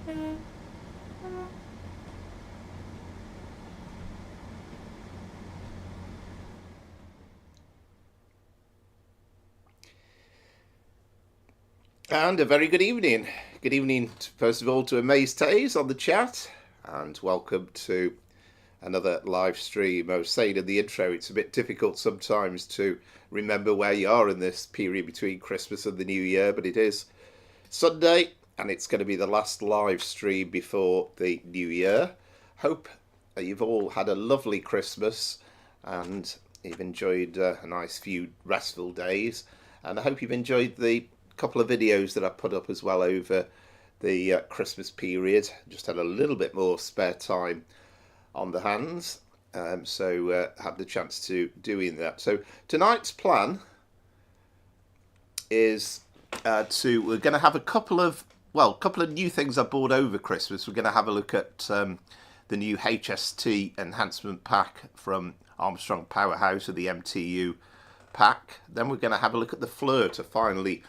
And a very good evening. Good evening, first of all, to Amaze Tays on the chat, and welcome to another live stream. I was saying in the intro, it's a bit difficult sometimes to remember where you are in this period between Christmas and the New Year, but it is Sunday, and it's going to be the last live stream before the New Year. Hope you've all had a lovely Christmas and you've enjoyed a nice few restful days, and I hope you've enjoyed the couple of videos that I put up as well over the Christmas period. Just had a little bit more spare time on the hands, so had the chance to doing that. So tonight's plan is we're going to have a couple of new things I bought over Christmas. We're going to have a look at the new HST Enhancement Pack from Armstrong Powerhouse, or the MTU Pack. Then we're going to have a look at the Flirt. I finally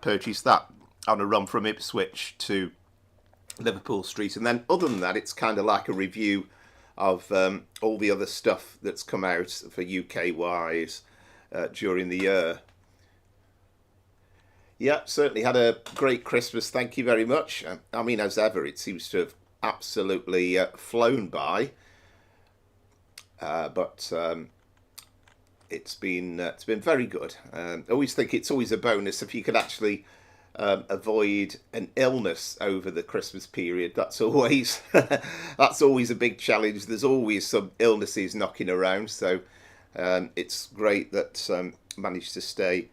purchased that on a run from Ipswich to Liverpool Street, and then other than that, it's kind of like a review of all the other stuff that's come out for UK wise during the year. Yeah, certainly had a great Christmas, thank you very much. I mean, as ever, it seems to have absolutely flown by, but it's been very good. I always think it's always a bonus if you can actually avoid an illness over the Christmas period. That's always that's always a big challenge. There's always some illnesses knocking around, so it's great that managed to stay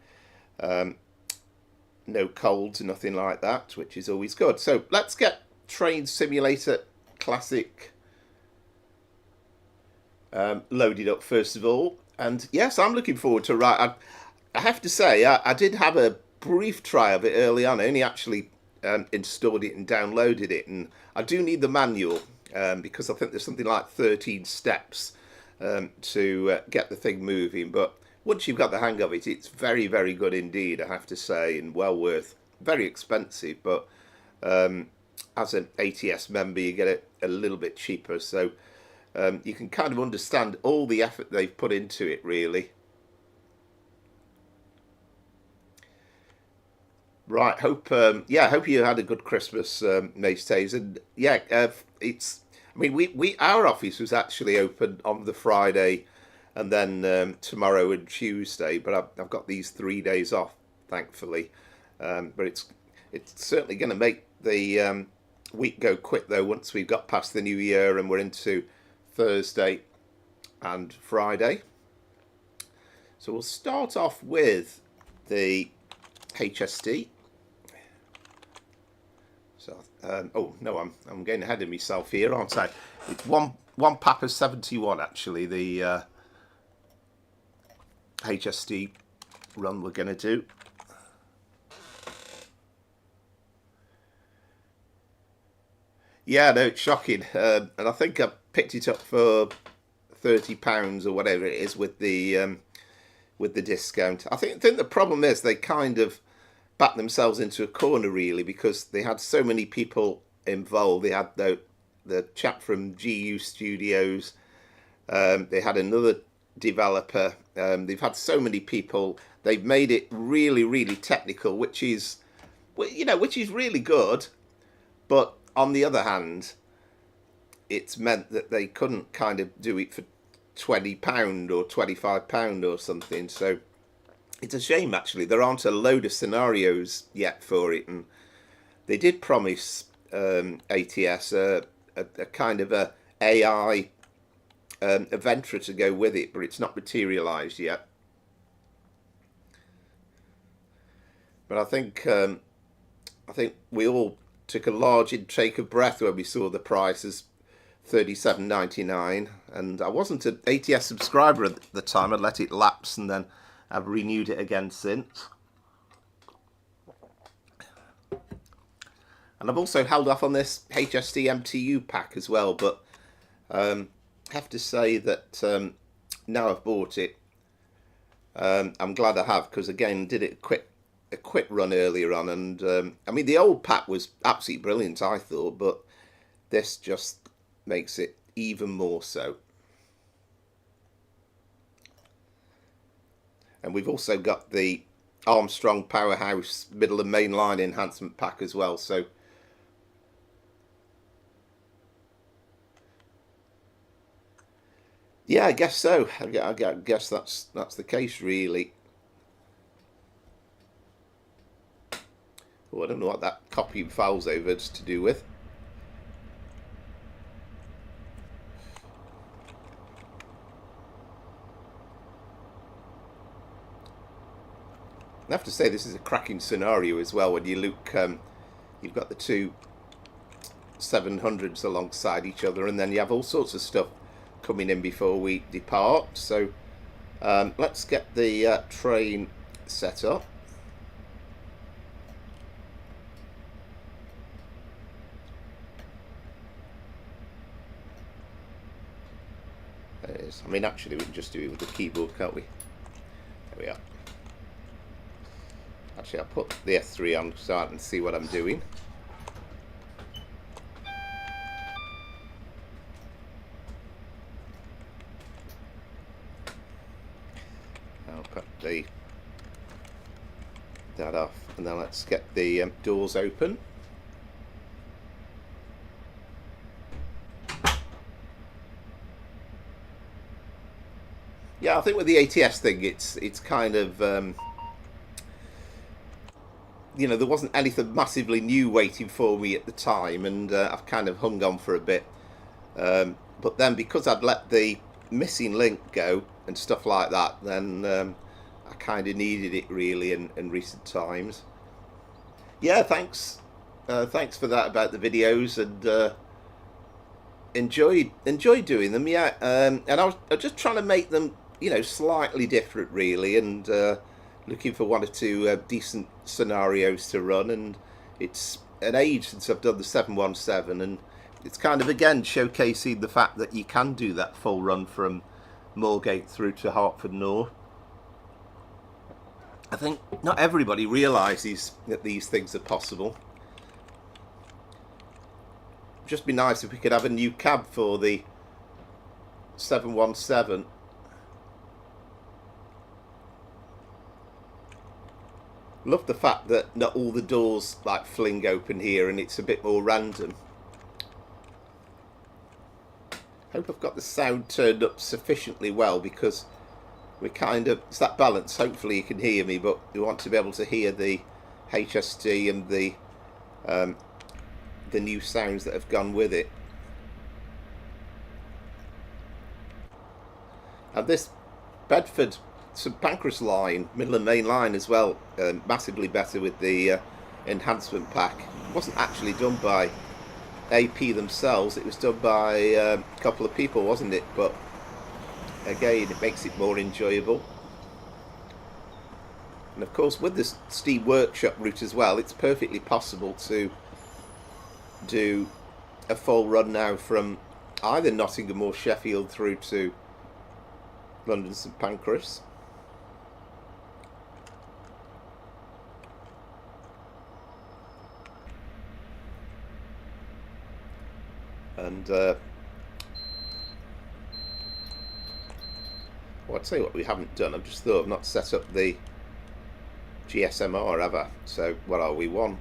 no colds, nothing like that, which is always good. So let's get Train Simulator Classic loaded up first of all. And yes, I'm looking forward to I have to say, I did have a brief try of it early on. I only actually installed it and downloaded it, and I do need the manual because I think there's something like 13 steps to get the thing moving. But once you've got the hang of it, it's very, very good indeed, I have to say, and well worth. Very expensive, but as an ATS member, you get it a little bit cheaper. So you can kind of understand all the effort they've put into it, really. Right, hope you had a good Christmas, Maestays, and yeah, it's. I mean, our office was actually open on the Friday, and then tomorrow and Tuesday. But I've got these 3 days off, thankfully. But it's certainly going to make the week go quick though. Once we've got past the New Year and we're into Thursday and Friday. So we'll start off with the HST. So oh no, I'm getting ahead of myself here, aren't I? It's one Papa 71 actually, the HST run we're going to do. Yeah, no, it's shocking, and I think I picked it up for £30 or whatever it is with the discount. I think the problem is they kind of backed themselves into a corner, really, because they had so many people involved. They had the chap from GU Studios, they had another developer. They've had so many people. They've made it really, really technical, which is really good, but on the other hand, it's meant that they couldn't kind of do it for £20 or £25 or something. So it's a shame, actually. There aren't a load of scenarios yet for it, and they did promise ATS a kind of a AI adventure to go with it, but it's not materialised yet. But I think we all took a large intake of breath when we saw the price as $37.99, and I wasn't an ATS subscriber at the time. I'd let it lapse, and then I've renewed it again since. And I've also held off on this HST MTU pack as well, but I have to say that now I've bought it, I'm glad I have, because again, did it quick a quick run earlier on, and I mean the old pack was absolutely brilliant, I thought, but this just makes it even more so. And we've also got the Armstrong Powerhouse Middle and Main Line enhancement pack as well, so yeah, I guess so. I guess that's the case, really. Oh, I don't know what that copying files over is to do with. I have to say this is a cracking scenario as well when you look. You've got the two 700s alongside each other, and then you have all sorts of stuff coming in before we depart. So let's get the train set up. There it is. I mean, actually, we can just do it with the keyboard, can't we? There we are. Actually, I'll put the S3 on so I can see what I'm doing. I'll put that off, and then let's get the doors open. Yeah, I think with the ATS thing, it's kind of you know, there wasn't anything massively new waiting for me at the time, and I've kind of hung on for a bit. But then because I'd let the missing link go and stuff like that, then I kind of needed it really in recent times. Yeah, thanks for that about the videos, and enjoyed doing them. Yeah, and I was just trying to make them, you know, slightly different really, and looking for one or two decent scenarios to run. And it's an age since I've done the 717, and it's kind of again showcasing the fact that you can do that full run from Moorgate through to Hertford North. I think not everybody realises that these things are possible. Just be nice if we could have a new cab for the 717. Love the fact that not all the doors like fling open here, and it's a bit more random. Hope I've got the sound turned up sufficiently well, because we're kind of, it's that balance. Hopefully you can hear me, but we want to be able to hear the HST and the new sounds that have gone with it. And this Bedford St Pancras line, Middle and Main Line as well, massively better with the enhancement pack. It wasn't actually done by AP themselves, it was done by a couple of people, wasn't it? But again, it makes it more enjoyable. And of course, with this Steam Workshop route as well, it's perfectly possible to do a full run now from either Nottingham or Sheffield through to London St Pancras. And well, I'd say what we haven't done, I've just thought I've not set up the GSMR, have I? So what are we, one?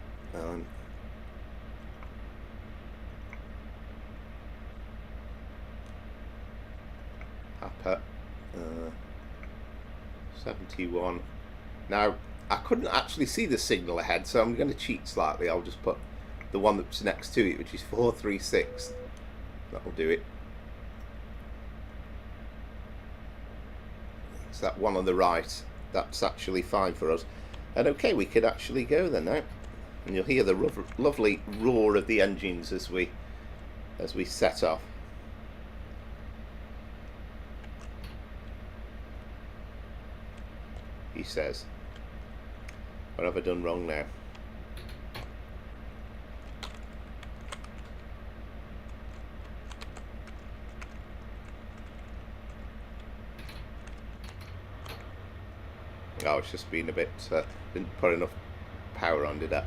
Happer 71. Now I couldn't actually see the signal ahead, so I'm going to cheat slightly. I'll just put the one that's next to it, which is 436. That'll do it. So that one on the right, that's actually fine for us. And okay, we could actually go then now, and you'll hear the lovely roar of the engines as we set off. He says, what have I done wrong now? Oh, it's just been a bit, didn't put enough power on, did that?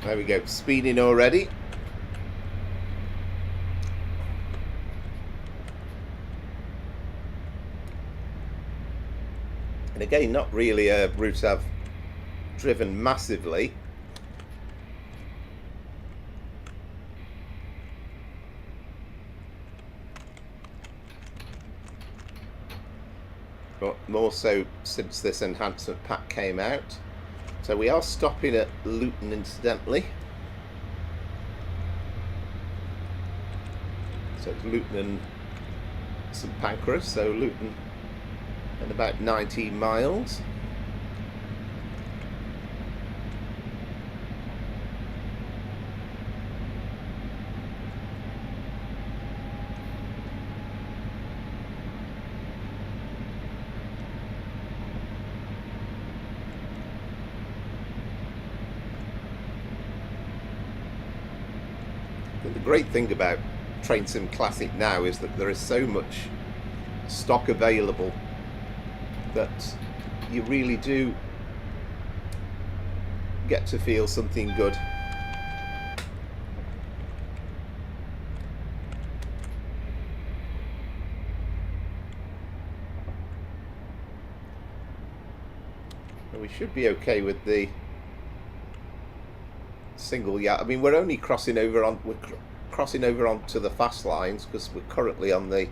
There we go, speeding already. And again, not really a route I've driven massively. But more so since this enhancement pack came out. So we are stopping at Luton, incidentally. So it's Luton and St Pancras, so Luton at about 19 miles. The great thing about Train Sim Classic now is that there is so much stock available that you really do get to feel something good. And we should be okay with the single, yeah. I mean, we're only crossing over onto the fast lines because we're currently on the,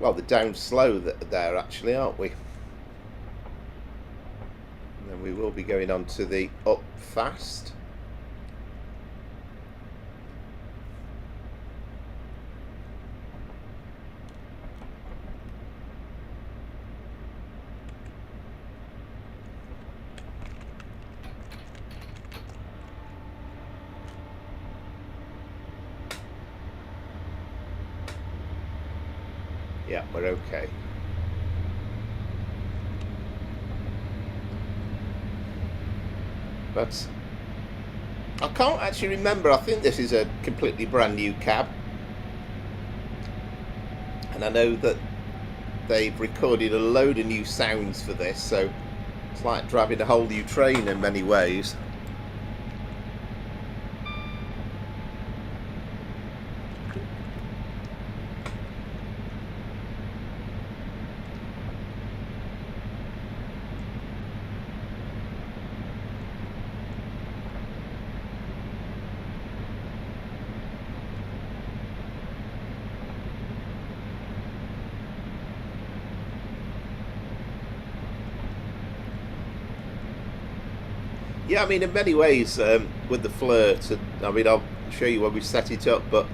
well, the down slow there actually, aren't we? And then we will be going on to the up fast. Yeah, we're okay. But I can't actually remember. I think this is a completely brand new cab. And I know that they've recorded a load of new sounds for this, so it's like driving a whole new train in many ways. Yeah, I mean, in many ways, with the Flirt, I mean, I'll show you when we set it up, but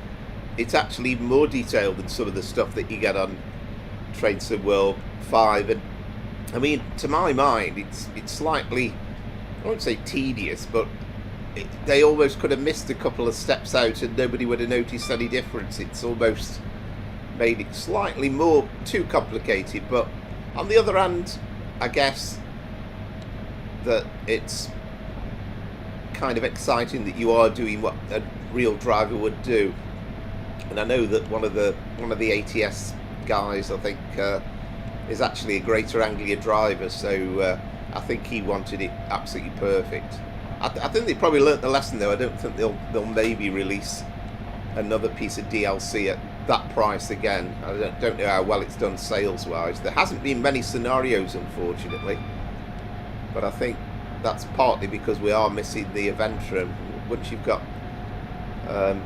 it's actually more detailed than some of the stuff that you get on Train Sim World 5. And I mean, to my mind, it's slightly, I won't say tedious, but they almost could have missed a couple of steps out and nobody would have noticed any difference. It's almost made it slightly more too complicated. But on the other hand, I guess that it's kind of exciting that you are doing what a real driver would do. And I know that one of the ATS guys, I think, is actually a Greater Anglia driver, so I think he wanted it absolutely perfect. I think they probably learnt the lesson though. I don't think they'll maybe release another piece of DLC at that price again. I don't know how well it's done sales wise. There hasn't been many scenarios, unfortunately, but I think that's partly because we are missing the Aventra. Once you've got a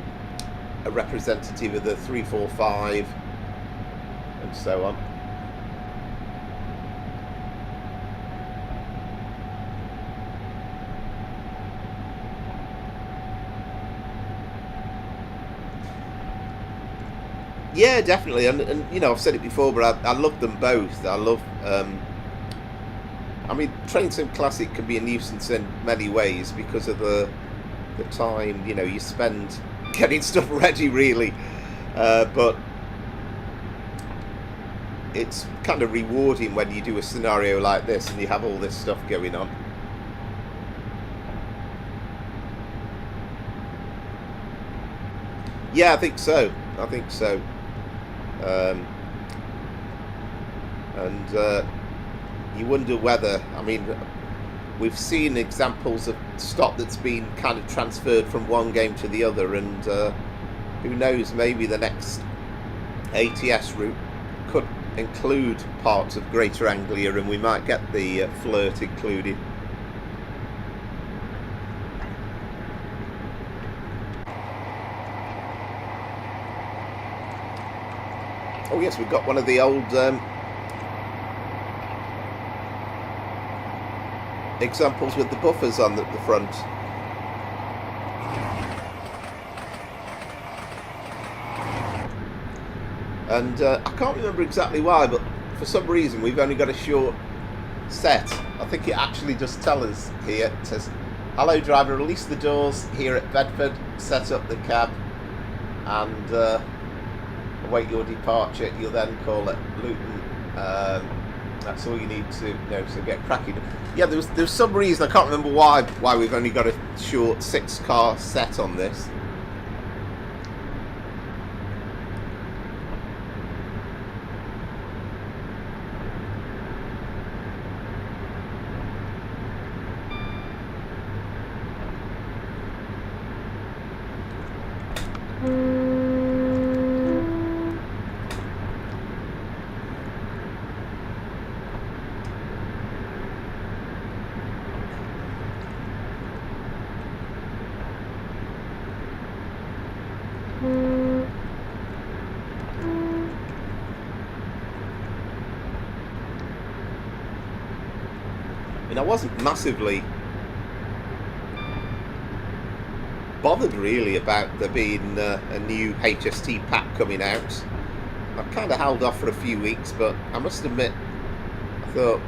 representative of the 345 and so on. Yeah, definitely, and you know, I've said it before, but I love them both. I love. I mean, Train Sim Classic can be a nuisance in many ways because of the time, you know, you spend getting stuff ready, really. But it's kind of rewarding when you do a scenario like this and you have all this stuff going on. Yeah, I think so. I think so. And you wonder whether, I mean, we've seen examples of stock that's been kind of transferred from one game to the other, and who knows, maybe the next ATS route could include parts of Greater Anglia and we might get the Flirt included. Oh yes, we've got one of the old examples with the buffers on the front. And I can't remember exactly why, but for some reason we've only got a short set. I think it actually does tell us here. It says, "Hello driver, release the doors here at Bedford, set up the cab and await your departure. You'll then call at Luton." That's all you need to know, so get cracking. Yeah, there was some reason, I can't remember why we've only got a short 6-car set on this. I wasn't massively bothered really about there being a new HST pack coming out. I kind of held off for a few weeks, but I must admit, I thought,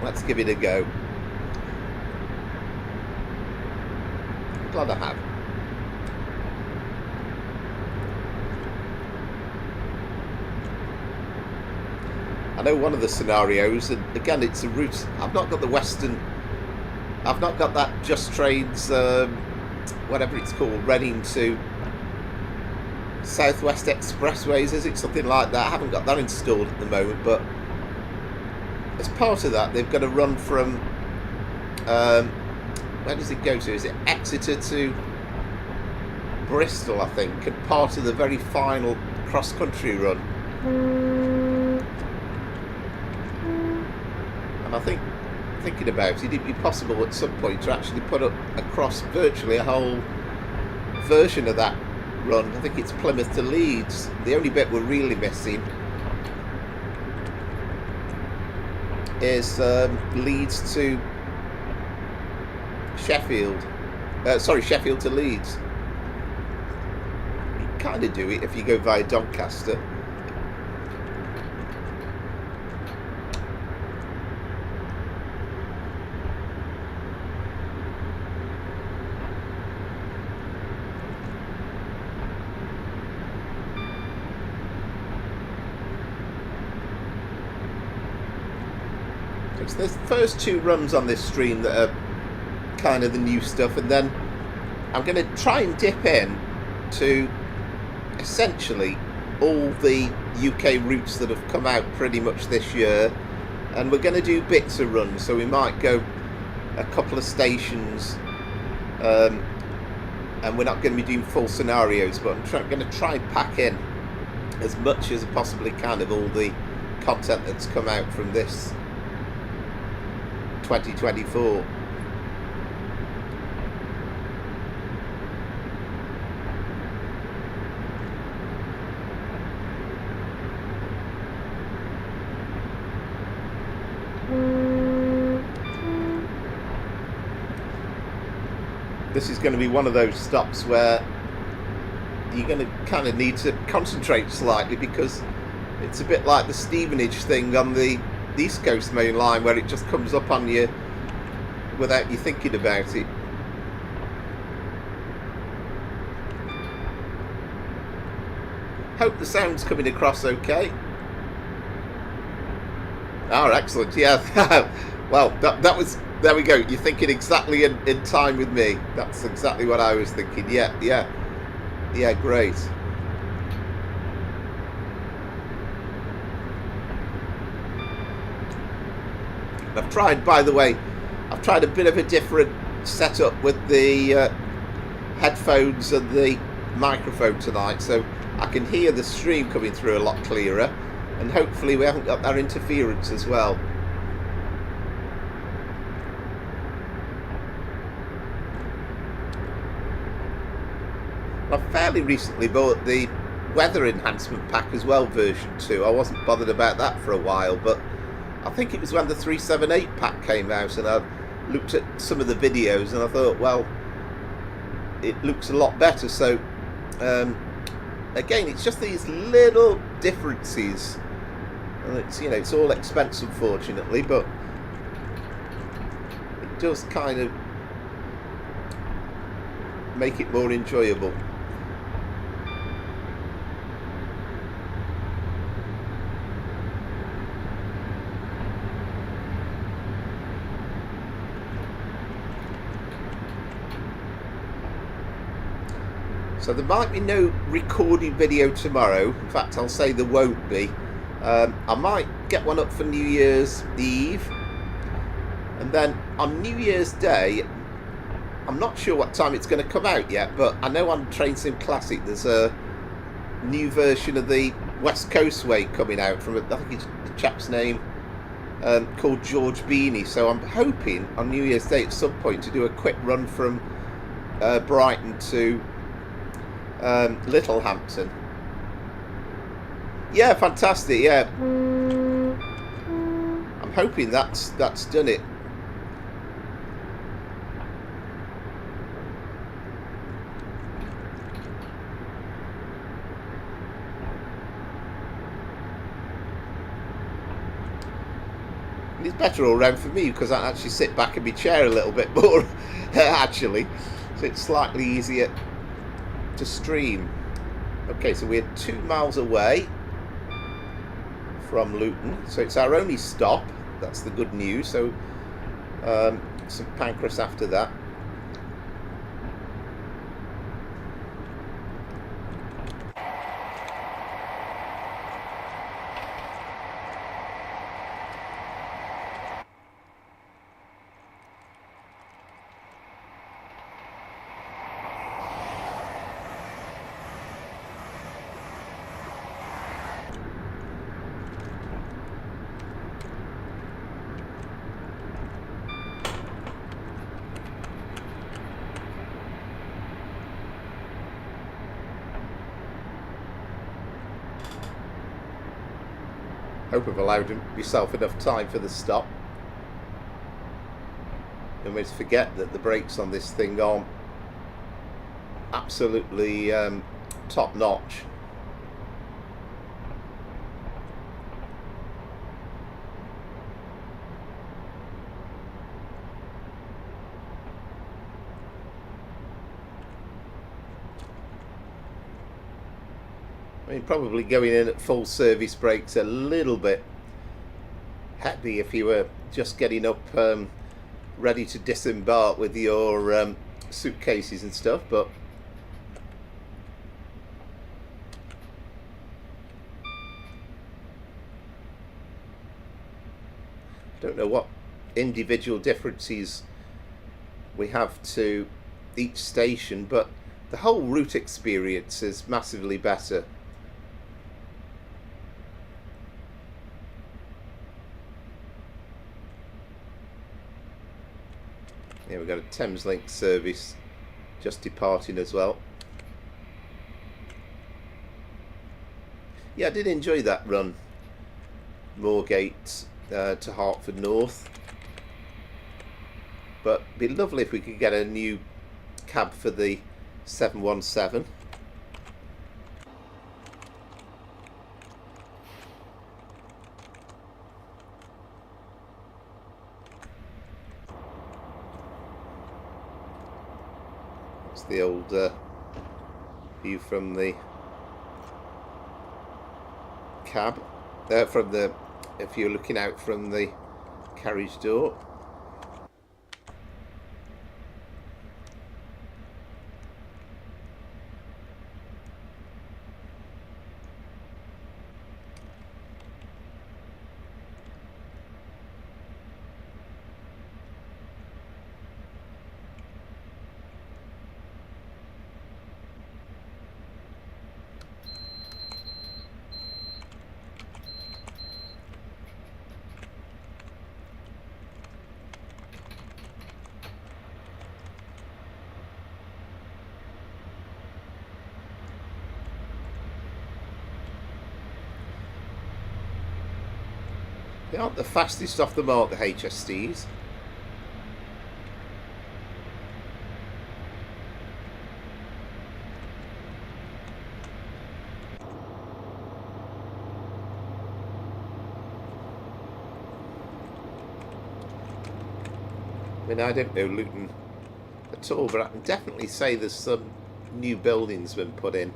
let's give it a go. I'm glad I have. I know one of the scenarios, and again it's a route, I've not got the Western, I've not got that Just Trains, whatever it's called, Reading to Southwest Expressways, is it? Something like that. I haven't got that installed at the moment, but as part of that they've got to run from, where does it go to? Is it Exeter to Bristol, I think, and part of the very final cross-country run. And I think, thinking about it, it'd be possible at some point to actually put up across virtually a whole version of that run. I think it's Plymouth to Leeds. The only bit we're really missing is Leeds to Sheffield. Sorry, Sheffield to Leeds. You kind of do it if you go via Doncaster. There's the first two runs on this stream that are kind of the new stuff, and then I'm going to try and dip in to essentially all the UK routes that have come out pretty much this year, and we're going to do bits of runs, so we might go a couple of stations, and we're not going to be doing full scenarios, but I'm going to try and pack in as much as I possibly can of all the content that's come out from this 2024. This is going to be one of those stops where you're going to kind of need to concentrate slightly, because it's a bit like the Stevenage thing on the East Coast Main Line, where it just comes up on you without you thinking about it. Hope the sound's coming across okay. Oh, excellent. Yeah. Well, that was, there we go. You're thinking exactly in time with me. That's exactly what I was thinking. Yeah, great. I've tried, by the way, I've tried a bit of a different setup with the headphones and the microphone tonight, so I can hear the stream coming through a lot clearer, and hopefully we haven't got that interference as well. I fairly recently bought the weather enhancement pack as well, version 2. I wasn't bothered about that for a while, but I think it was when the 378 pack came out, and I looked at some of the videos and I thought, well, it looks a lot better. So again, it's just these little differences, and it's, you know, it's all expense, unfortunately, but it does kind of make it more enjoyable. So there might be no recorded video tomorrow. In fact, I'll say there won't be. I might get one up for New Year's Eve. And then on New Year's Day, I'm not sure what time it's going to come out yet, but I know on Train Sim Classic there's a new version of the West Coast Way coming out from, I think it's the chap's name, called George Beanie. So I'm hoping on New Year's Day at some point to do a quick run from Brighton to Littlehampton. Yeah, fantastic. Yeah, I'm hoping that's done it. And it's better all round for me, because I actually sit back in my chair a little bit more actually, so it's slightly easier to stream. Okay, so we're 2 miles away from Luton, so it's our only stop. That's the good news. So St Pancras after that. Hope I've allowed myself enough time for the stop. You almost forget that the brakes on this thing aren't absolutely top notch. I mean, probably going in at full service brakes a little bit heavy if you were just getting up ready to disembark with your suitcases and stuff, but I don't know what individual differences we have to each station, but the whole route experience is massively better. Yeah, we've got a Thameslink service just departing as well. Yeah, I did enjoy that run, Moorgate to Hertford North. But it'd be lovely if we could get a new cab for the 717. It's the old view from the cab, from the, if you're looking out from the carriage door. They aren't the fastest off the mark, the HSTs. I mean, I don't know Luton at all, but I can definitely say there's some new buildings been put in.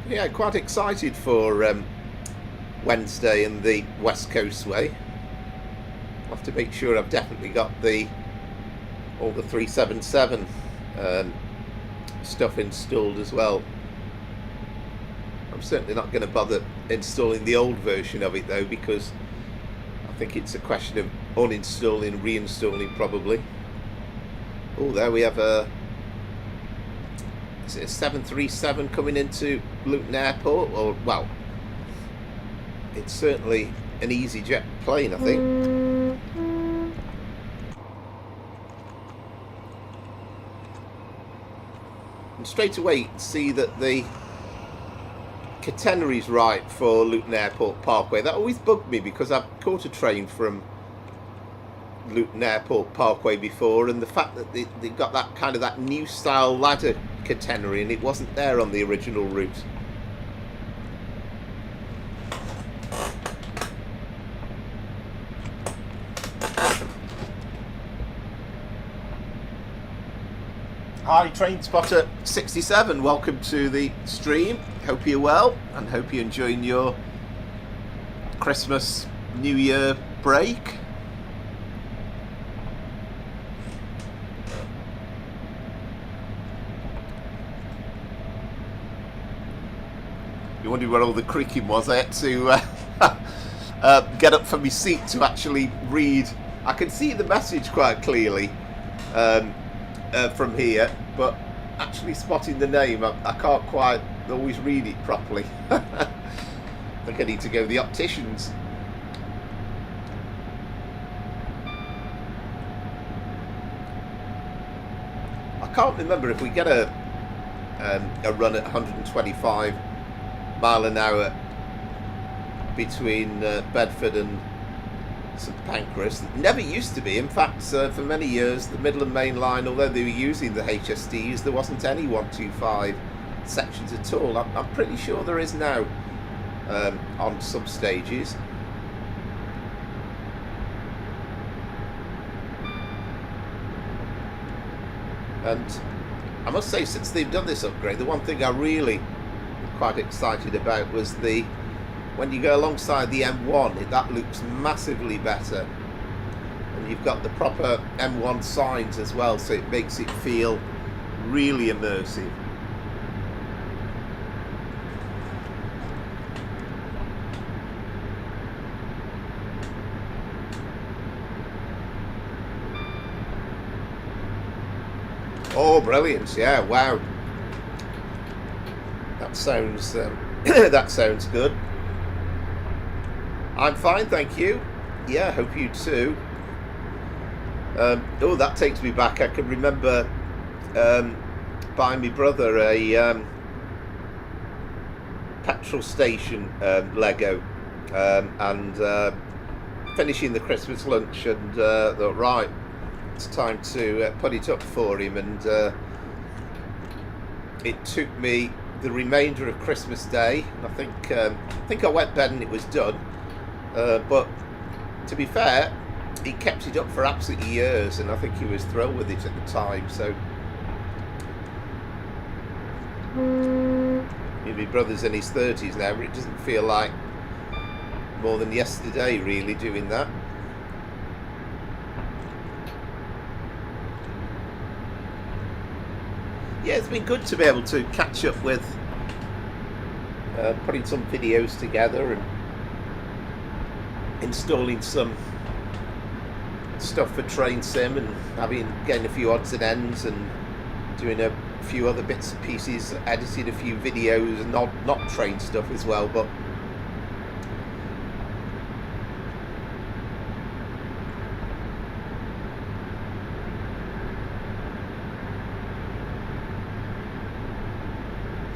Yeah, quite excited for Wednesday and the West Coast Way. I'll have to make sure I've definitely got all the 377 stuff installed as well. I'm certainly not going to bother installing the old version of it though, because I think it's a question of uninstalling and reinstalling probably. Oh, there we have a 737 coming into Luton Airport, or well, it's certainly an EasyJet plane, I think. And straight away you can see that the catenary's right for Luton Airport Parkway. That always bugged me because I've caught a train from Luton Airport Parkway before, and the fact that they got that kind of that new style ladder catenary and it wasn't there on the original route. Hi, Train Spotter 67, welcome to the stream. Hope you're well and hope you're enjoying your Christmas New Year break. You wondered where all the creaking was. I had to get up from my seat to actually read. I can see the message quite clearly from here, but actually spotting the name, I can't quite always read it properly. I think I need to go to the opticians. I can't remember if we get a run at 125 mile an hour between Bedford and St Pancras. It never used to be. In fact, for many years, the Midland Main Line, although they were using the HSTs, there wasn't any 125 sections at all. I'm pretty sure there is now on some stages. And I must say, since they've done this upgrade, the one thing I really quite excited about was when you go alongside the M1, that looks massively better, and you've got the proper M1 signs as well, so it makes it feel really immersive. Oh, brilliant! Yeah, wow. That sounds that sounds good. I'm fine, thank you. Yeah, hope you too. Oh, that takes me back. I can remember buying my brother a petrol station Lego, and finishing the Christmas lunch and thought, right, it's time to put it up for him. And it took me the remainder of Christmas Day. And I think I went to bed and it was done. But to be fair, he kept it up for absolutely years, and I think he was thrilled with it at the time. So my brother's in his 30s now, but it doesn't feel like more than yesterday really doing that. Yeah, it's been good to be able to catch up with putting some videos together and installing some stuff for Train Sim and getting a few odds and ends and doing a few other bits and pieces, edited a few videos and not train stuff as well. But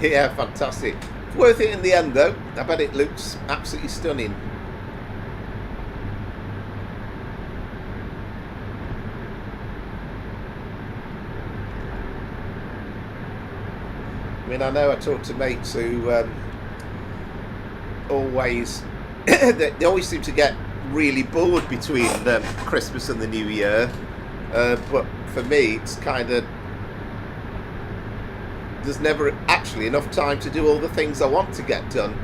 yeah, fantastic. It's worth it in the end though. I bet it looks absolutely stunning. I mean, I know I talk to mates who always they always seem to get really bored between Christmas and the New Year, but for me it's kind of, there's never actually enough time to do all the things I want to get done.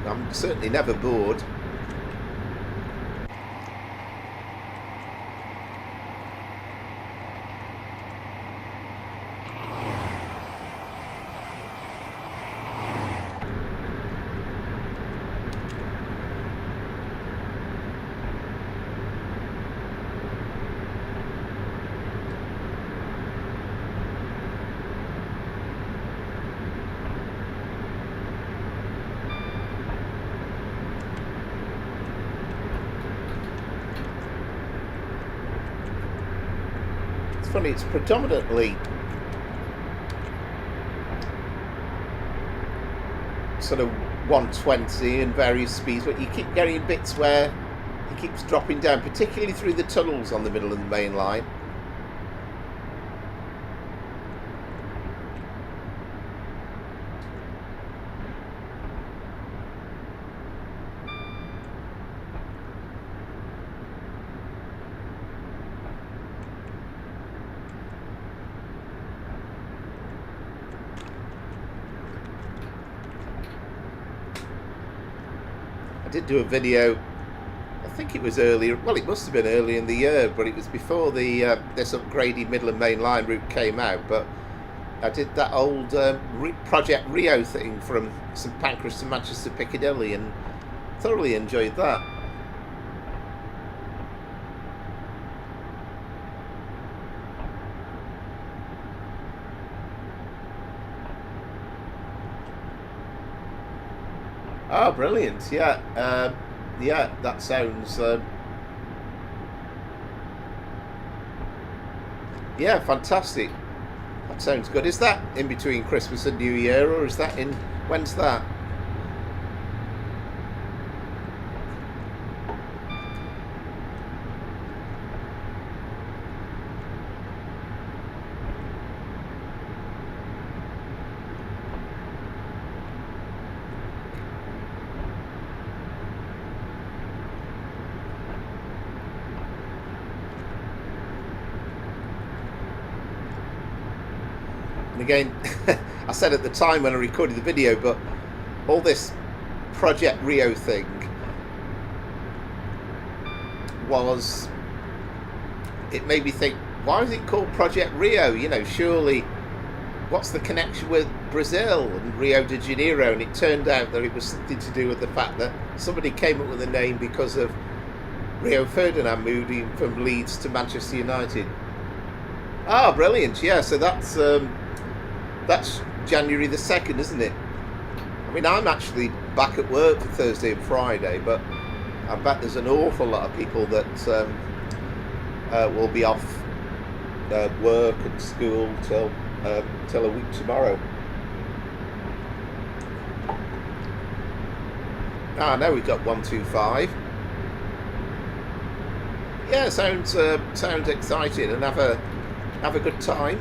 I'm certainly never bored. Funny, it's predominantly sort of 120 and various speeds, but you keep getting bits where it keeps dropping down, particularly through the tunnels on the middle of the main line. I did do a video, I think it was earlier, well it must have been early in the year, but it was before the this upgraded Midland Main Line route came out, but I did that old Project Rio thing from St Pancras to Manchester Piccadilly and thoroughly enjoyed that. Oh, brilliant! Yeah, yeah, that sounds. Yeah, fantastic. That sounds good. Is that in between Christmas and New Year, or is that in? When's that? Again, I said at the time when I recorded the video, but all this Project Rio thing was, it made me think, why is it called Project Rio? You know, surely what's the connection with Brazil and Rio de Janeiro? And it turned out that it was something to do with the fact that somebody came up with the name because of Rio Ferdinand moving from Leeds to Manchester United. Ah, brilliant. Yeah, so that's January the 2nd, isn't it? I mean, I'm actually back at work for Thursday and Friday, but I bet there's an awful lot of people that will be off work and school till a week tomorrow. Ah, now we've got 125. Yeah, sounds exciting, and have a good time.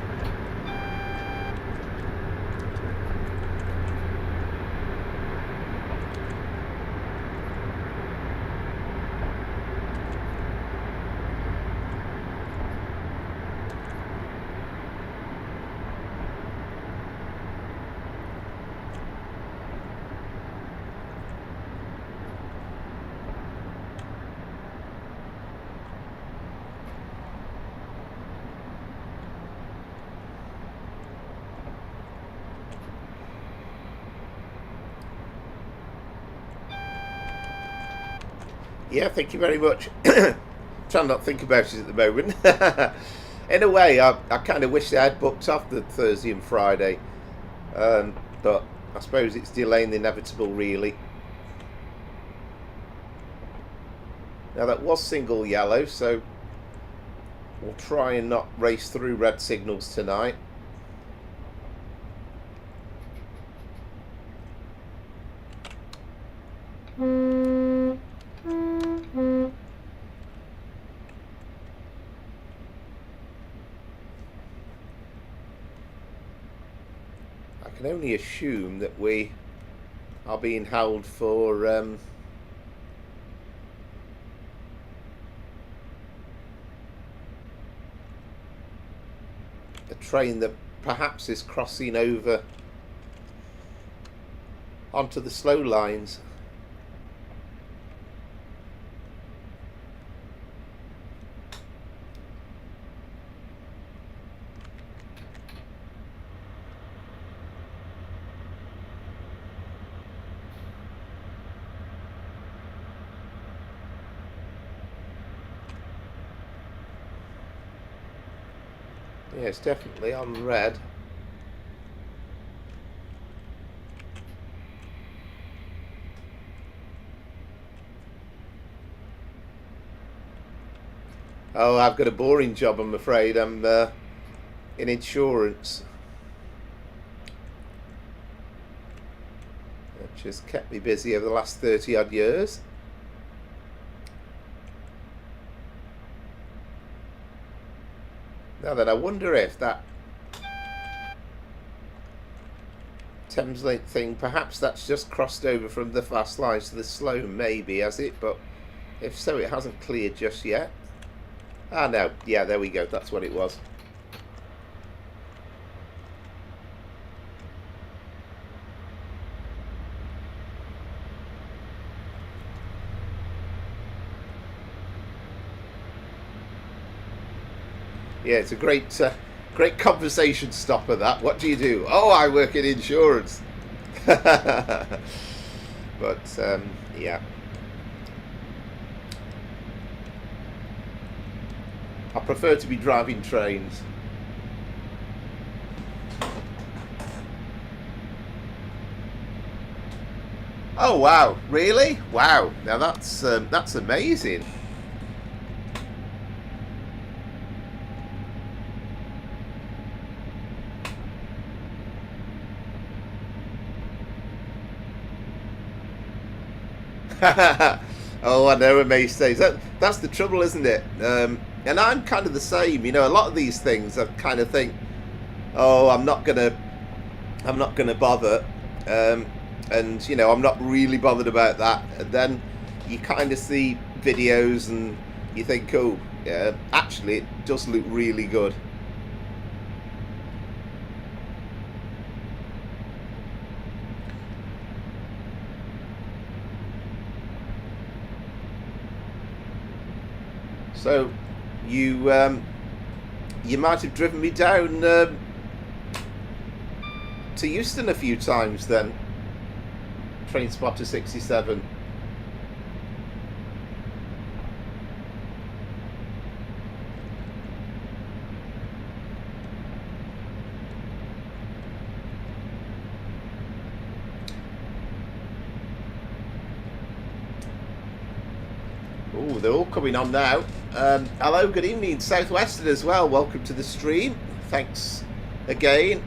Yeah, thank you very much. Trying not to think about it at the moment. In a way, I kind of wish I had booked off the Thursday and Friday, but I suppose it's delaying the inevitable, really. Now that was single yellow, so we'll try and not race through red signals tonight. I can only assume that we are being held for a train that perhaps is crossing over onto the slow lines. Yeah, it's definitely on red. Oh, I've got a boring job, I'm afraid. I'm in insurance. Which has kept me busy over the last 30 odd years. Now then, I wonder if that Thameslink thing, perhaps that's just crossed over from the fast lines to the slow, maybe, has it? But if so, it hasn't cleared just yet. Ah, no. Yeah, there we go. That's what it was. Yeah, it's a great conversation stopper, that. What do you do? Oh, I work in insurance. But, yeah. I prefer to be driving trains. Oh, wow. Really? Wow. Now that's amazing. Oh, I know, amazed days. That's the trouble, isn't it? And I'm kind of the same. You know, a lot of these things I kind of think, oh, I'm not gonna bother, and you know, I'm not really bothered about that. And then you kind of see videos and you think, oh, yeah, actually, it does look really good. So, you might have driven me down to Euston a few times then. Train spotter 67. Oh, they're all coming on now. Hello, good evening, Southwestern as well. Welcome to the stream. Thanks again.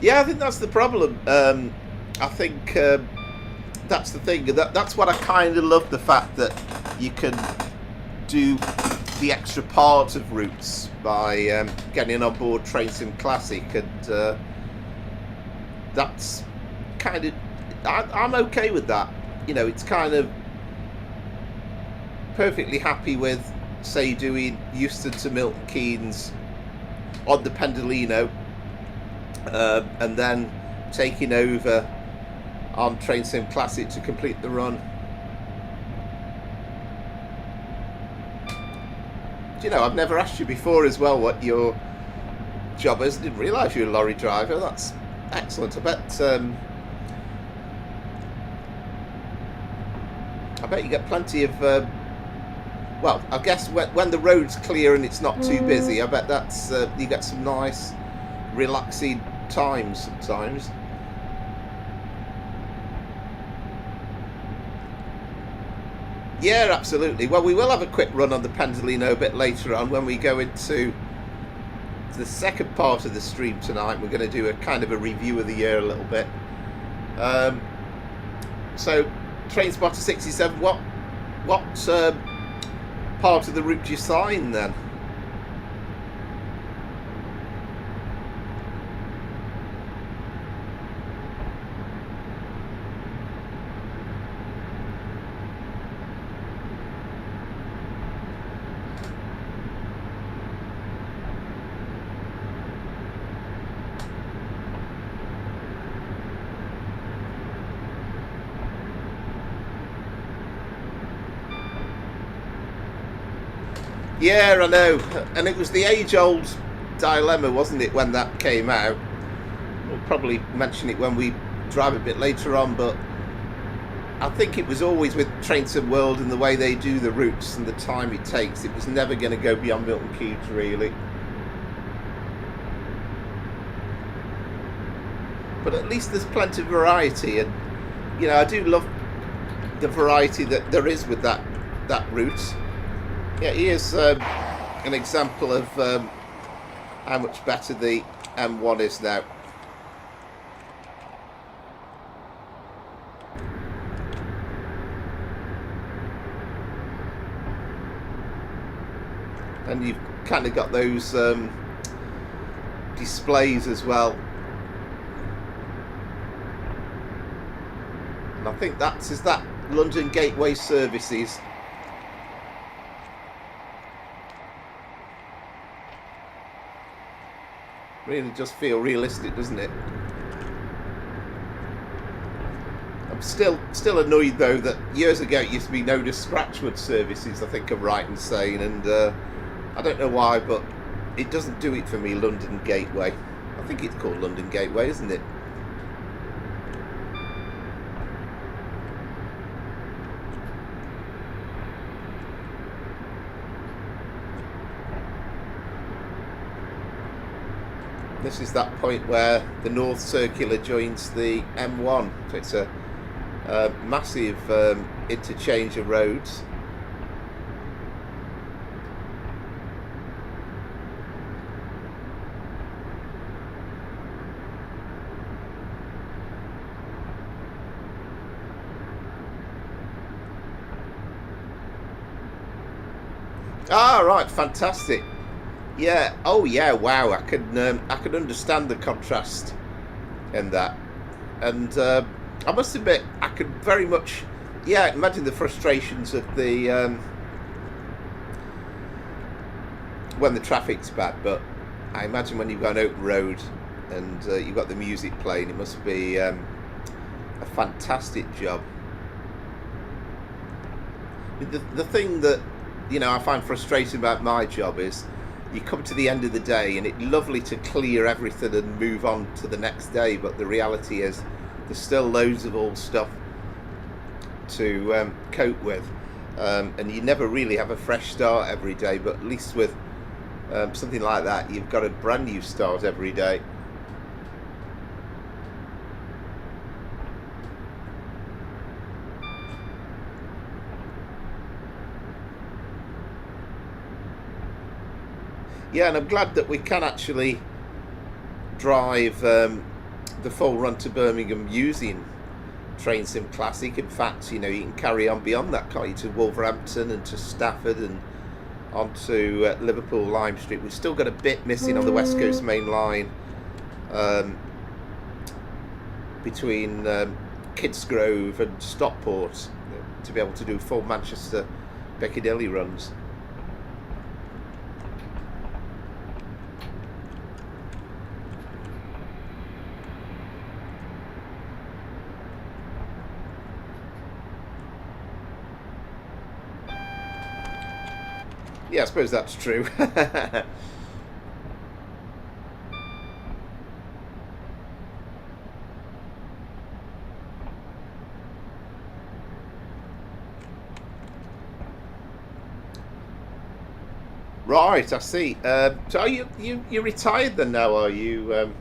Yeah, I think that's the problem. I think that's the thing. That's what I kind of love, the fact that you can do the extra part of routes by getting on board Train Sim Classic, and that's kind of, I'm okay with that. You know, it's kind of perfectly happy with, say, doing Euston to Milton Keynes on the Pendolino, and then taking over on Train Sim Classic to complete the run. Do you know, I've never asked you before as well what your job is. I didn't realise you were a lorry driver. That's excellent. I bet you get plenty of well, I guess when the road's clear and it's not too busy, I bet that's you get some nice relaxing times sometimes. Yeah, absolutely. Well, we will have a quick run on the Pendolino a bit later on when we go into the second part of the stream tonight. We're going to do a kind of a review of the year a little bit. So, Train Spotter 67, what part of the route do you sign then? Yeah, I know. And it was the age-old dilemma, wasn't it, when that came out? We'll probably mention it when we drive a bit later on, but I think it was always with Train Sim World and the way they do the routes and the time it takes, it was never going to go beyond Milton Keynes, really. But at least there's plenty of variety, and, you know, I do love the variety that there is with that route. Yeah, here's an example of how much better the M1 is now. And you've kind of got those displays as well. And I think is that London Gateway Services. Really just feel realistic, doesn't it? I'm still annoyed though that years ago it used to be known as Scratchwood Services, I think I'm right in saying, and I don't know why, but it doesn't do it for me, London Gateway. I think it's called London Gateway, isn't it? This is that point where the North Circular joins the M1, so it's a massive interchange of roads. Ah, right, fantastic. Yeah. Oh, yeah. Wow. I could understand the contrast in that, and I must admit, I could very much, yeah, imagine the frustrations of the when the traffic's bad. But I imagine when you've got an open road and you've got the music playing, it must be a fantastic job. The thing that, you know, I find frustrating about my job is, you come to the end of the day and it's lovely to clear everything and move on to the next day, but the reality is there's still loads of old stuff to cope with, and you never really have a fresh start every day, but at least with something like that, you've got a brand new start every day. Yeah, and I'm glad that we can actually drive the full run to Birmingham using Train Sim Classic. In fact, you can carry on beyond that, can't you, to Wolverhampton and to Stafford and onto Liverpool Lime Street. We've still got a bit missing on the West Coast Main Line between Kidsgrove and Stockport to be able to do full Manchester Piccadilly runs. Yeah, I suppose that's true. Right, I see. So are you retired then now? Are you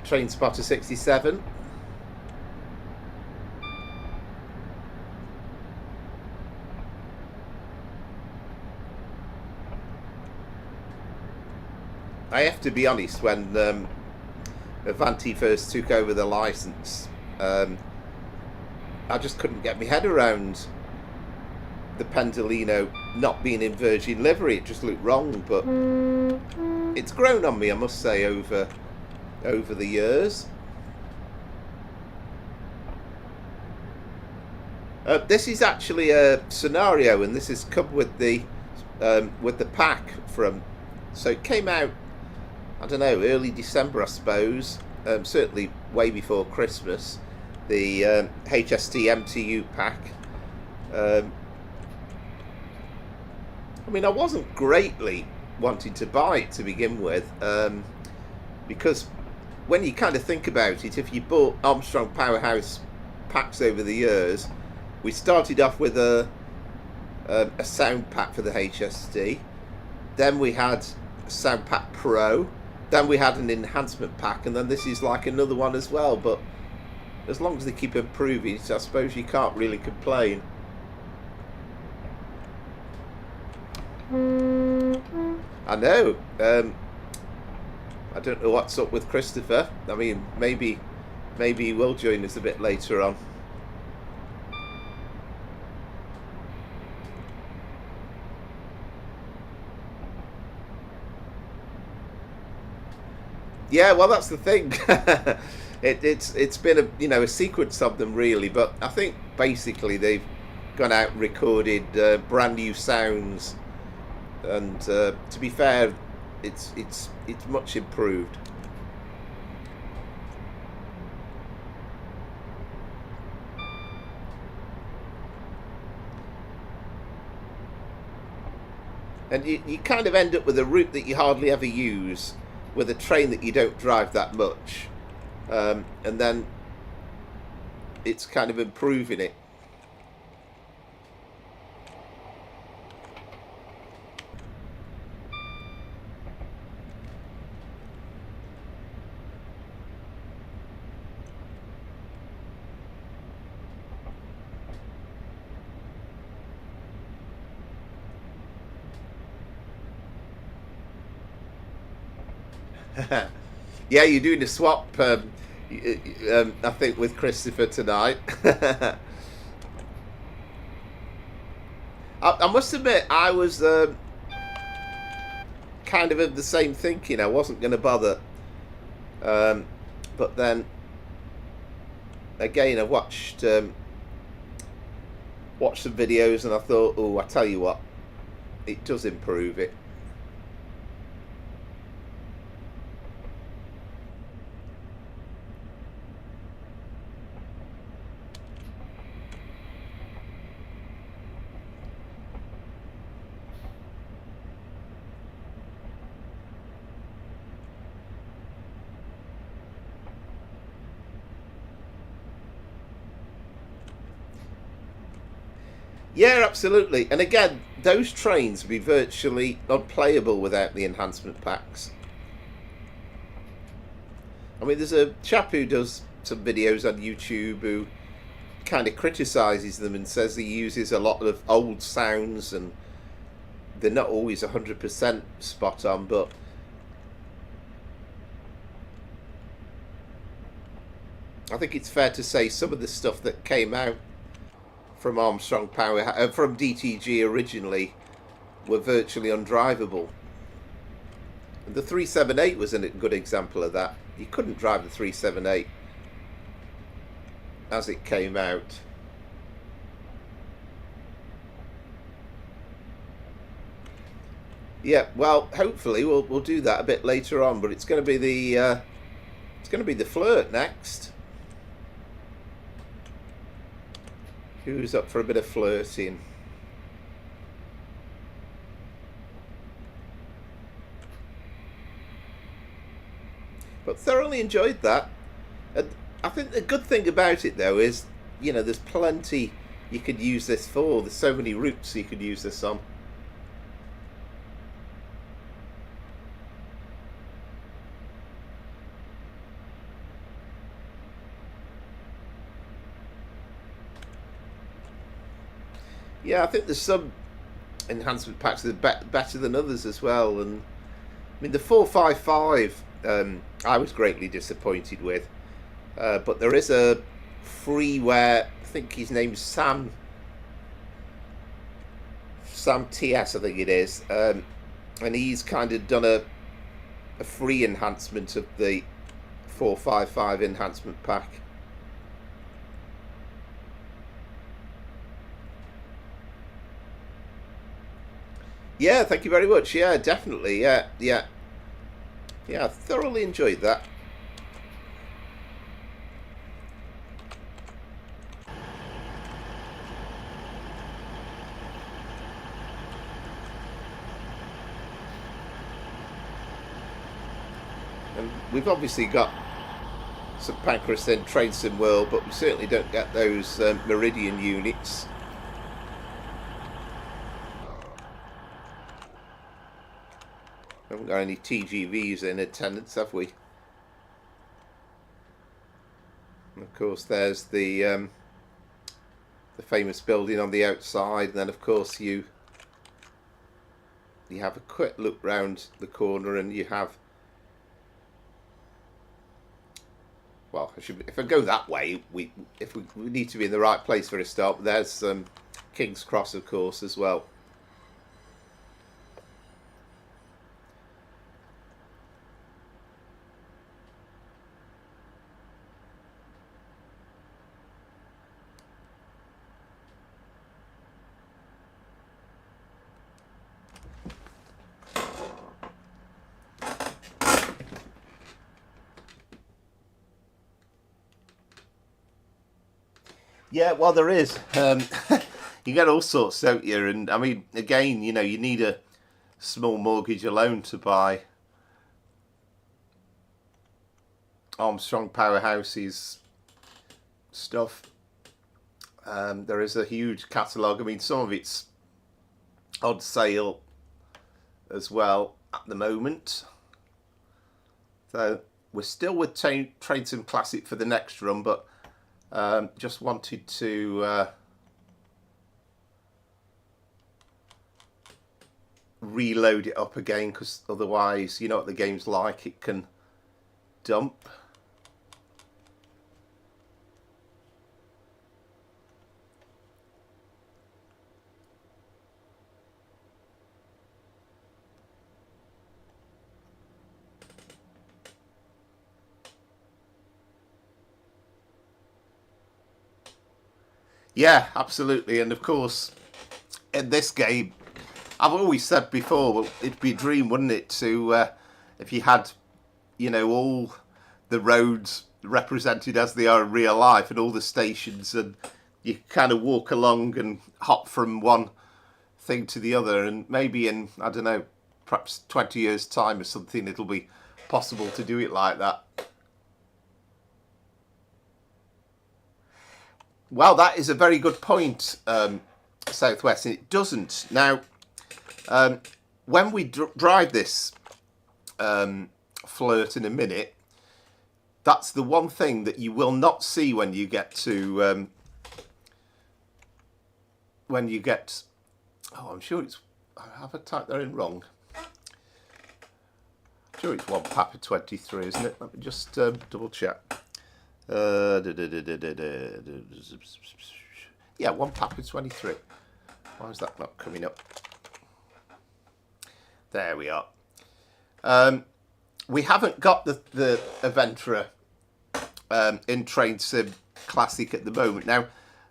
Train Spotter 67? I have to be honest, when Avanti first took over the licence, I just couldn't get my head around the Pendolino not being in Virgin livery. It just looked wrong, but it's grown on me, I must say, over the years. This is actually a scenario, and this is come with the pack from. So it came out, I don't know, early December, I suppose. Certainly way before Christmas. The HST MTU Pack. I mean, I wasn't greatly wanting to buy it to begin with, because when you kind of think about it, if you bought Armstrong Powerhouse packs over the years, we started off with a sound pack for the HST, then we had a sound pack Pro, then we had an enhancement pack, and then this is like another one as well. But as long as they keep improving, I suppose you can't really complain. I know. I don't know what's up with Christopher. I mean, maybe he will join us a bit later on. Yeah, well, that's the thing. It's been a sequence of them really, but I think basically they've gone out and recorded brand new sounds, and to be fair, it's much improved. And you kind of end up with a route that you hardly ever use, with a train that you don't drive that much, and then it's kind of improving it. Yeah, you're doing a swap, I think, with Christopher tonight. I must admit, I was kind of the same thinking. I wasn't going to bother. But then, again, I watched some videos and I thought, oh, I tell you what, it does improve it. Yeah, absolutely. And again, those trains would be virtually unplayable without the enhancement packs. I mean, there's a chap who does some videos on YouTube who kind of criticises them and says he uses a lot of old sounds and they're not always 100% spot on, but I think it's fair to say some of the stuff that came out from Armstrong Powerhouse, from DTG originally, were virtually undrivable. The 378 was a good example of that. You couldn't drive the 378 as it came out. Yeah, well, hopefully we'll do that a bit later on, but it's going to be the Flirt next. Who's up for a bit of flirting? But thoroughly enjoyed that. And I think the good thing about it though is, you know, there's plenty you could use this for. There's so many routes you could use this on. Yeah, I think there's some enhancement packs that are better than others as well. And I mean, the 455, I was greatly disappointed with. But there is a freeware, I think his name's Sam TS, I think it is. And he's kind of done a free enhancement of the 455 enhancement pack. Yeah, thank you very much. Yeah, definitely. Yeah, I thoroughly enjoyed that. And we've obviously got St Pancras in Trade Sim World, but we certainly don't get those Meridian units. We haven't got any TGVs in attendance, have we? And of course, there's the famous building on the outside, and then of course you have a quick look round the corner, and you have, well, if I go that way, we need to be in the right place for a start. But there's King's Cross, of course, as well. Yeah, well, there is. You get all sorts, don't you? And I mean, again, you know, you need a small mortgage alone to buy Armstrong Powerhouse's stuff. There is a huge catalogue. I mean, some of it's on sale as well at the moment. So we're still with Trade Sim Classic for the next run, but just wanted to reload it up again, because otherwise, you know what the game's like, it can dump. Yeah, absolutely. And of course, in this game, I've always said before, well, it'd be a dream, wouldn't it, to if you had, you know, all the roads represented as they are in real life, and all the stations, and you kind of walk along and hop from one thing to the other, and maybe in, I don't know, perhaps 20 years time or something, it'll be possible to do it like that. Well, that is a very good point, Southwest, and it doesn't. Now, when we drive this Flirt in a minute, that's the one thing that you will not see when you get to, oh, I'm sure it's, have I typed that in wrong? I'm sure it's 1 Papa 23, isn't it? Let me just double check. Yeah, 1 Papa 23. Why is that not coming up? There we are. We haven't got the Aventura in Train Sim Classic at the moment. Now,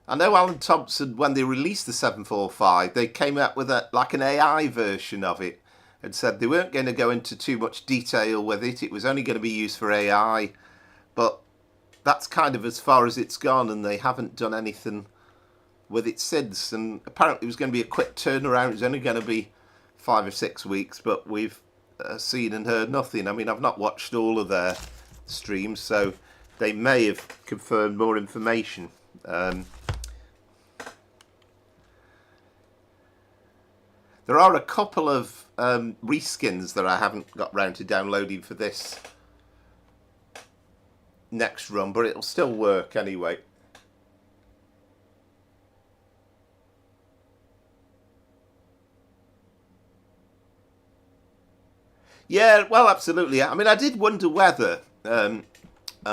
I know Alan Thomson, when they released the 745, they came out with like an AI version of it and said they weren't going to go into too much detail with it. It was only going to be used for AI, but that's kind of as far as it's gone, and they haven't done anything with it since. And apparently it was going to be a quick turnaround. It was only going to be 5 or 6 weeks, but we've seen and heard nothing. I mean, I've not watched all of their streams, so they may have confirmed more information. There are a couple of reskins that I haven't got round to downloading for this next run, but it'll still work anyway. Yeah, well, absolutely. I mean, I did wonder whether, I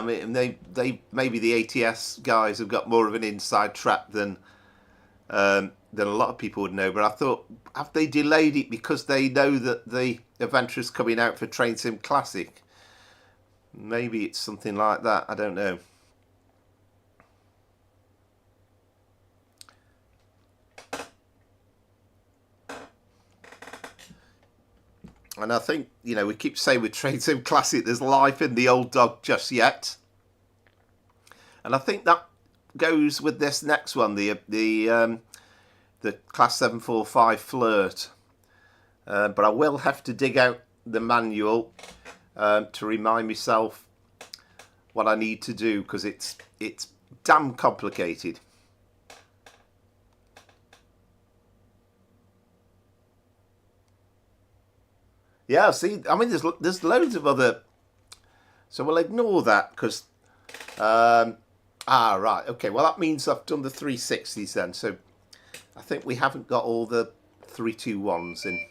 mean, they maybe the ATS guys have got more of an inside track than a lot of people would know. But I thought, have they delayed it because they know that the Aventura's coming out for Train Sim Classic? Maybe it's something like that. I don't know. And I think, you know, we keep saying with Train Sim Classic, there's life in the old dog just yet. And I think that goes with this next one, the Class 745 Flirt. But I will have to dig out the manual to remind myself what I need to do, because it's damn complicated. Yeah, see, I mean, there's loads of other, so we'll ignore that because, right, okay, well that means I've done the 360s then, so I think we haven't got all the 321s in.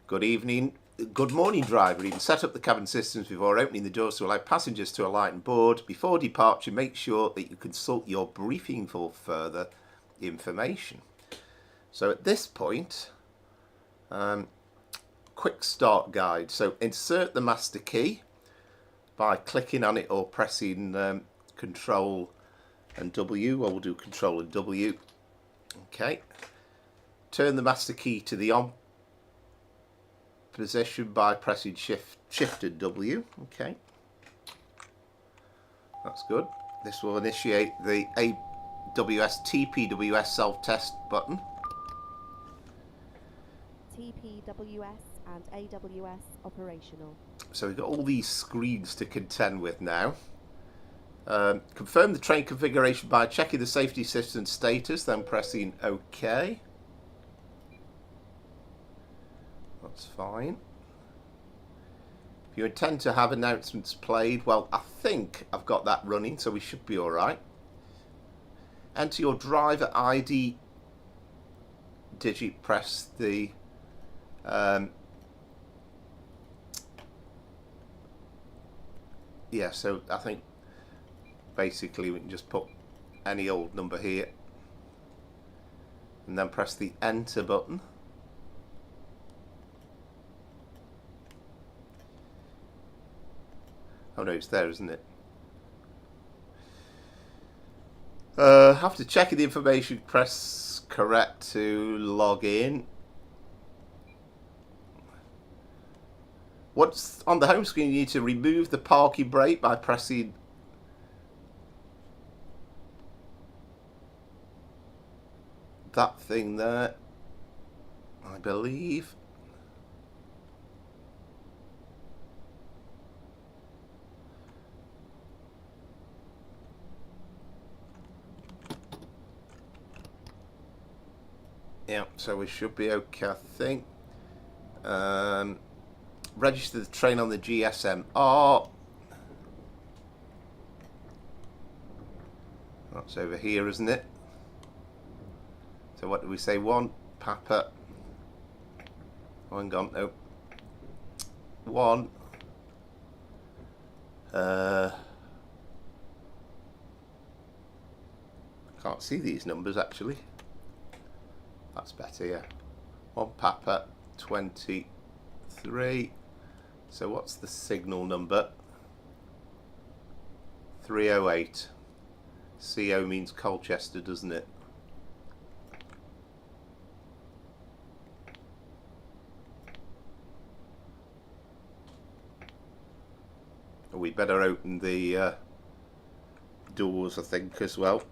Good evening, good morning driver. Even set up the cabin systems before opening the doors to allow passengers to alight on board. Before departure, make sure that you consult your briefing for further information. So at this point, quick start guide. So insert the master key by clicking on it or pressing Control and W. Well, we'll do Control and W. Okay. Turn the master key to the on position by pressing Shift and W. Okay. That's good. This will initiate the AWS TPWS self-test button. TPWS and AWS operational. So we've got all these screens to contend with now. Confirm the train configuration by checking the safety system status, then pressing OK. That's fine. If you intend to have announcements played, well, I think I've got that running, so we should be all right. Enter your driver ID digit, press the yeah, so I think basically we can just put any old number here and then press the enter button. Oh no, it's there, isn't it? After checking the information, press correct to log in. Once on the home screen, you need to remove the parking brake by pressing that thing there, I believe. Yeah, so we should be okay, I think. Register the train on the GSMR. That's over here, isn't it? So what do we say? 1 Papa. Oh, hang on, no. 1 Can't see these numbers actually. That's better, yeah. 1 Papa 23. So what's the signal number? 308. CO means Colchester, doesn't it? We better open the doors, I think, as well.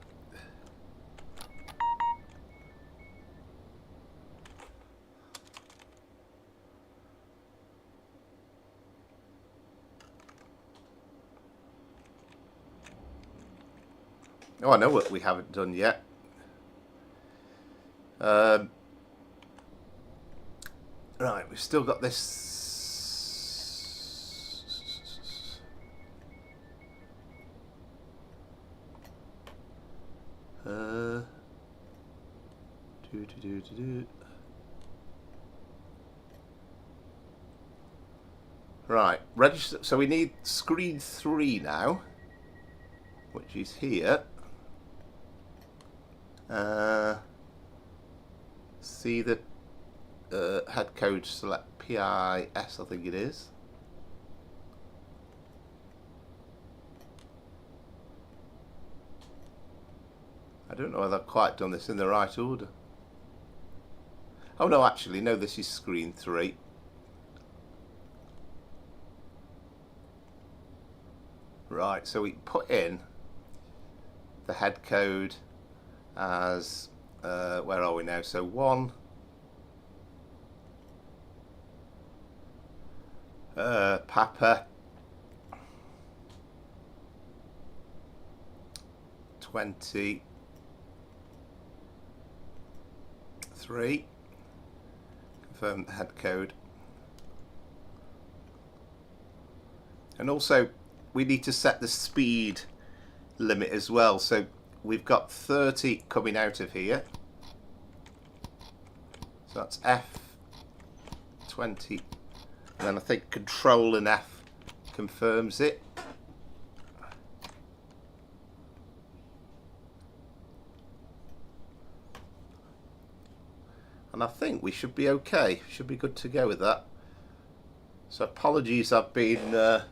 Oh, I know what we haven't done yet. Right, we've still got this. Right, register. So we need screen 3 now, which is here. See the head code, select PIS, I think it is. I don't know whether I've quite done this in the right order. Oh no, actually, no, this is screen 3. Right, so we put in the head code as, where are we now? So 1, Papa 23, confirm the head code. And also we need to set the speed limit as well. So we've got 30 coming out of here. So that's F20. And then I think Control and F confirms it. And I think we should be okay. Should be good to go with that. So apologies, I've been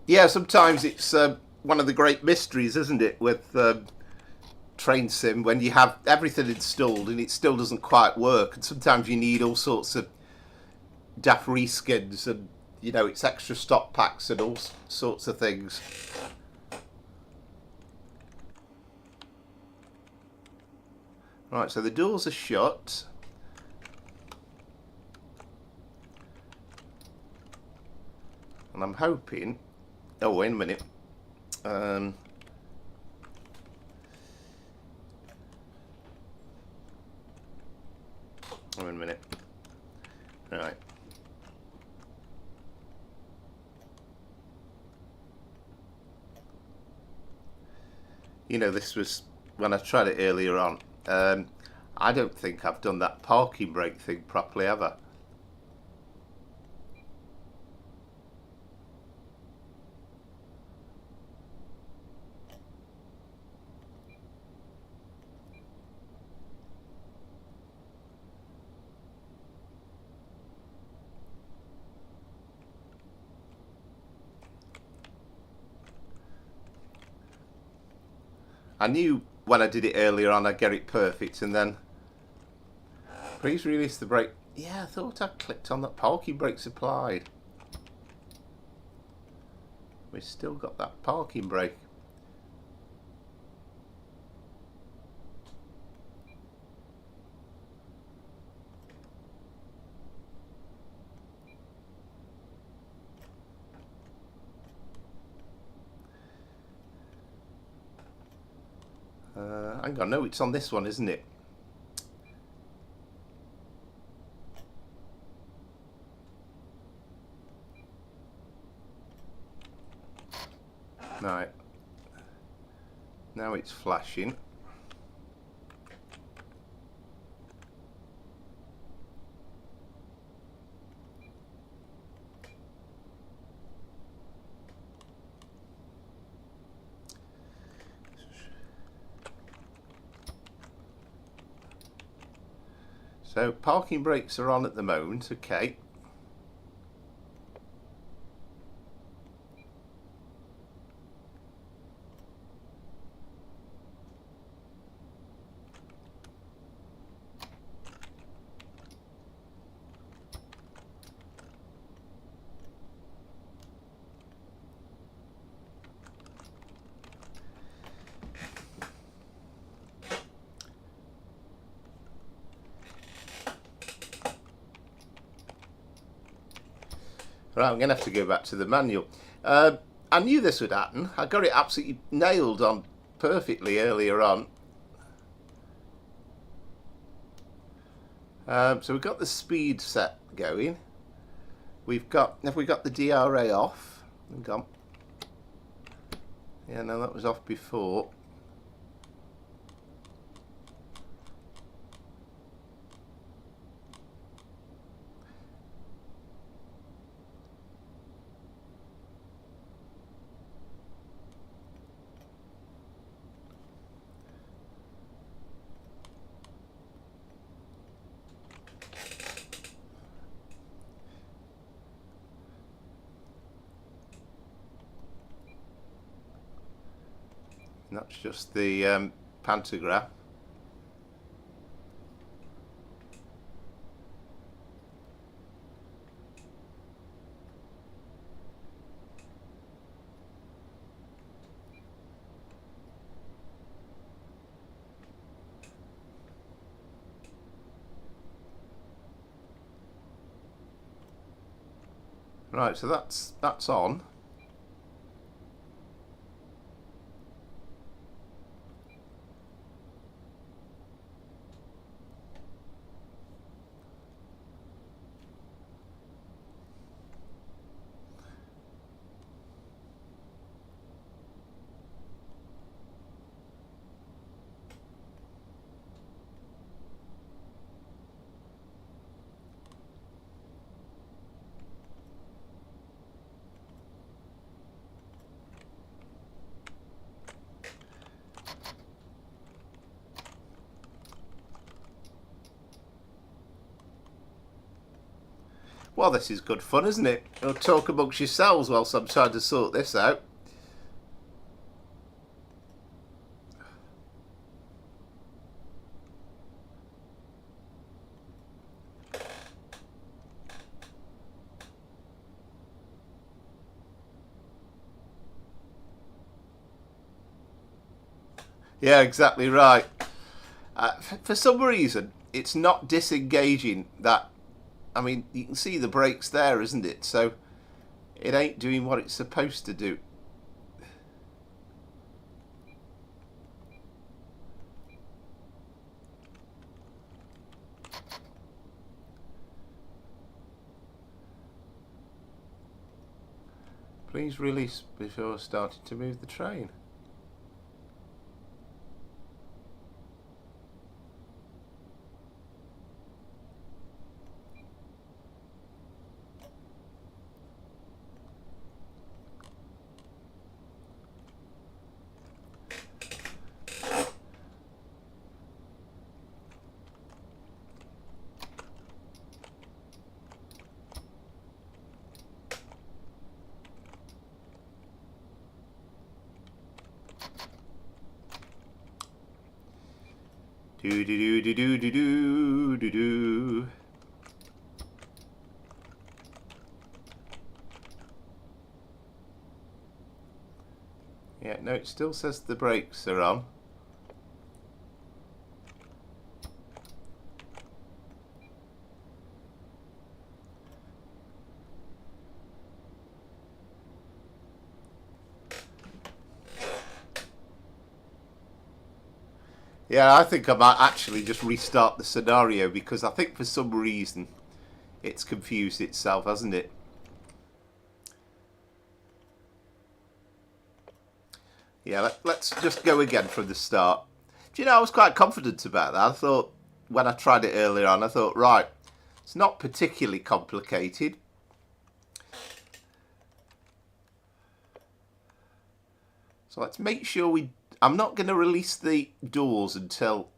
yeah, sometimes it's one of the great mysteries, isn't it, with Train Sim, when you have everything installed and it still doesn't quite work, and sometimes you need all sorts of daft reskins and, you know, it's extra stock packs and all sorts of things. Right, so the doors are shut. And I'm hoping... Oh, wait a minute. Oh, wait a minute. Right. You know, this was when I tried it earlier on. I don't think I've done that parking brake thing properly ever. I knew when I did it earlier on I'd get it perfect, and then please release the brake. Yeah, I thought I clicked on that parking brakes applied. We've still got that parking brake. Hang on, no, it's on this one, isn't it? Right. Now it's flashing. So parking brakes are on at the moment, okay. Right, I'm going to have to go back to the manual. I knew this would happen. I got it absolutely nailed on perfectly earlier on. So we've got the speed set going. Have we got the DRA off? Hang on. Yeah, no, that was off before. And that's just the pantograph. Right, so that's on. Well, this is good fun, isn't it? You'll talk amongst yourselves whilst I'm trying to sort this out. Yeah, exactly right. For some reason, it's not disengaging that. I mean, you can see the brakes there, isn't it? So it ain't doing what it's supposed to do. Please release before starting to move the train. Do do do do do do do do. Yeah, no, it still says the brakes are on. Yeah, I think I might actually just restart the scenario because I think for some reason it's confused itself, hasn't it? Yeah, let's just go again from the start. Do you know, I was quite confident about that. I thought, when I tried it earlier on, I thought, right, it's not particularly complicated. So let's make sure I'm not going to release the doors until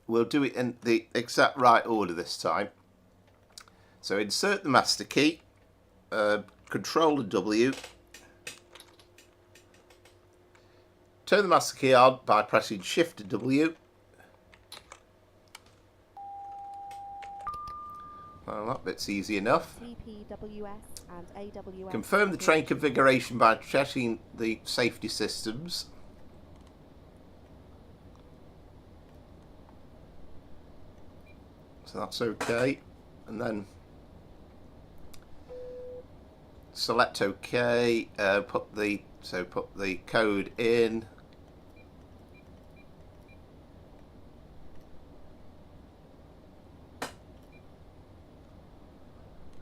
we'll do it in the exact right order this time. So insert the master key, Control and W. Turn the master key on by pressing Shift and W. Well, that bit's easy enough. TPWS and AWS. Confirm the train configuration by checking the safety systems. So that's okay. And then select OK. Put the code in.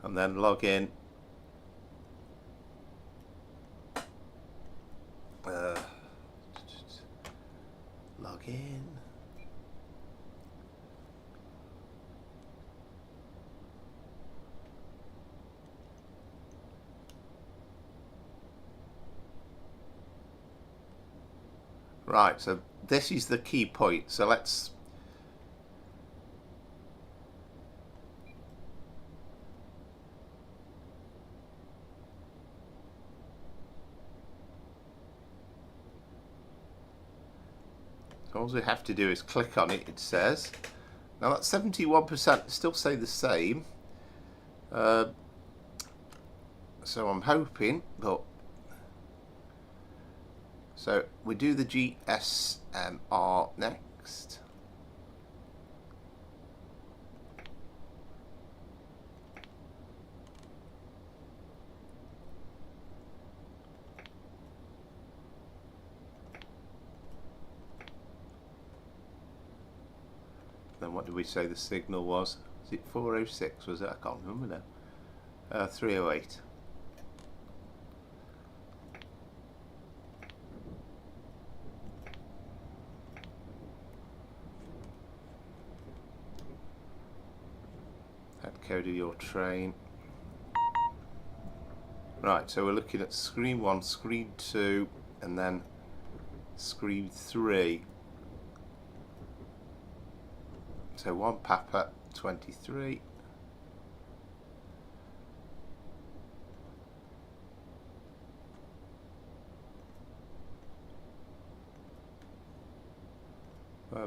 And then log in. Log in. Right, so this is the key point. So let's all we have to do is click on it, it says. Now that 71% still say the same. So I'm hoping, but so we do the GSMR next. Then what did we say the signal was? Was it 406? Was it? I can't remember now. 308. Head code of your train. Right, so we're looking at screen 1, screen 2, and then screen 3. So 1 Papa 23.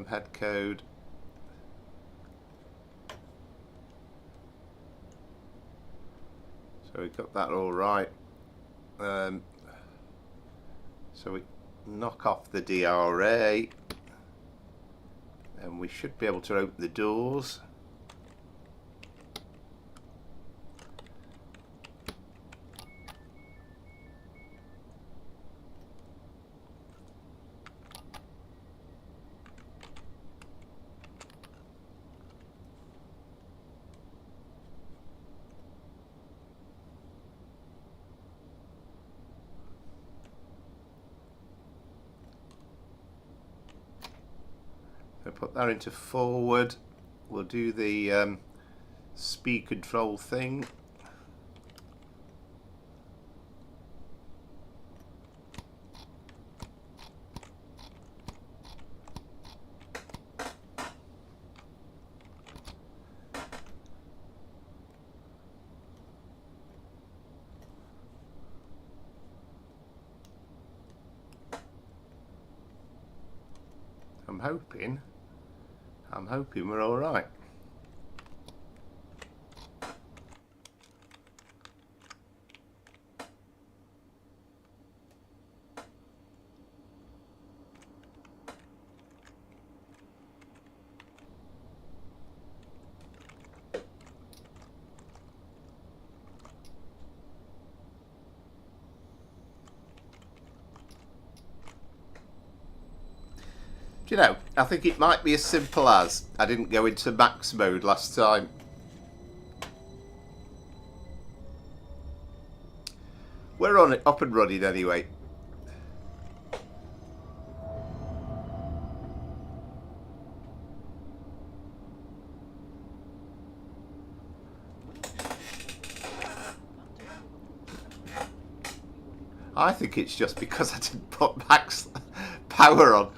Head code. So we got that all right. So we knock off the DRA. And we should be able to open the doors. So put that into forward. We'll do the speed control thing. I'm hoping we're all right. Do you know, I think it might be as simple as I didn't go into max mode last time. We're on it, up and running anyway. I think it's just because I didn't put max power on.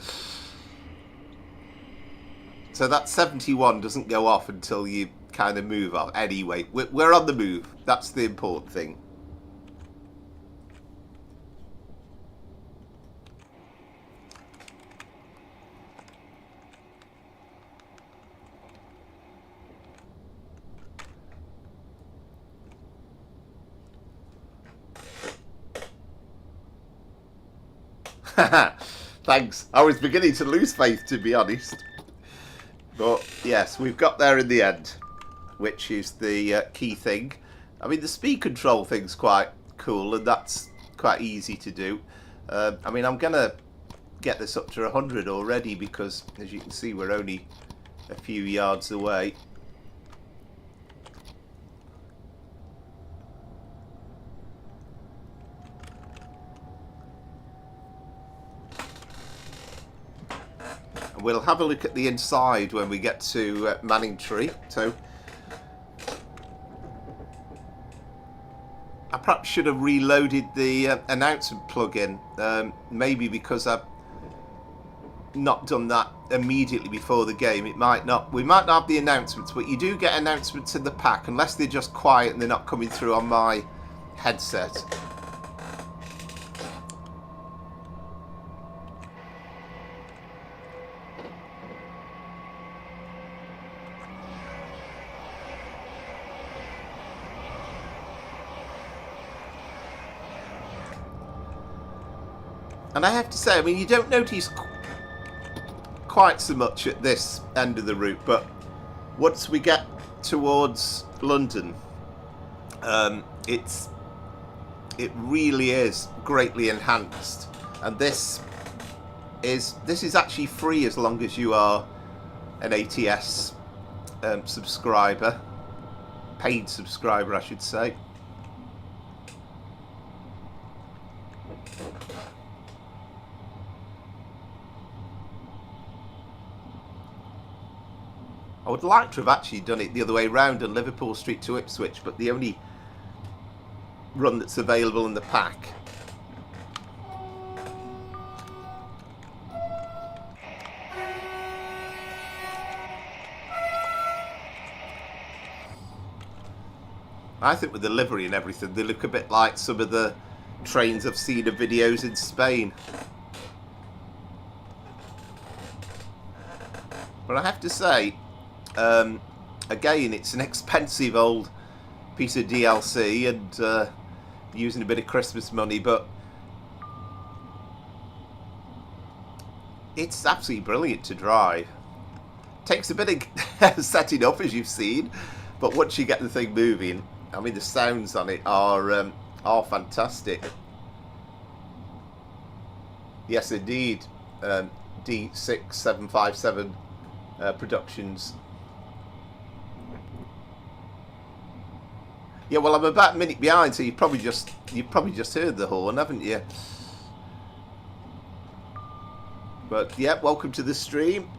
So that 71 doesn't go off until you kind of move off. Anyway, we're on the move. That's the important thing. Thanks. I was beginning to lose faith, to be honest. But yes, we've got there in the end, which is the key thing. I mean, the speed control thing's quite cool, and that's quite easy to do. I mean, I'm going to get this up to 100 already because, as you can see, we're only a few yards away. We'll have a look at the inside when we get to Manningtree. So I perhaps should have reloaded the announcement plugin, maybe because I've not done that immediately before the game. We might not have the announcements, but you do get announcements in the pack, unless they're just quiet and they're not coming through on my headset. And I have to say, I mean, you don't notice quite so much at this end of the route, but once we get towards London, it really is greatly enhanced. And this is actually free as long as you are an ATS subscriber, paid subscriber, I should say. I would like to have actually done it the other way round on Liverpool Street to Ipswich, but the only run that's available in the pack. I think with the livery and everything, they look a bit like some of the trains I've seen of videos in Spain. But I have to say, again, it's an expensive old piece of DLC and using a bit of Christmas money, but it's absolutely brilliant to drive. Takes a bit of setting up, as you've seen, but once you get the thing moving, I mean, the sounds on it are fantastic. Yes, indeed. D6757 Productions. Yeah, well, I'm about a minute behind, so you've probably just heard the horn, haven't you? But yeah, welcome to the stream.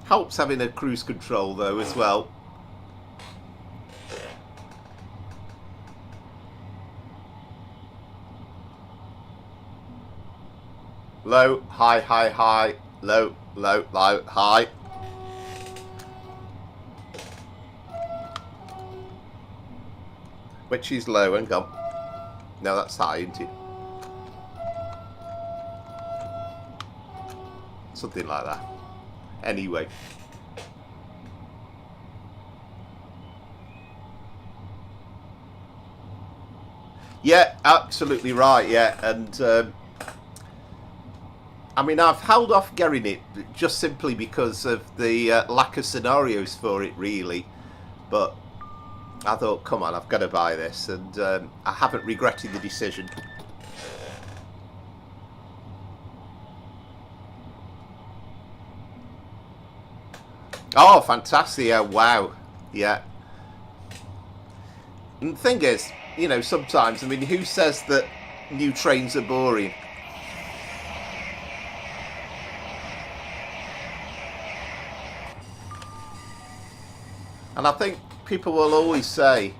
Helps having a cruise control though as well. Low, high, high, high, low, low, low, high. Which is low and gone. No, that's high, isn't it? Something like that. Anyway. Yeah, absolutely right, yeah. And I mean, I've held off getting it just simply because of the lack of scenarios for it, really. But I thought, come on, I've got to buy this. And I haven't regretted the decision. Oh, fantastic. Yeah, wow. Yeah. And the thing is, you know, sometimes, I mean, who says that new trains are boring? And I think people will always say,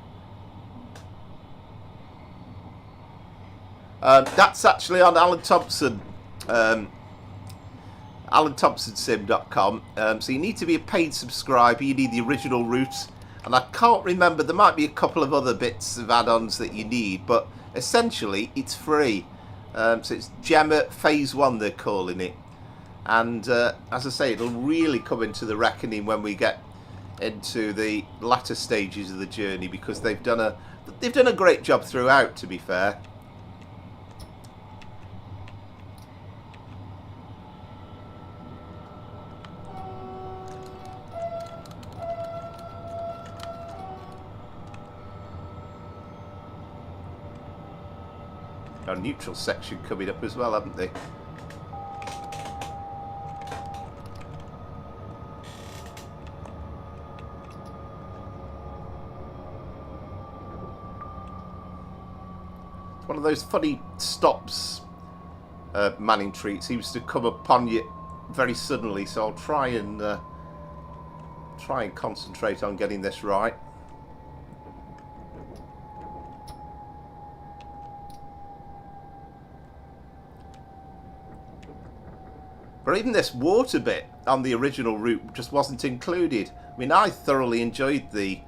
that's actually on Alan Thomson, AlanThomsonSim.com. So you need to be a paid subscriber. You need the original route. And I can't remember, there might be a couple of other bits of add-ons that you need, but essentially it's free. So it's Gemma Phase 1 they're calling it. And as I say, it'll really come into the reckoning when we get into the latter stages of the journey, because they've done a great job throughout, to be fair. Our neutral section coming up as well, haven't they? It's one of those funny stops, Manning Treat seems to come upon you very suddenly, so I'll try and concentrate on getting this right. But even this water bit on the original route just wasn't included. I mean, I thoroughly enjoyed the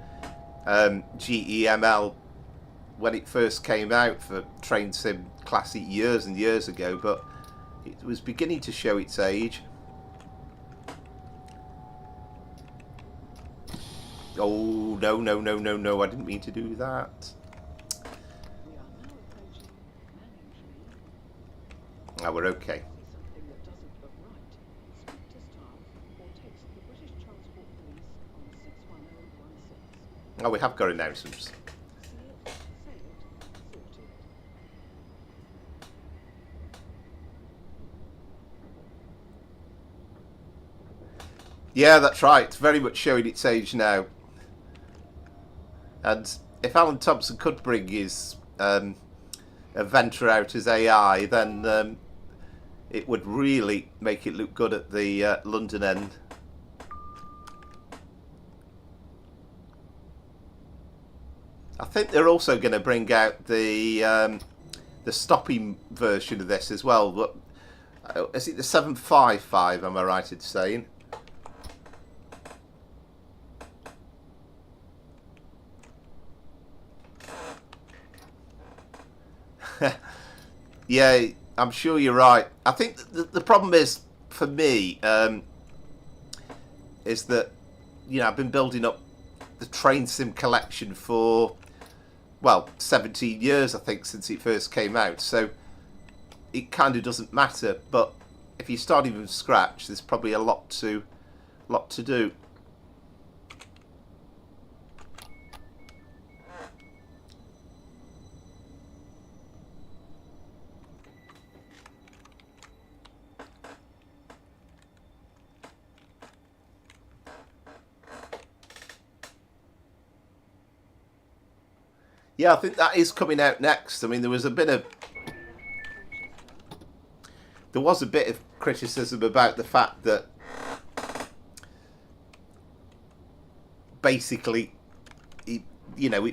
GEML when it first came out for Train Sim Classic years and years ago, but it was beginning to show its age. Oh, no, no, no, no, no, I didn't mean to do that. Oh, we're okay. Oh, we have got announcements. Yeah, that's right. It's very much showing its age now. And if Alan Thomson could bring his adventure out as AI, then it would really make it look good at the London end. I think they're also going to bring out the stopping version of this as well. But is it the 755? Am I right in saying? Yeah, I'm sure you're right. I think the problem is for me is that, you know, I've been building up the Train Sim collection for, well, 17 years, I think, since it first came out. So it kind of doesn't matter. But if you start even from scratch, there's probably a lot to do. Yeah, I think that is coming out next. I mean, there was a bit of criticism about the fact that basically, it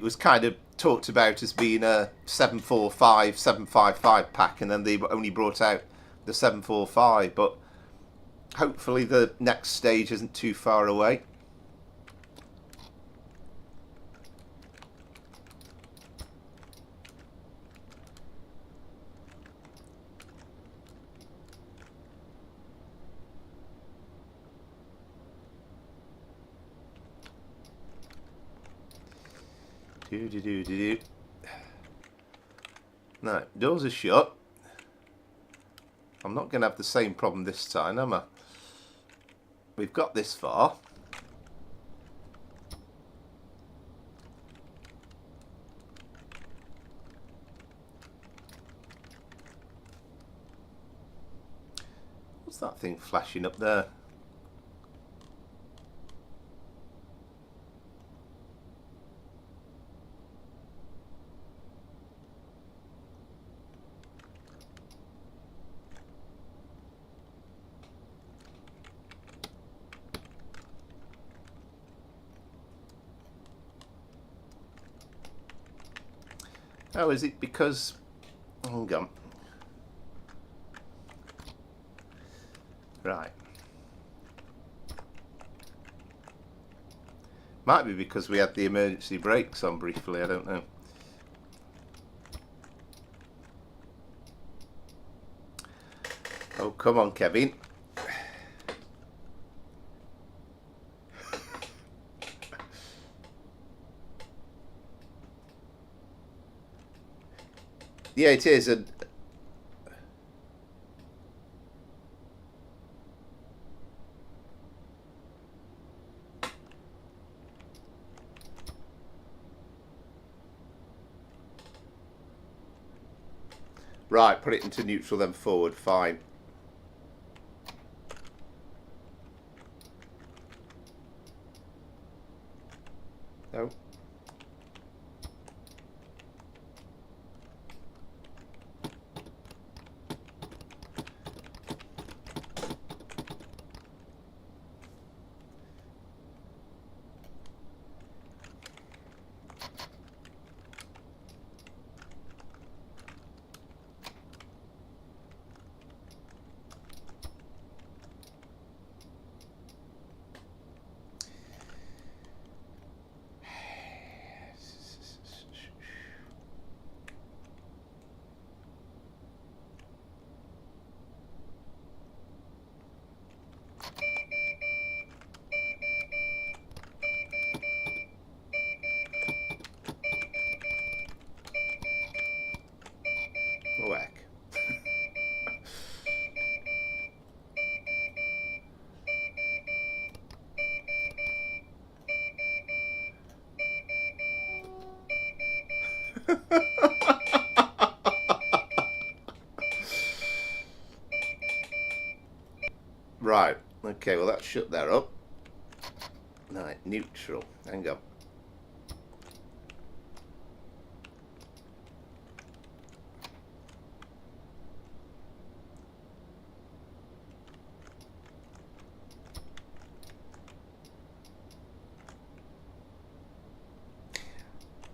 was kind of talked about as being a 745, 755 pack, and then they only brought out the 745. But hopefully the next stage isn't too far away. No, doors are shut. I'm not going to have the same problem this time, am I? We've got this far. What's that thing flashing up there? Oh, is it because... Hang on. Right. Might be because we had the emergency brakes on briefly, I don't know. Oh, come on, Kevin. Yeah, it is. And right, put it into neutral, then forward. Fine. No. Whack. Right. Okay, well, that shut that up. Right, neutral. Hang on.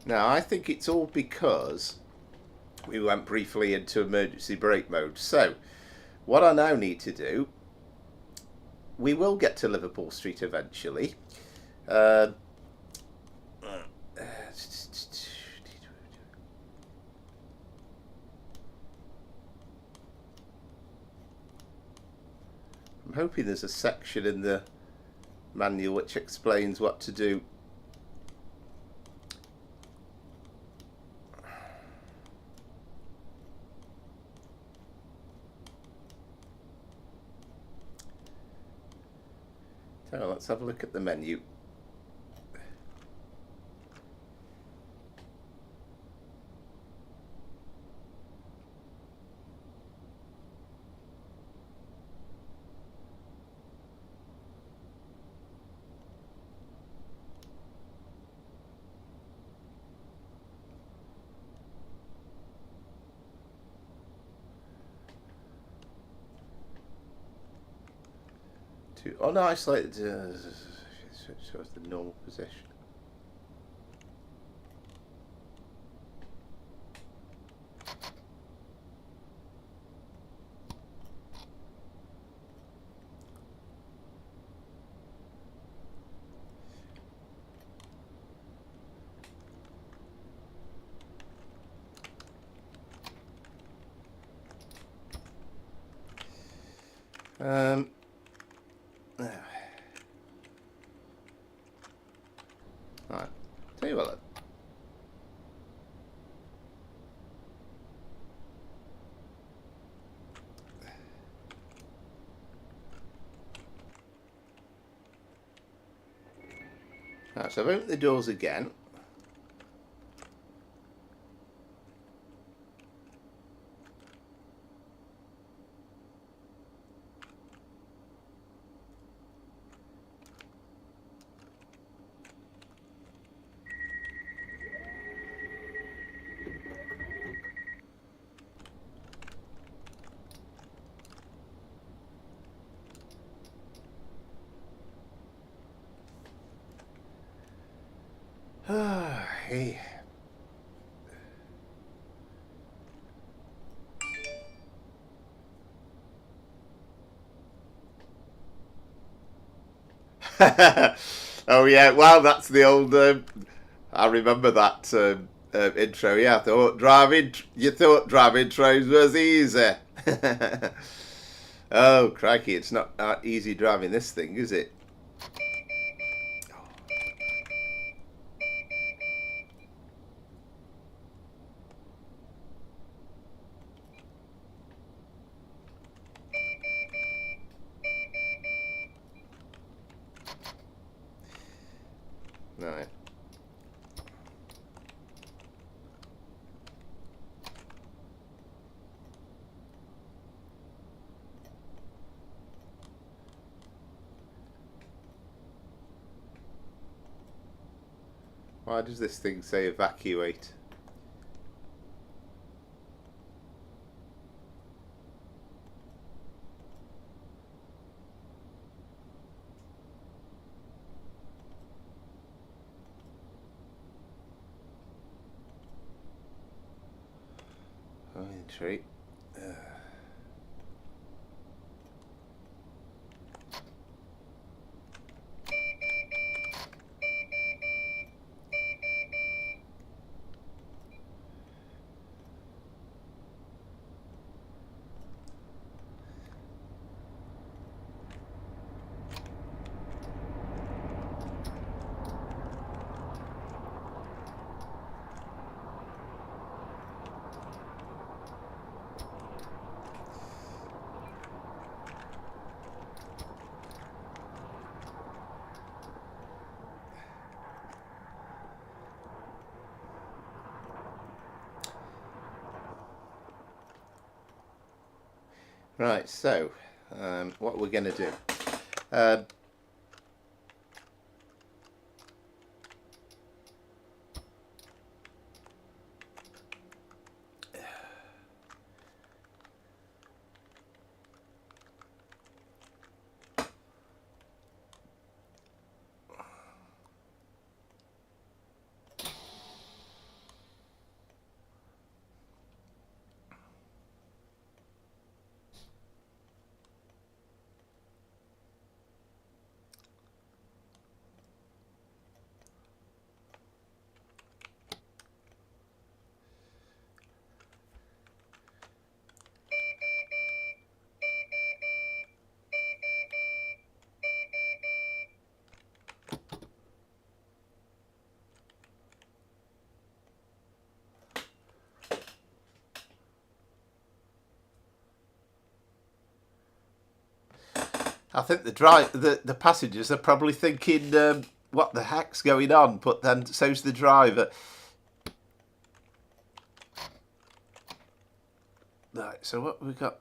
Now, I think it's all because we went briefly into emergency brake mode. So, what I now need to do, we will get to Liverpool Street eventually. I'm hoping there's a section in the manual which explains what to do. So let's have a look at the menu. To unisolate shows the normal position. Right, tell you what. Right, so I've opened the doors again. Hey. Oh yeah, well that's the old. I remember that intro. Yeah, You thought driving trains was easy. Oh crikey, it's not easy driving this thing, is it? Right. Why does this thing say evacuate? Oh, treat. Right, so what we're going to do. I think the passengers are probably thinking, what the heck's going on? But then so's the driver. Right, so what we got?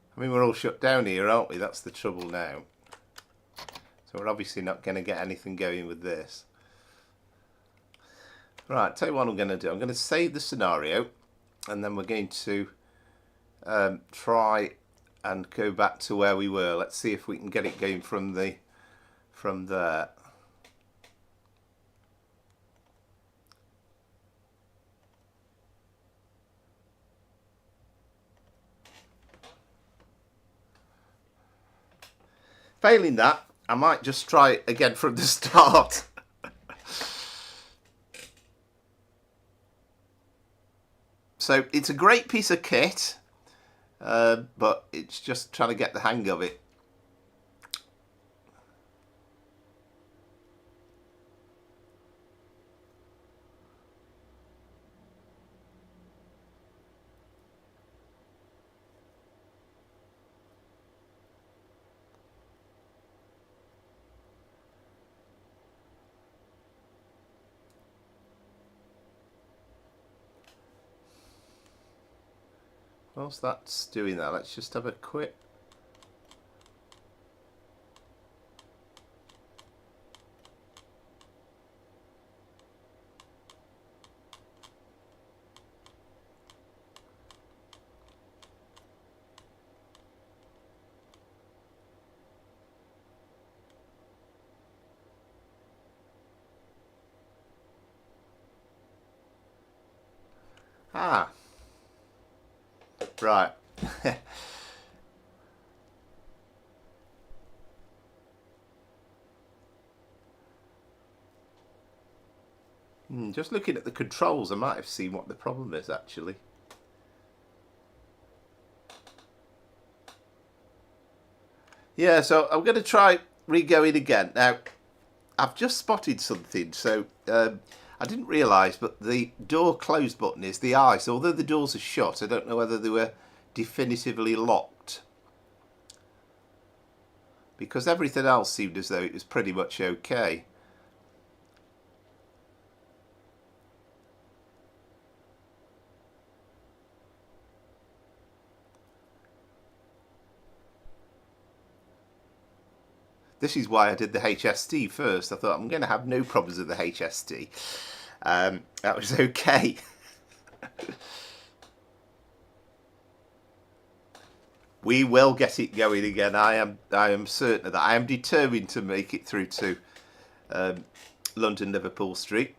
I mean, we're all shut down here, aren't we? That's the trouble now. So we're obviously not going to get anything going with this. Right, tell you what I'm going to do. I'm going to save the scenario, and then we're going to try and go back to where we were. Let's see if we can get it going from there. Failing that, I might just try it again from the start. So it's a great piece of kit, but it's just trying to get the hang of it. Whilst that's doing that, let's just have a quick Ah, right. Just looking at the controls, I might have seen what the problem is actually. Yeah, so I'm going to try re-going again. Now, I've just spotted something, so I didn't realise, but the door close button is the I. So although the doors are shut, I don't know whether they were definitively locked. Because everything else seemed as though it was pretty much okay. This is why I did the HST first. I thought I'm going to have no problems with the HST. That was okay. We will get it going again. I am certain of that. I am determined to make it through to London Liverpool Street,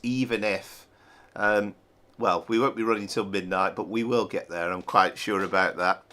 even if well, we won't be running till midnight, but we will get there. I'm quite sure about that.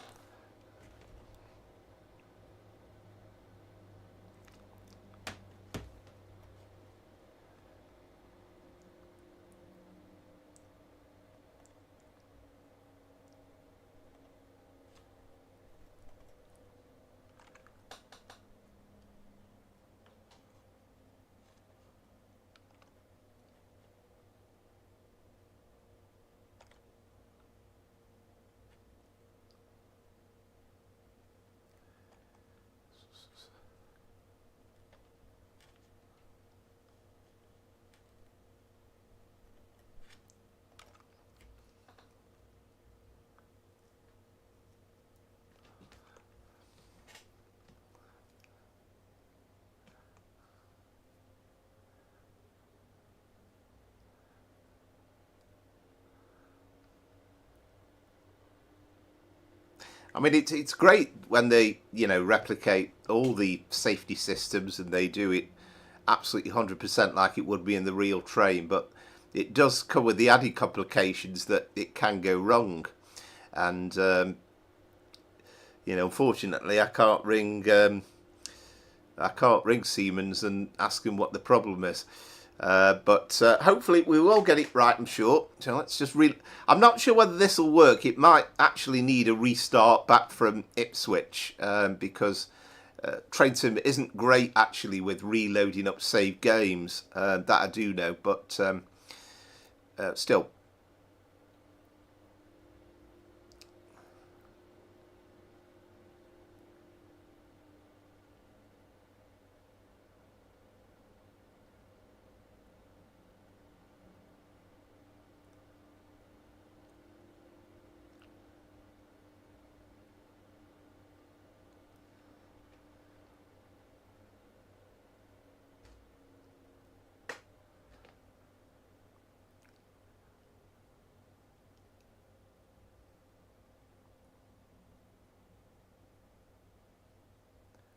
I mean, it's great when they, you know, replicate all the safety systems and they do it absolutely 100% like it would be in the real train. But it does come with the added complications that it can go wrong. And, you know, unfortunately, I can't ring Siemens and ask them what the problem is. But hopefully we will get it right, I'm sure. So let's just I'm not sure whether this will work. It might actually need a restart back from Ipswich because Train Sim isn't great actually with reloading up save games. That I do know, but still.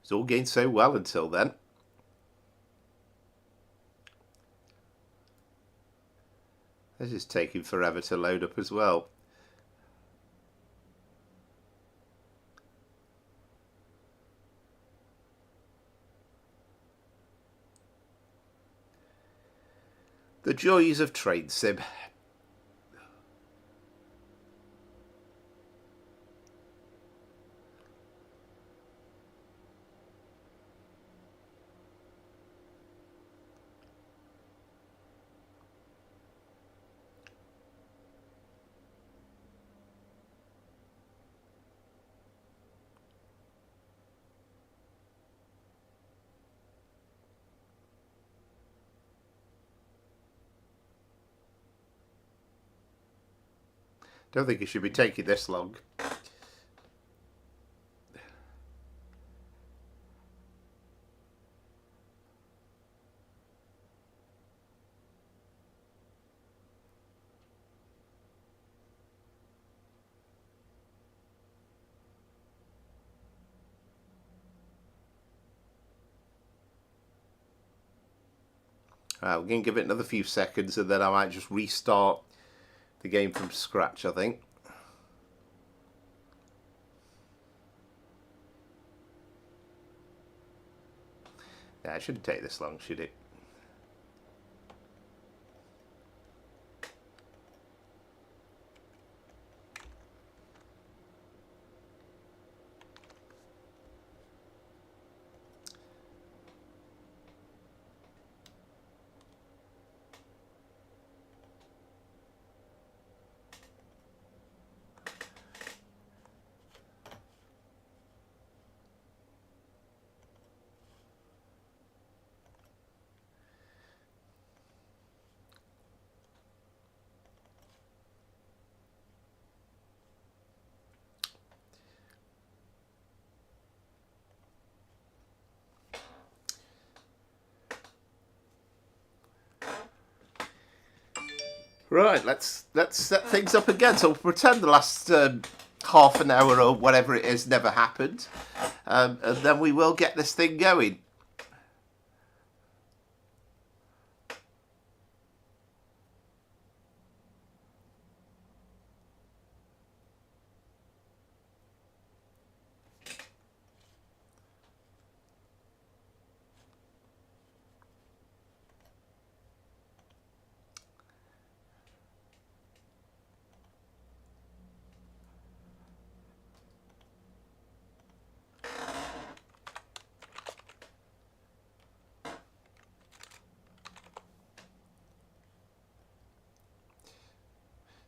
It's all going so well until then. This is taking forever to load up as well. The joys of Train Sim. Don't think it should be taking this long. We're going to give it another few seconds and then I might just restart the game from scratch, I think. Yeah, it shouldn't take this long, should it? Right, let's set things up again. So we'll pretend the last half an hour or whatever it is never happened, and then we will get this thing going.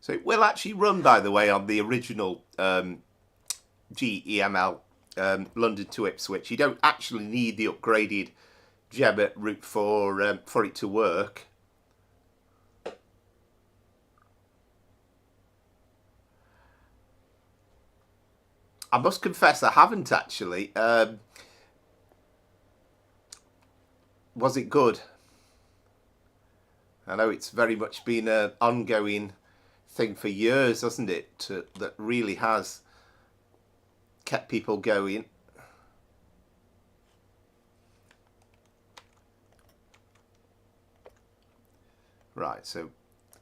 So it will actually run, by the way, on the original GEML London to Ipswich. You don't actually need the upgraded Gemma route for it to work. I must confess I haven't actually. Was it good? I know it's very much been an ongoing thing for years, hasn't it? That really has kept people going. Right, so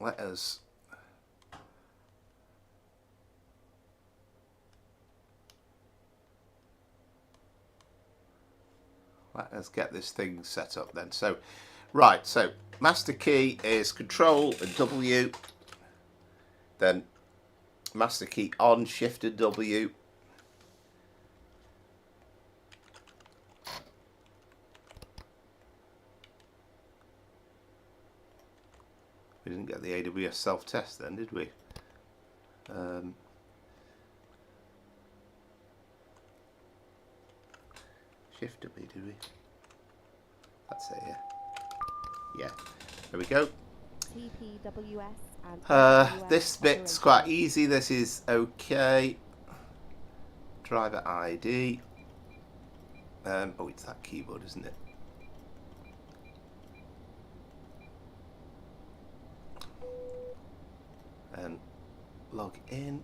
let us get this thing set up then. So right, so master key is Control and W, then master key on, Shift and W. We didn't get the AWS self-test then, did we? Shift W, did we? That's it, yeah. Yeah, there we go. TPWS and this bit's quite easy. This is okay. Driver ID. Oh, it's that keyboard, isn't it? And log in.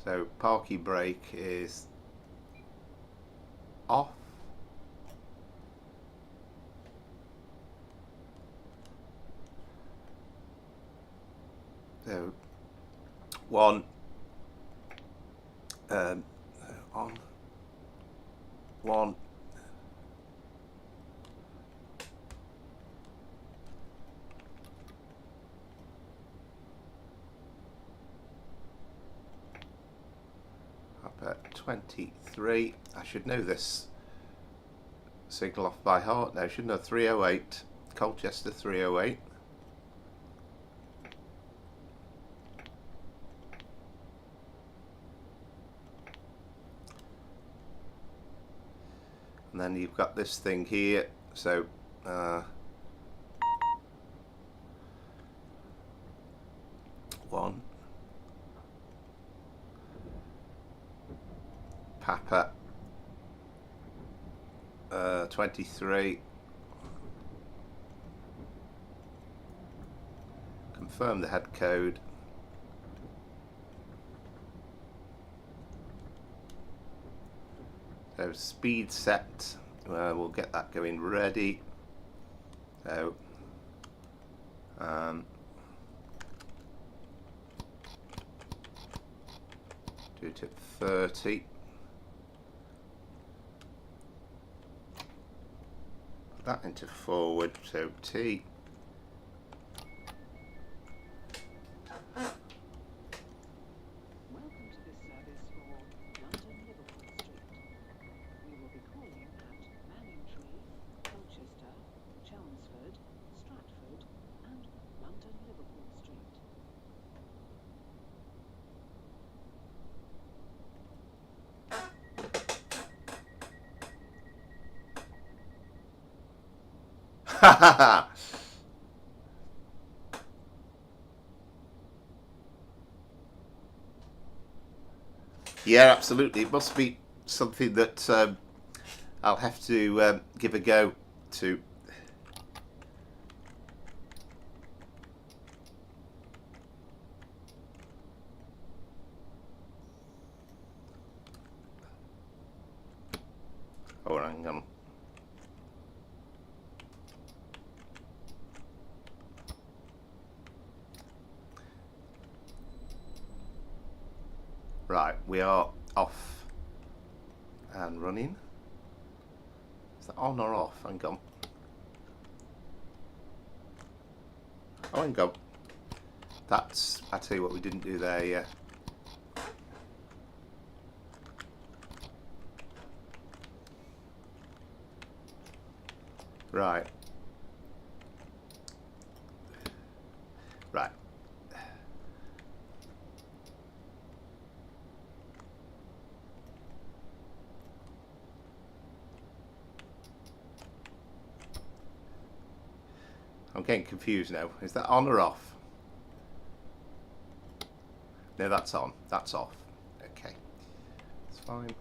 So parking brake is off. So one on one. Up at 23. I should know this signal off by heart now, shouldn't I? 308. Colchester 308. And then you've got this thing here, so one, Papa 23, confirm the head code, So speed set, we'll get that going ready. So do it at 30. Put that into forward, so T. Yeah, absolutely. It must be something that I'll have to give a go to. Oh, hang on. Right, we are off and running. Is that on or off? Hang on. Oh, hang on. That's, I tell you what, we didn't do there, yeah. Right. Right. I'm getting confused now. Is that on or off? No, that's on. That's off. Okay. It's fine.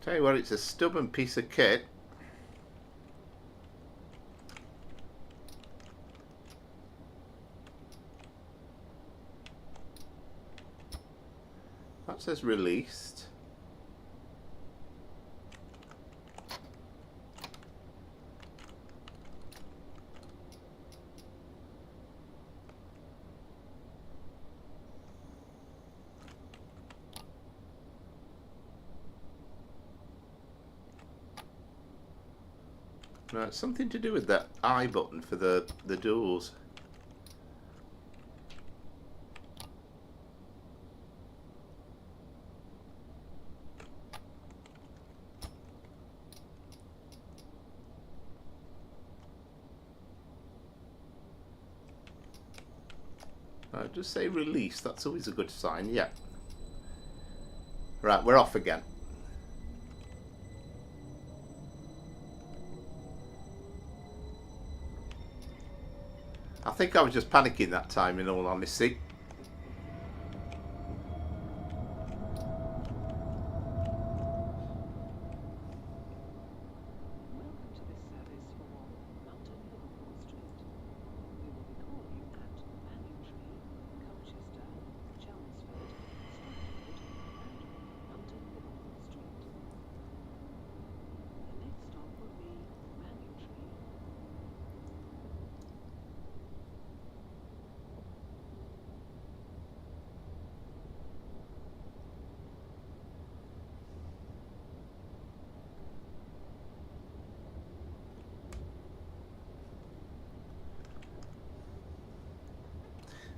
Tell you what, it's a stubborn piece of kit. That says released. Right, something to do with that I button for the doors. Right, just say release, that's always a good sign, yeah. Right, we're off again. I think I was just panicking that time, in all honesty.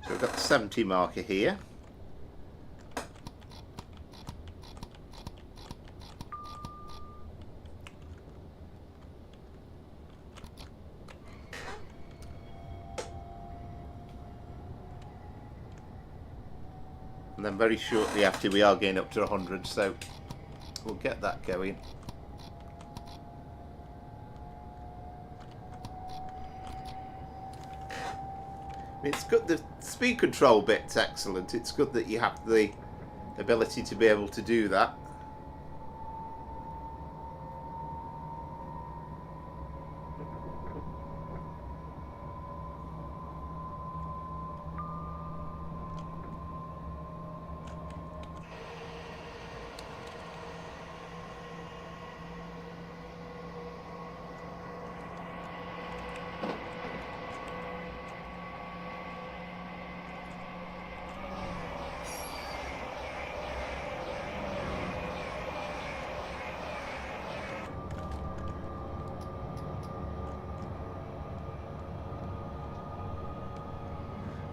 So we've got the 70 marker here. And then very shortly after we are getting up to 100, so we'll get that going. It's good. The speed control bit's excellent. It's good that you have the ability to be able to do that.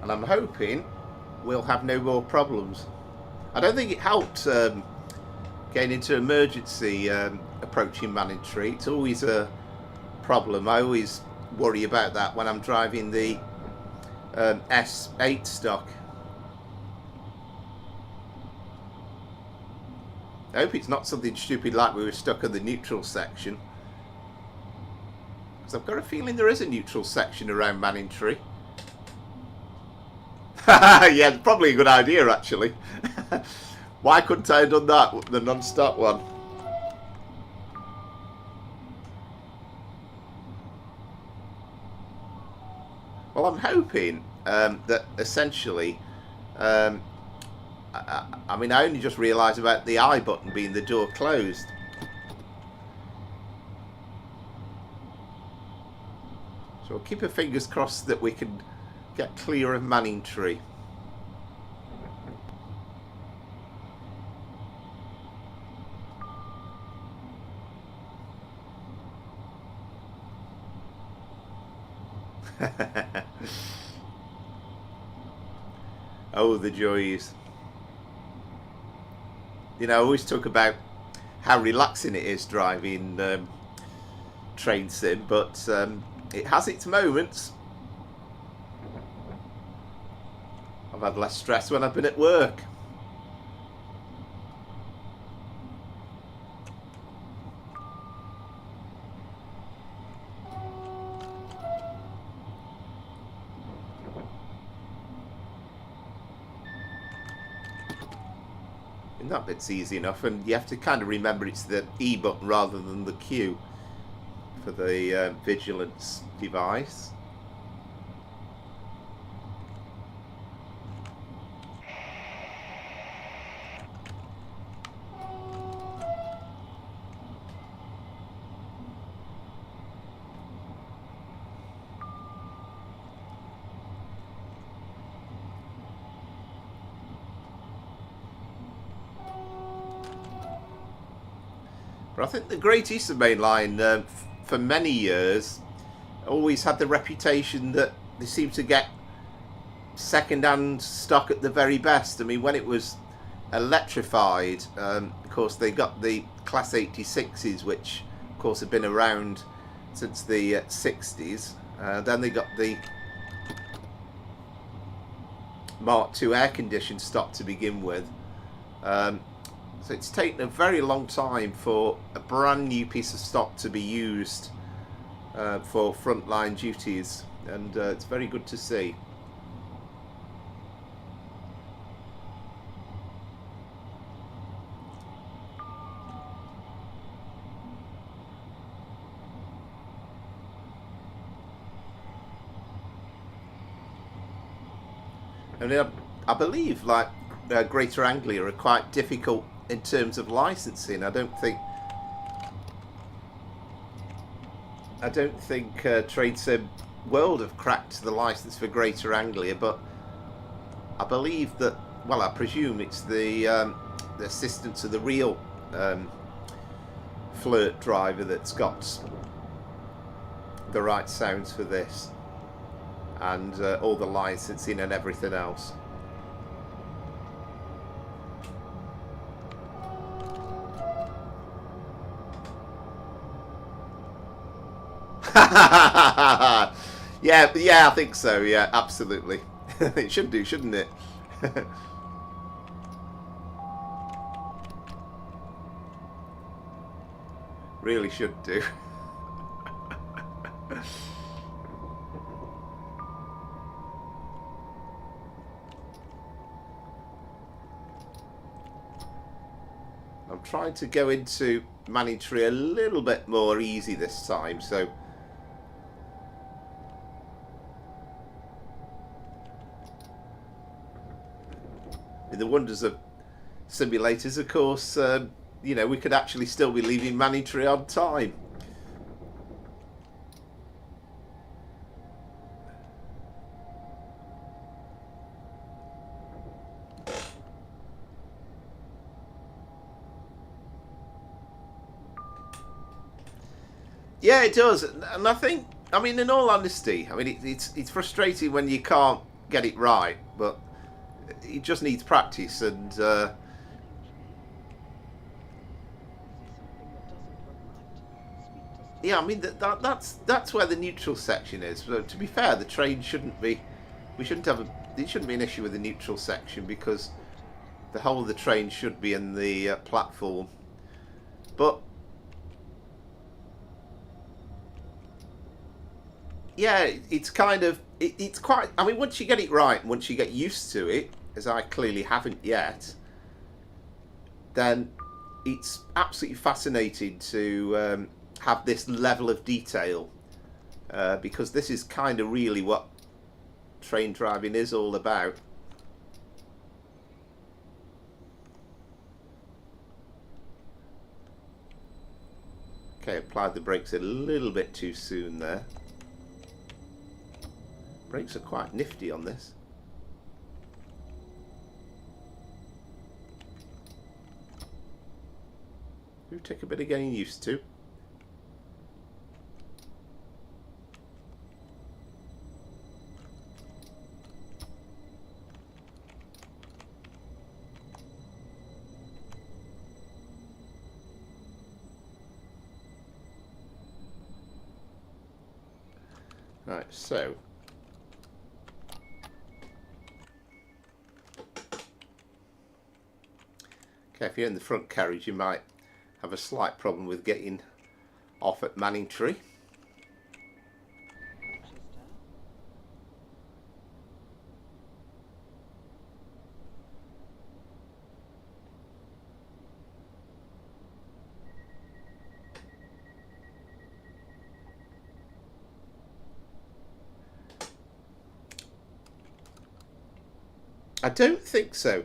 And I'm hoping we'll have no more problems. I don't think it helped getting into emergency approaching Manningtree. It's always a problem. I always worry about that when I'm driving the S8 stock. I hope it's not something stupid like we were stuck in the neutral section. Because I've got a feeling there is a neutral section around Manningtree. Yeah, it's probably a good idea actually. Why couldn't I have done that, the non-stop one? Well, I'm hoping that essentially, I mean, I only just realised about the I button being the door closed. So I'll keep our fingers crossed that we can get clear of Manningtree. Oh, the joys. You know, I always talk about how relaxing it is driving train sim, but it has its moments. I've had less stress when I've been at work. And that bit's easy enough, and you have to kind of remember it's the E button rather than the Q for the vigilance device. But I think the Great Eastern Main Line, for many years, always had the reputation that they seem to get second-hand stock at the very best. I mean, when it was electrified, of course, they got the Class 86s, which, of course, have been around since the 60s. Then they got the Mark II air-conditioned stock to begin with. So it's taken a very long time for a brand new piece of stock to be used for frontline duties, and it's very good to see. I mean, I believe like Greater Anglia are quite difficult in terms of licensing. I don't think Trade Sim World have cracked the license for Greater Anglia, but I believe that, well, I presume it's the assistance of the real Flirt driver that's got the right sounds for this, and all the licensing and everything else. Yeah, I think so. Yeah, absolutely. It should do, shouldn't it? Really should do. trying to go into Manningtree a little bit more easy this time, so the wonders of simulators, of course, you know, we could actually still be leaving Manningtree on time. Yeah, it does, and I think, I mean, in all honesty, I mean, it's frustrating when you can't get it right, but it just needs practice, and yeah, I mean that's where the neutral section is. So to be fair, the train shouldn't be, it shouldn't be an issue with the neutral section, because the whole of the train should be in the platform, but yeah, it's kind of, it's quite, I mean, once you get it right, once you get used to it, as I clearly haven't yet, then it's absolutely fascinating to have this level of detail, because this is kind of really what train driving is all about. Okay, applied the brakes a little bit too soon there. Brakes are quite nifty on this. Do take a bit of getting used to. Right, so okay, if you're in the front carriage, you might have a slight problem with getting off at Manningtree. I don't think so.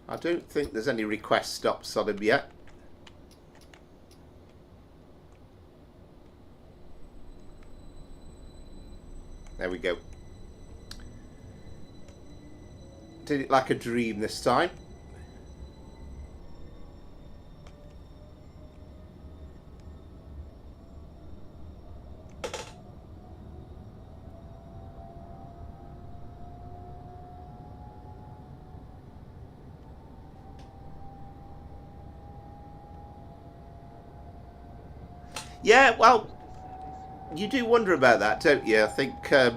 I don't think there's any request stops on him yet. There we go. Did it like a dream this time. Yeah, well, you do wonder about that, don't you? I think the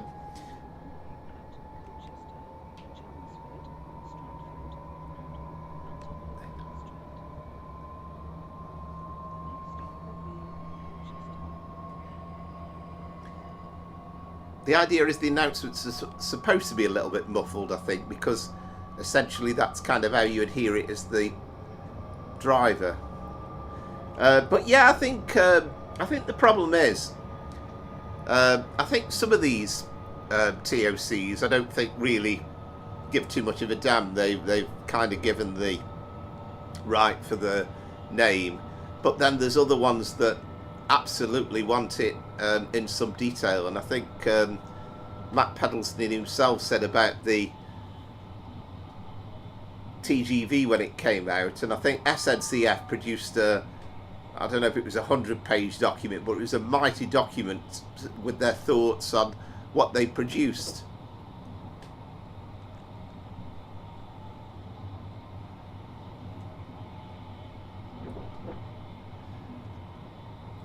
idea is the announcements are supposed to be a little bit muffled, I think, because essentially that's kind of how you would hear it as the driver. But yeah, I think the problem is, I think some of these TOCs, I don't think really give too much of a damn. They've kind of given the right for the name, but then there's other ones that absolutely want it in some detail. And I think Matt Pedalston himself said about the TGV when it came out, and I think SNCF produced a, I don't know if it was a 100-page document, but it was a mighty document with their thoughts on what they produced.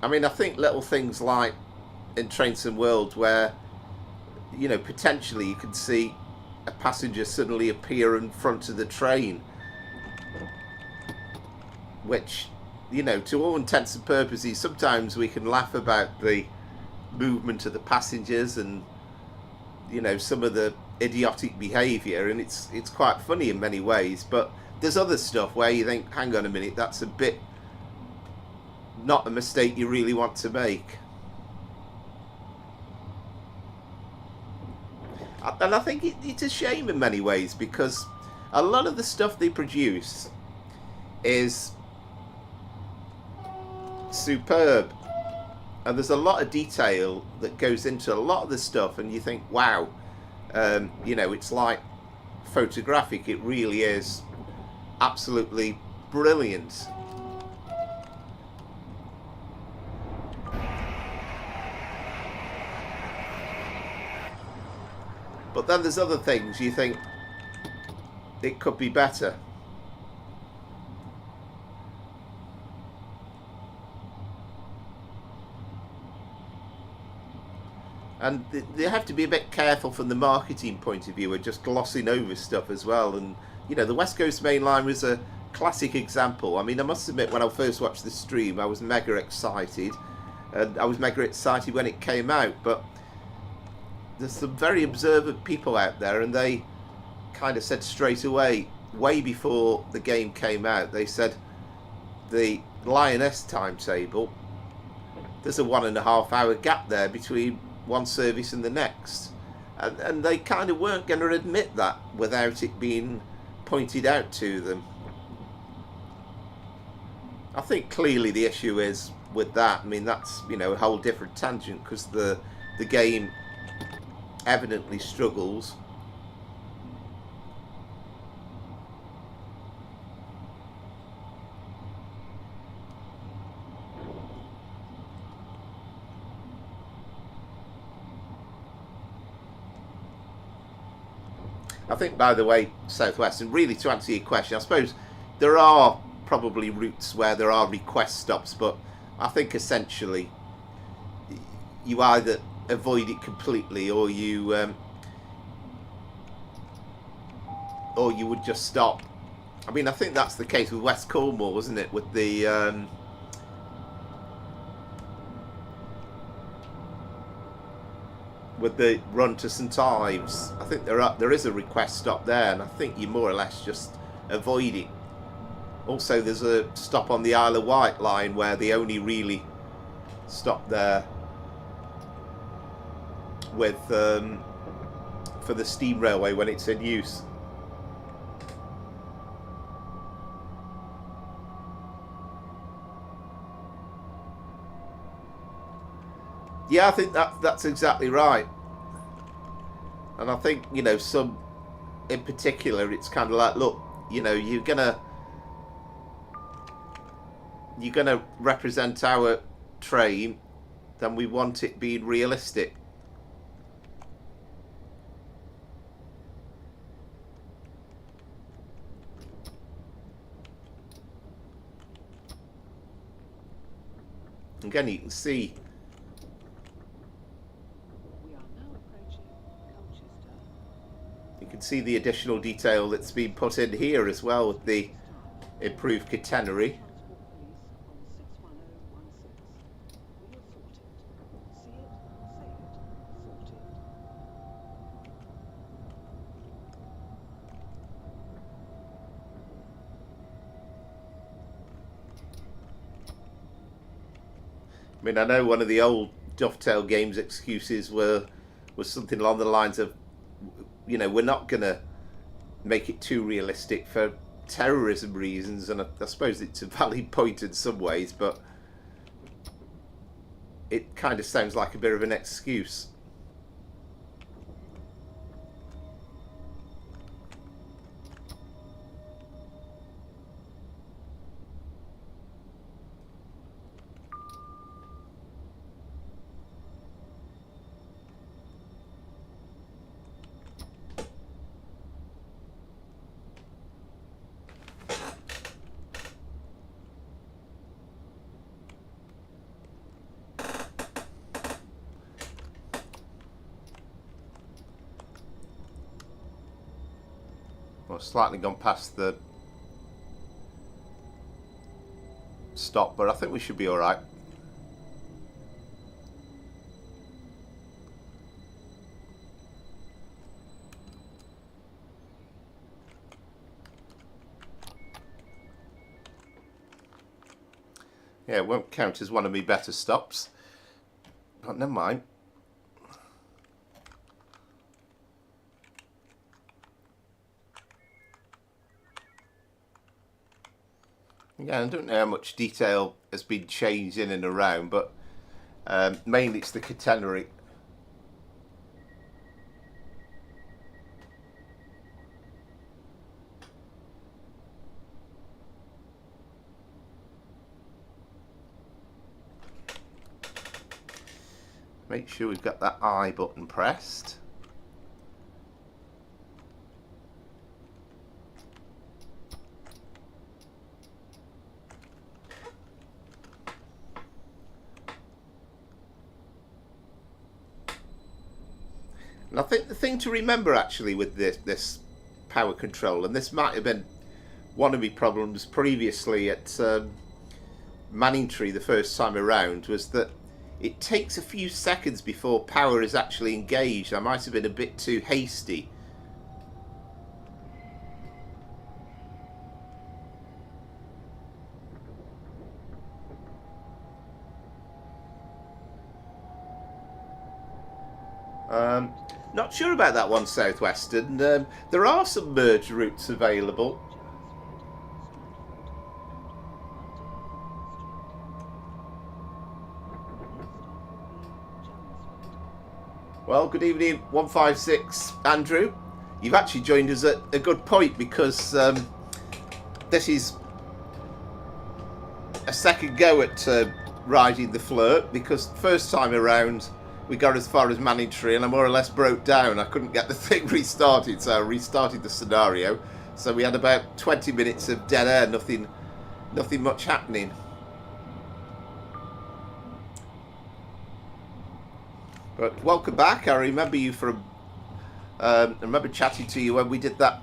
I mean, I think little things like in Trains and World where, you know, potentially you can see a passenger suddenly appear in front of the train, which, you know, to all intents and purposes, sometimes we can laugh about the movement of the passengers and, you know, some of the idiotic behaviour, and it's quite funny in many ways. But there's other stuff where you think, hang on a minute, that's a bit not a mistake you really want to make. And I think it's a shame in many ways, because a lot of the stuff they produce is superb, and there's a lot of detail that goes into a lot of the stuff, and you think, wow, you know, it's like photographic. It really is absolutely brilliant. But then there's other things you think it could be better. And they have to be a bit careful from the marketing point of view, and just glossing over stuff as well. And, you know, the West Coast Main Line was a classic example. I mean, I must admit, when I first watched the stream, I was mega excited. And I was mega excited when it came out. But there's some very observant people out there, and they kind of said straight away, way before the game came out, they said the Lioness timetable, there's a 1.5 hour gap there between one service and the next, and they kind of weren't going to admit that without it being pointed out to them. I think clearly the issue is with that, I mean, that's, you know, a whole different tangent, because the game evidently struggles. I think, by the way, Southwest, and really to answer your question, I suppose there are probably routes where there are request stops, but I think essentially you either avoid it completely, or you would just stop. I mean, I think that's the case with West Cornwall, wasn't it, with the run to St Ives. I think there is a request stop there, and I think you more or less just avoid it. Also, there's a stop on the Isle of Wight line where they only really stop there with for the steam railway when it's in use. Yeah, I think that's exactly right. And I think, you know, some in particular, it's kind of like, look, you know, you're gonna represent our train, then we want it being realistic. Again, you can see the additional detail that's been put in here as well with the improved catenary. I mean, I know one of the old Dovetail Games excuses was something along the lines of, you know, we're not going to make it too realistic for terrorism reasons, and I suppose it's a valid point in some ways, but it kind of sounds like a bit of an excuse. Slightly gone past the stop, but I think we should be all right. Yeah, it won't count as one of my better stops. But never mind. Yeah, I don't know how much detail has been changed in and around, but mainly it's the catenary. Make sure we've got that I button pressed. And I think the thing to remember actually with this power control, and this might have been one of my problems previously at Manningtree the first time around, was that it takes a few seconds before power is actually engaged. I might have been a bit too hasty. Not sure about that one, Southwestern. There are some merge routes available. Well, good evening, 156 Andrew. You've actually joined us at a good point, because this is a second go at riding the Flirt, because first time around we got as far as Manningtree and I more or less broke down. I couldn't get the thing restarted, so I restarted the scenario. So we had about 20 minutes of dead air, nothing much happening. But welcome back. I remember you from I remember chatting to you when we did that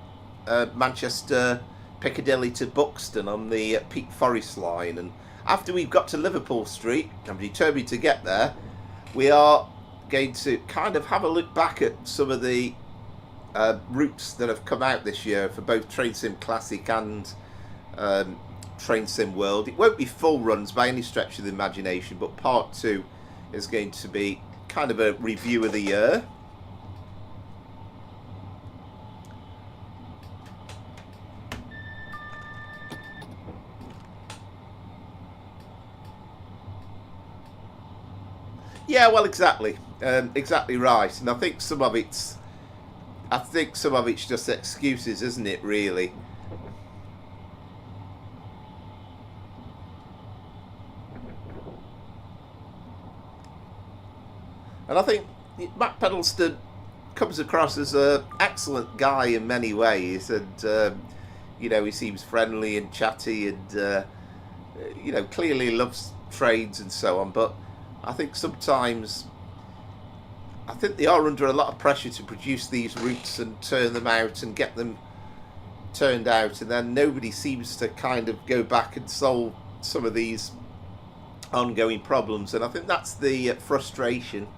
Manchester Piccadilly to Buxton on the Peak Forest line, and after we've got to Liverpool Street, I'm determined to get there. We are going to kind of have a look back at some of the routes that have come out this year for both Train Sim Classic and Train Sim World. It won't be full runs by any stretch of the imagination, but part 2 is going to be kind of a review of the year. Yeah, well, exactly right. And I think some of it's just excuses, isn't it, really? And I think Matt Pedalston comes across as an excellent guy in many ways, and you know, he seems friendly and chatty, and you know, clearly loves trains and so on. But I think sometimes they are under a lot of pressure to produce these routes and turn them out and get them turned out, and then nobody seems to kind of go back and solve some of these ongoing problems. And I think that's the frustration.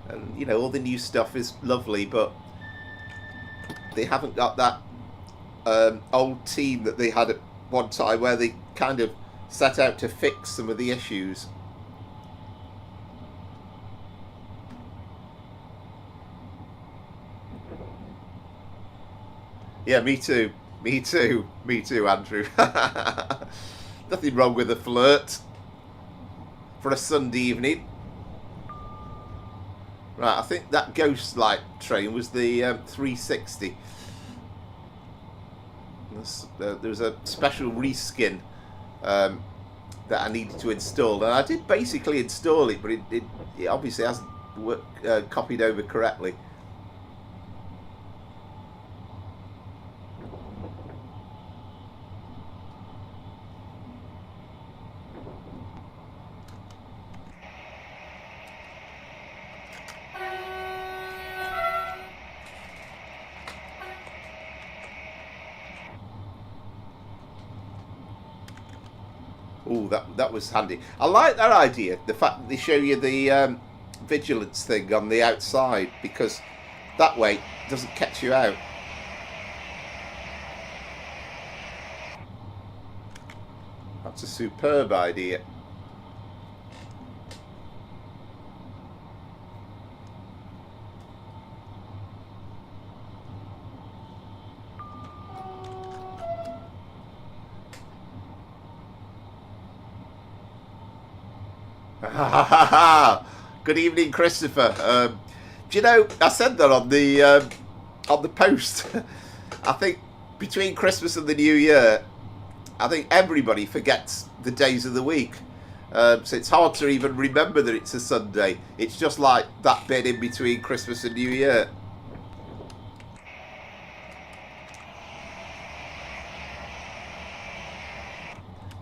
And you know, all the new stuff is lovely, but they haven't got that old team that they had at one time, where they kind of set out to fix some of the issues. Yeah, me too, Andrew. Nothing wrong with a Flirt for a Sunday evening. Right, I think that Ghost Light train was the 360. There was a special reskin that I needed to install, and I did basically install it, but it obviously hasn't copied over correctly. Oh, that was handy. I like that idea, the fact that they show you the vigilance thing on the outside, because that way it doesn't catch you out. That's a superb idea. Good evening, Christopher. Do you know, I said that on the post. I think between Christmas and the New Year, I think everybody forgets the days of the week. So it's hard to even remember that it's a Sunday. It's just like that bit in between Christmas and New Year.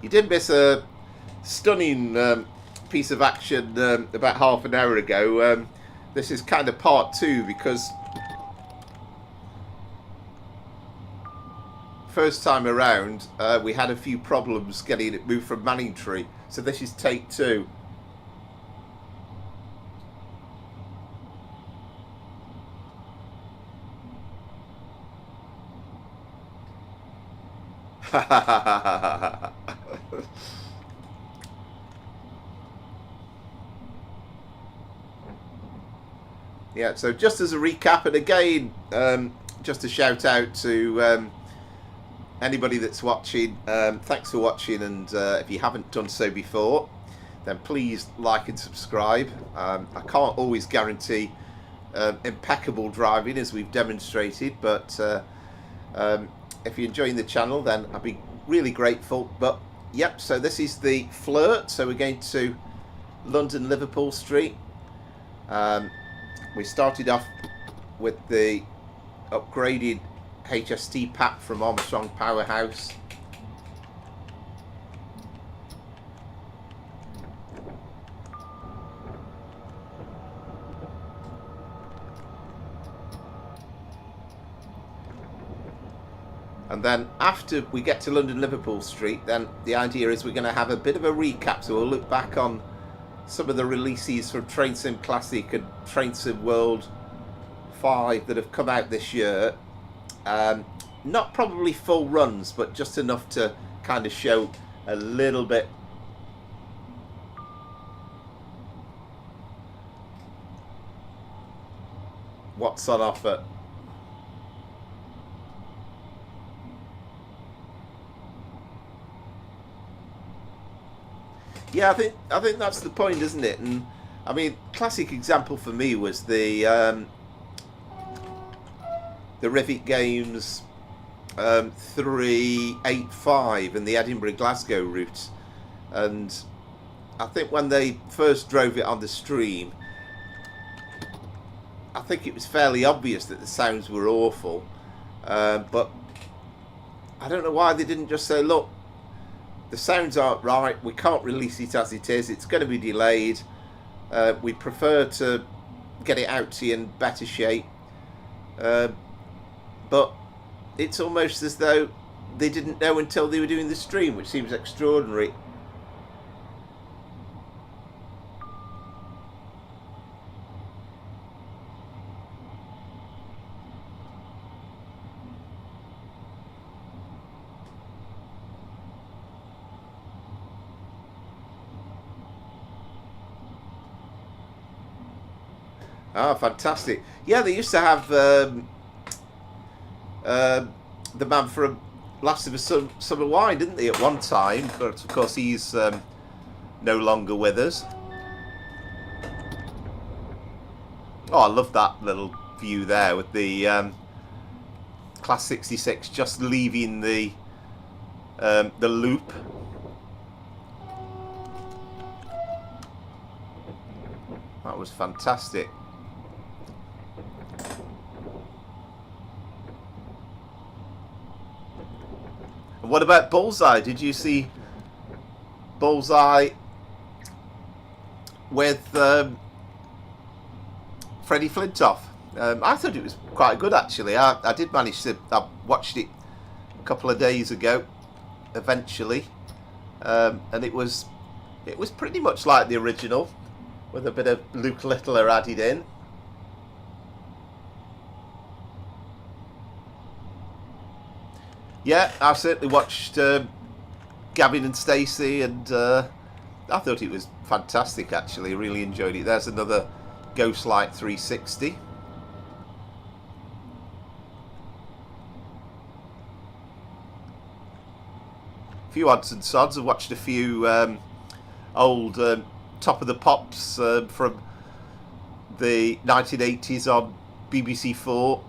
You did miss a stunning piece of action about half an hour ago. This is kind of part two because first time around we had a few problems getting it moved from Manningtree, so this is take two. Yeah, so just as a recap, and again, just a shout out to anybody that's watching. Thanks for watching, and if you haven't done so before, then please like and subscribe. I can't always guarantee impeccable driving as we've demonstrated, but if you're enjoying the channel, then I'd be really grateful. But yep, so this is the Flirt, so we're going to London Liverpool Street. We started off with the upgraded HST Pack from Armstrong Powerhouse. And then after we get to London Liverpool Street, then the idea is we're going to have a bit of a recap. So we'll look back on some of the releases from Train Sim Classic and Train Sim World 5 that have come out this year. Not probably full runs, but just enough to kind of show a little bit what's on offer. Yeah, I think that's the point, isn't it? And I mean, classic example for me was the Rivet Games 385 and the Edinburgh Glasgow route. And I think when they first drove it on the stream, I think it was fairly obvious that the sounds were awful. But I don't know why they didn't just say, look, the sounds aren't right, we can't release it as it is, it's going to be delayed, we prefer to get it out to you in better shape. But it's almost as though they didn't know until they were doing the stream, which seems extraordinary. Ah, fantastic. Yeah, they used to have the man from Last of Us Summer Wine, didn't they, at one time? But of course he's no longer with us. Oh, I love that little view there with the Class 66 just leaving the loop. That was fantastic. What about Bullseye? Did you see Bullseye with Freddie Flintoff? I thought it was quite good, actually. I did manage to. I watched it a couple of days ago, eventually, and it was pretty much like the original, with a bit of Luke Littler added in. Yeah, I certainly watched Gavin and Stacey, and I thought it was fantastic, actually. Really enjoyed it. There's another Ghostlight 360. A few odds and sods. I've watched a few old Top of the Pops from the 1980s on BBC4.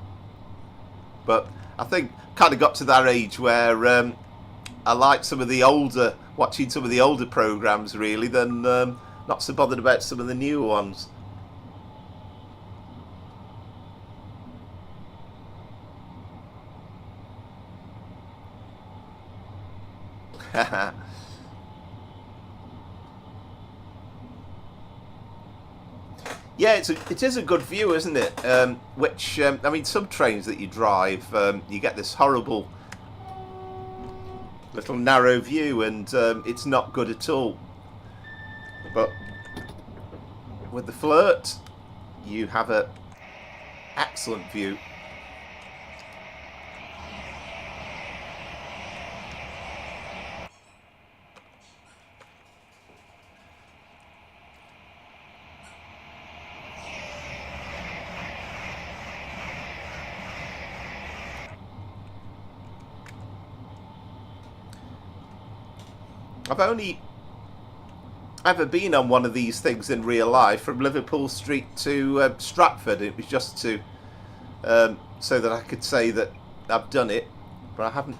But I think kind of got to that age where I like some of the older, watching some of the older programmes really, than not so bothered about some of the newer ones. Yeah, it is a good view, isn't it? Which, I mean, some trains that you drive, you get this horrible little narrow view, and it's not good at all. But with the Flirt, you have an excellent view. I've only ever been on one of these things in real life, from Liverpool Street to Stratford. It was just to so that I could say that I've done it, but I haven't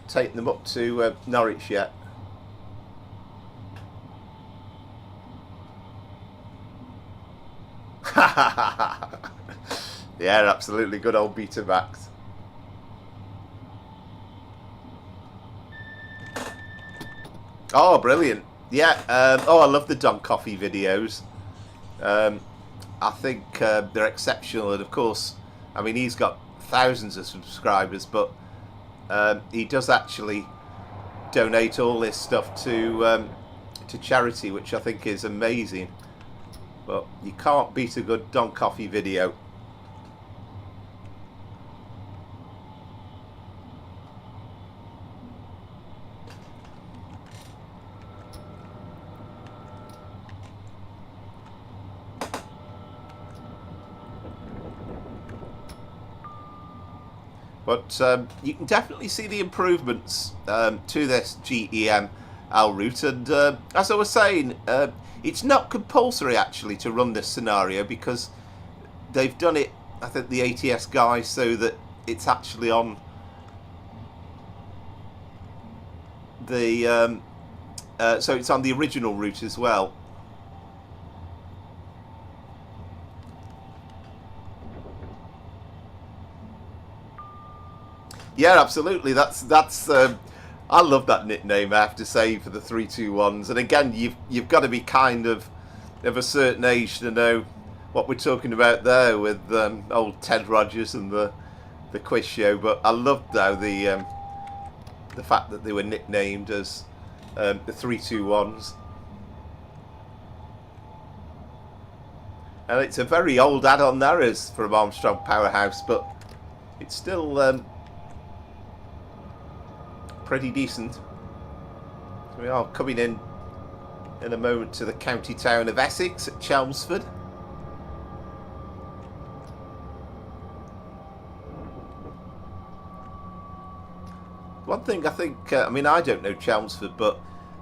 taken them up to Norwich yet. Yeah, absolutely, good old Betamax. Oh, brilliant. Yeah, oh, I love the Don Coffey videos. I think they're exceptional, and of course, I mean, he's got thousands of subscribers, but he does actually donate all this stuff to charity, which I think is amazing. But you can't beat a good Don Coffey video. But you can definitely see the improvements to this GEM L route, and as I was saying, it's not compulsory actually to run this scenario, because they've done it, I think, the ATS guys, so that it's actually on the so it's on the original route as well. Yeah, absolutely. That's I love that nickname, I have to say, for the 321s. And again, you've got to be kind of a certain age to know what we're talking about there with old Ted Rogers and the quiz show. But I loved though the fact that they were nicknamed as the 321s. And it's a very old add-on there is from Armstrong Powerhouse, but it's still pretty decent. So we are coming in a moment to the county town of Essex at Chelmsford. One thing I think, I mean, I don't know Chelmsford, but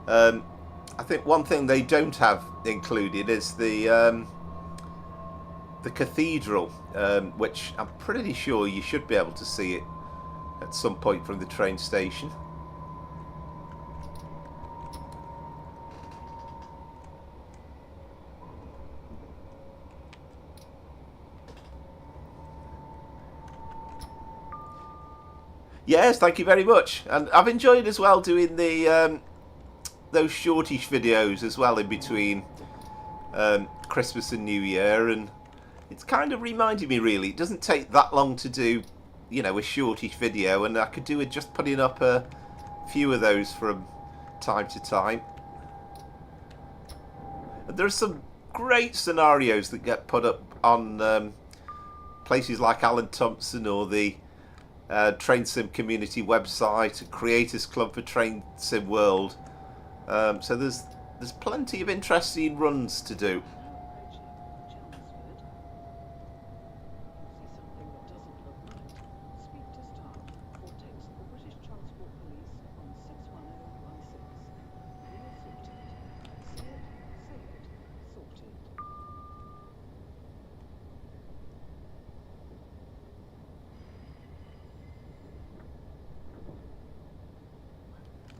I think one thing they don't have included is the cathedral, which I'm pretty sure you should be able to see it at some point from the train station. Yes, thank you very much, and I've enjoyed as well doing the those shortish videos as well in between Christmas and New Year, and it's kind of reminded me, really, it doesn't take that long to do, you know, a shortish video, and I could do with just putting up a few of those from time to time. And there are some great scenarios that get put up on places like Alan Thomson or the Train Sim community website, Creators Club for Train Sim World. So there's plenty of interesting runs to do.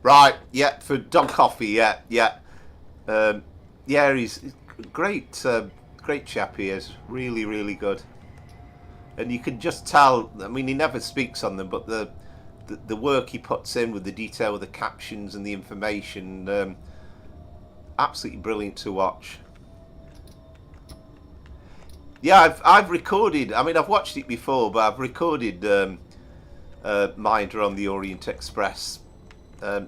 Right, yeah, for Don Coffey, yeah, yeah. Yeah, he's great, great chap he is. Really, really good. And you can just tell, I mean, he never speaks on them, but the work he puts in with the detail of the captions and the information, absolutely brilliant to watch. Yeah, I've recorded, I mean, I've watched it before, but I've recorded Minder on the Orient Express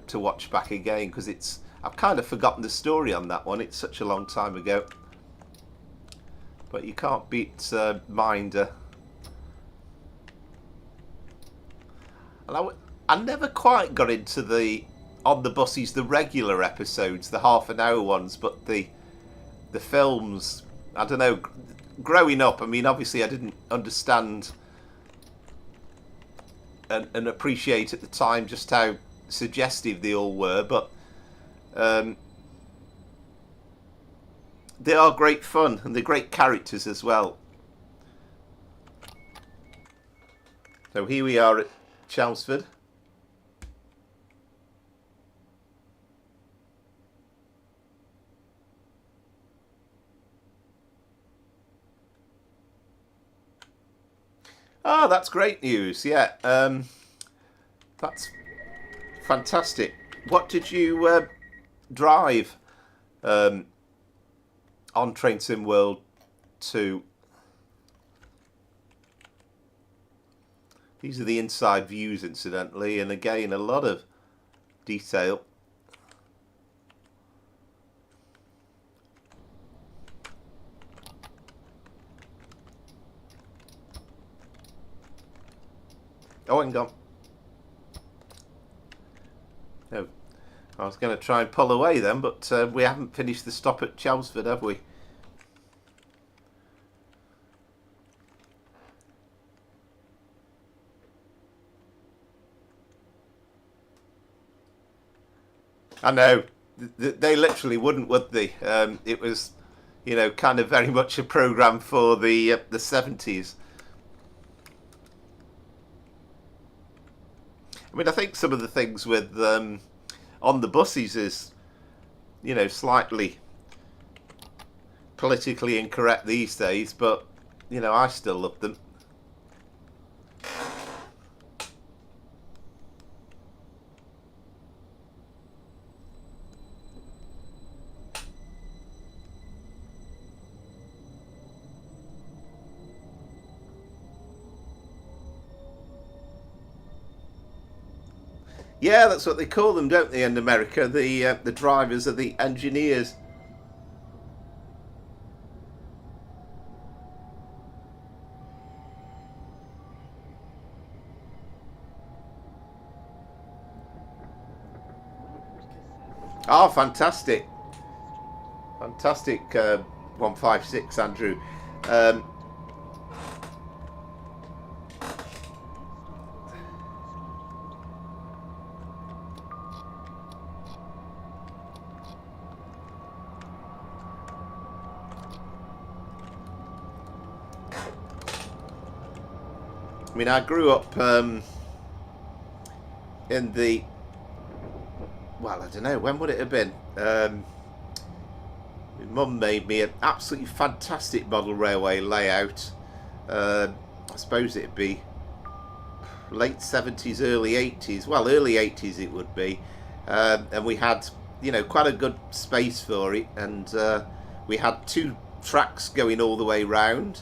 to watch back again, because I've kind of forgotten the story on that one. It's such a long time ago. But you can't beat Minder. And I never quite got into on the buses, the regular episodes, the half-an-hour ones, but the films, I don't know, growing up, I mean, obviously I didn't understand and appreciate at the time just how suggestive they all were, but they are great fun, and they're great characters as well. So here we are at Chelmsford. Oh, that's great news. Yeah, that's fantastic. What did you drive on Train Sim World 2? These are the inside views, incidentally, and again, a lot of detail. Oh, hang on. No, I was going to try and pull away then, but we haven't finished the stop at Chelmsford, have we? I know. They literally wouldn't, would they? It was, you know, kind of very much a programme for the 70s. I mean, I think some of the things with on the buses is, you know, slightly politically incorrect these days, but, you know, I still love them. Yeah, that's what they call them, don't they, in America? The drivers are the engineers. Oh, fantastic. Fantastic 156, Andrew. I mean, I grew up in the, well, I don't know, when would it have been? My mum made me an absolutely fantastic model railway layout. I suppose it'd be late 70s, early 80s. Well, early 80s it would be. And we had, you know, quite a good space for it. And we had 2 tracks going all the way round.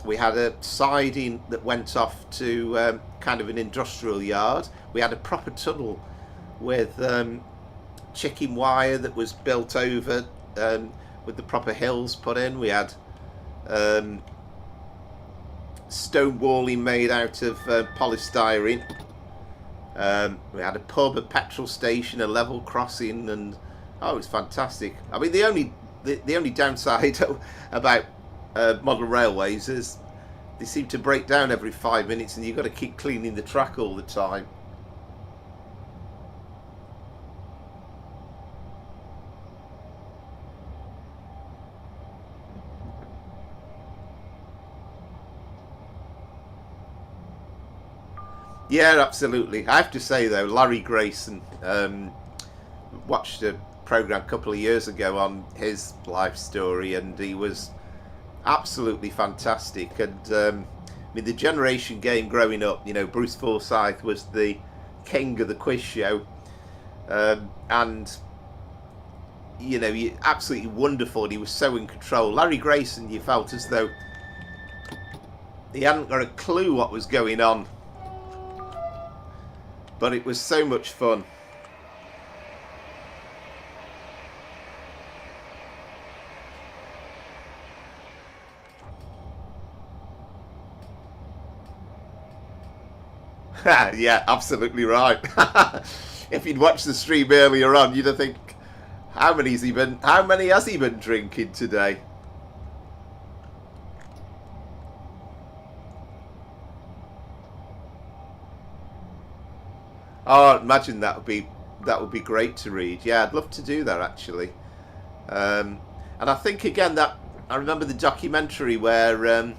We had a siding that went off to kind of an industrial yard. We had a proper tunnel with chicken wire that was built over with the proper hills put in. We had stone walling made out of polystyrene. We had a pub, a petrol station, a level crossing, and oh, it was fantastic. I mean, the only downside about model railways is they seem to break down every 5 minutes, and you've got to keep cleaning the track all the time. Yeah, absolutely. I have to say though, Larry Grayson, watched a program a couple of years ago on his life story, and he was absolutely fantastic. And I mean, the generation game growing up, you know, Bruce Forsyth was the king of the quiz show, and you know, absolutely wonderful. And he was so in control. Larry Grayson, you felt as though he hadn't got a clue what was going on, but it was so much fun. Yeah, absolutely right. If you'd watched the stream earlier on, you'd have think, how many has he been drinking today? Oh, imagine that would be great to read. Yeah, I'd love to do that actually. And I think again that I remember the documentary where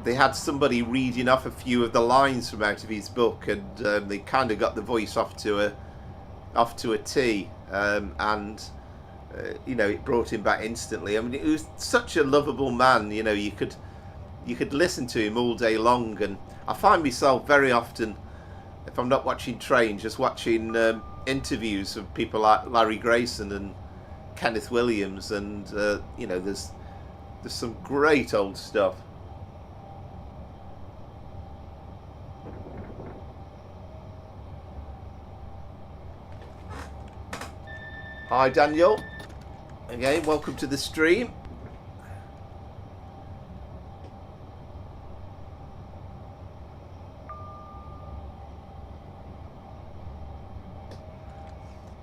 they had somebody reading off a few of the lines from out of his book, and they kind of got the voice off to a T, and you know, it brought him back instantly. I mean, he was such a lovable man. You know, you could listen to him all day long, and I find myself very often, if I'm not watching trains, just watching interviews of people like Larry Grayson and Kenneth Williams, and you know, there's some great old stuff. Hi Daniel, again, welcome to the stream.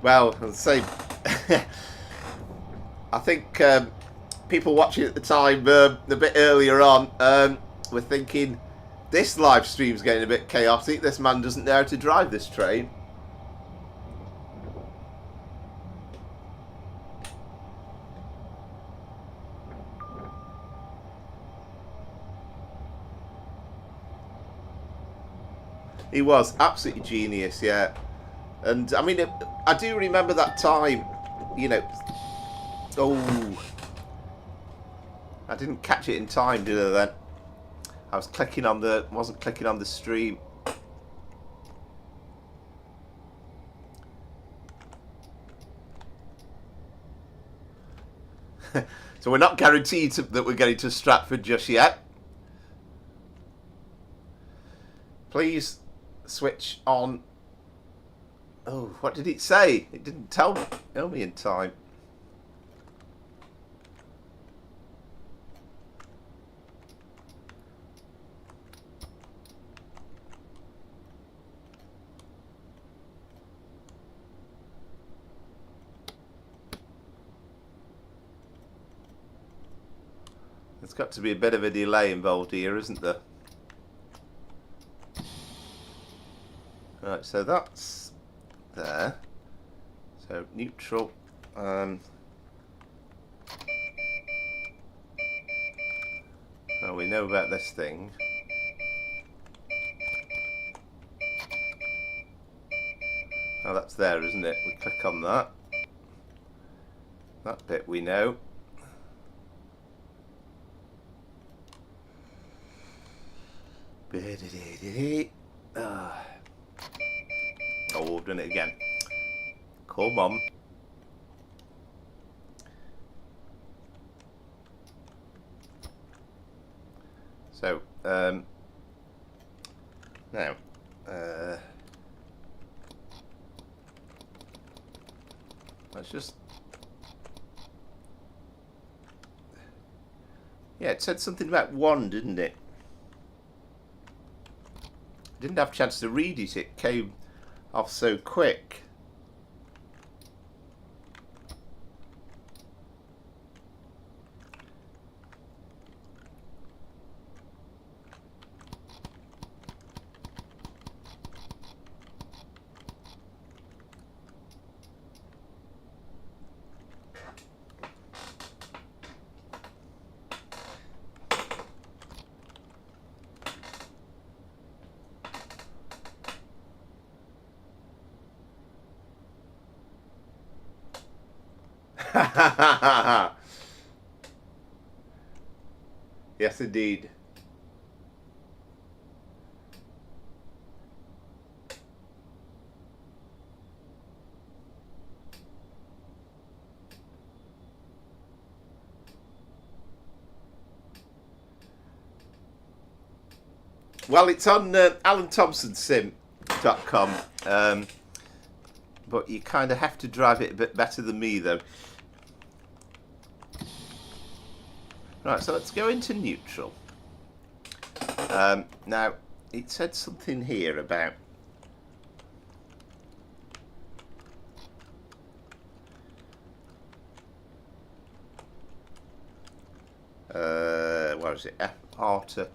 Well, I'll say, I think people watching at the time a bit earlier on were thinking, this live stream's getting a bit chaotic, this man doesn't know how to drive this train. He was absolutely genius, yeah. And I mean, I do remember that time, you know. Oh, I didn't catch it in time, did I? Then I was wasn't clicking on the stream. So we're not guaranteed that we're getting to Stratford just yet. Please switch on. Oh, what did it say? It didn't tell me in time. There's got to be a bit of a delay involved here, isn't there? Right, so that's there. So neutral. Oh, we know about this thing. Oh, that's there, isn't it? We click on that. That bit we know. Oh, we've done it again. Come on. So, now, let's just, yeah, it said something about one, didn't it? I didn't have a chance to read it. It came off so quick. Yes, indeed. Well, it's on Alan Thomson Sim.com, but you kind of have to drive it a bit better than me, though. Right, so let's go into neutral. Now, it said something here about what is it? R to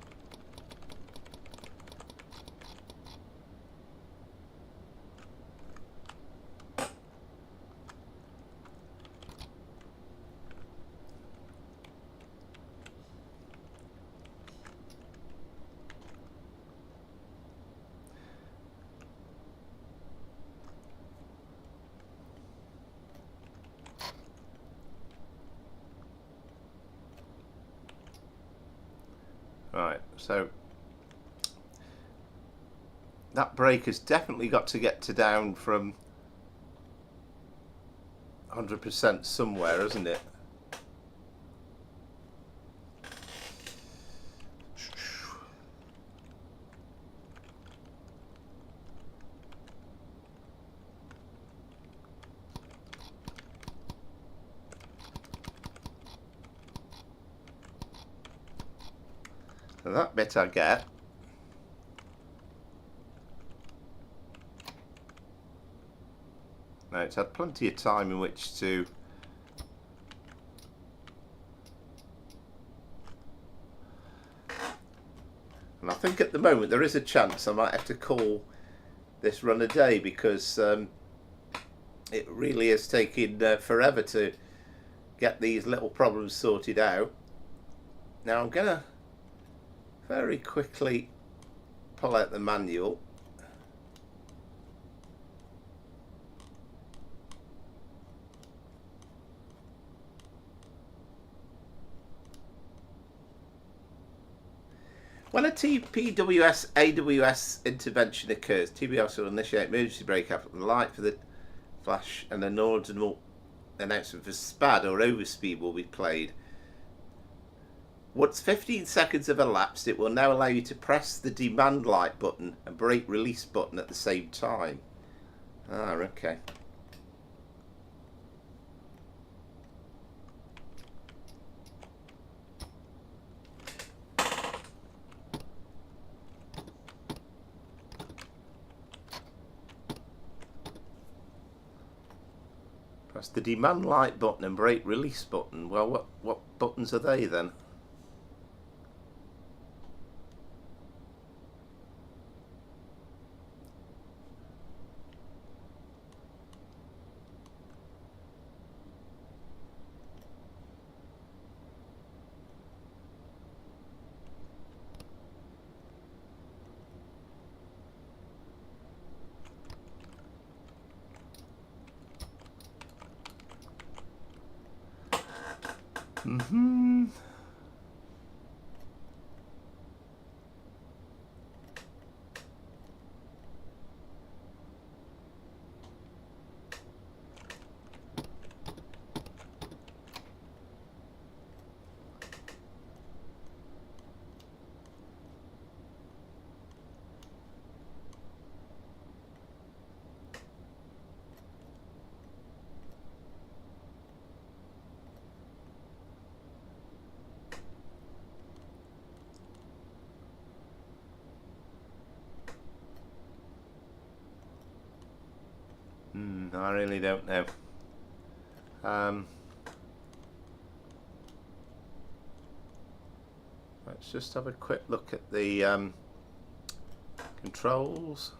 right, so that brake has definitely got to get to down from 100% somewhere, isn't it? So that bit I get. Now it's had plenty of time in which to and I think at the moment there is a chance I might have to call this run a day, because it really is taking forever to get these little problems sorted out. Now I'm gonna very quickly pull out the manual. When a TPWS AWS intervention occurs, TPWS will initiate emergency brake after the light for the flash and an ordinal announcement for SPAD or overspeed will be played. Once 15 seconds have elapsed, it will now allow you to press the demand light button and brake release button at the same time. Ah, okay. Press the demand light button and brake release button. Well, what buttons are they then? Mm-hmm. I really don't know. Let's just have a quick look at the controls.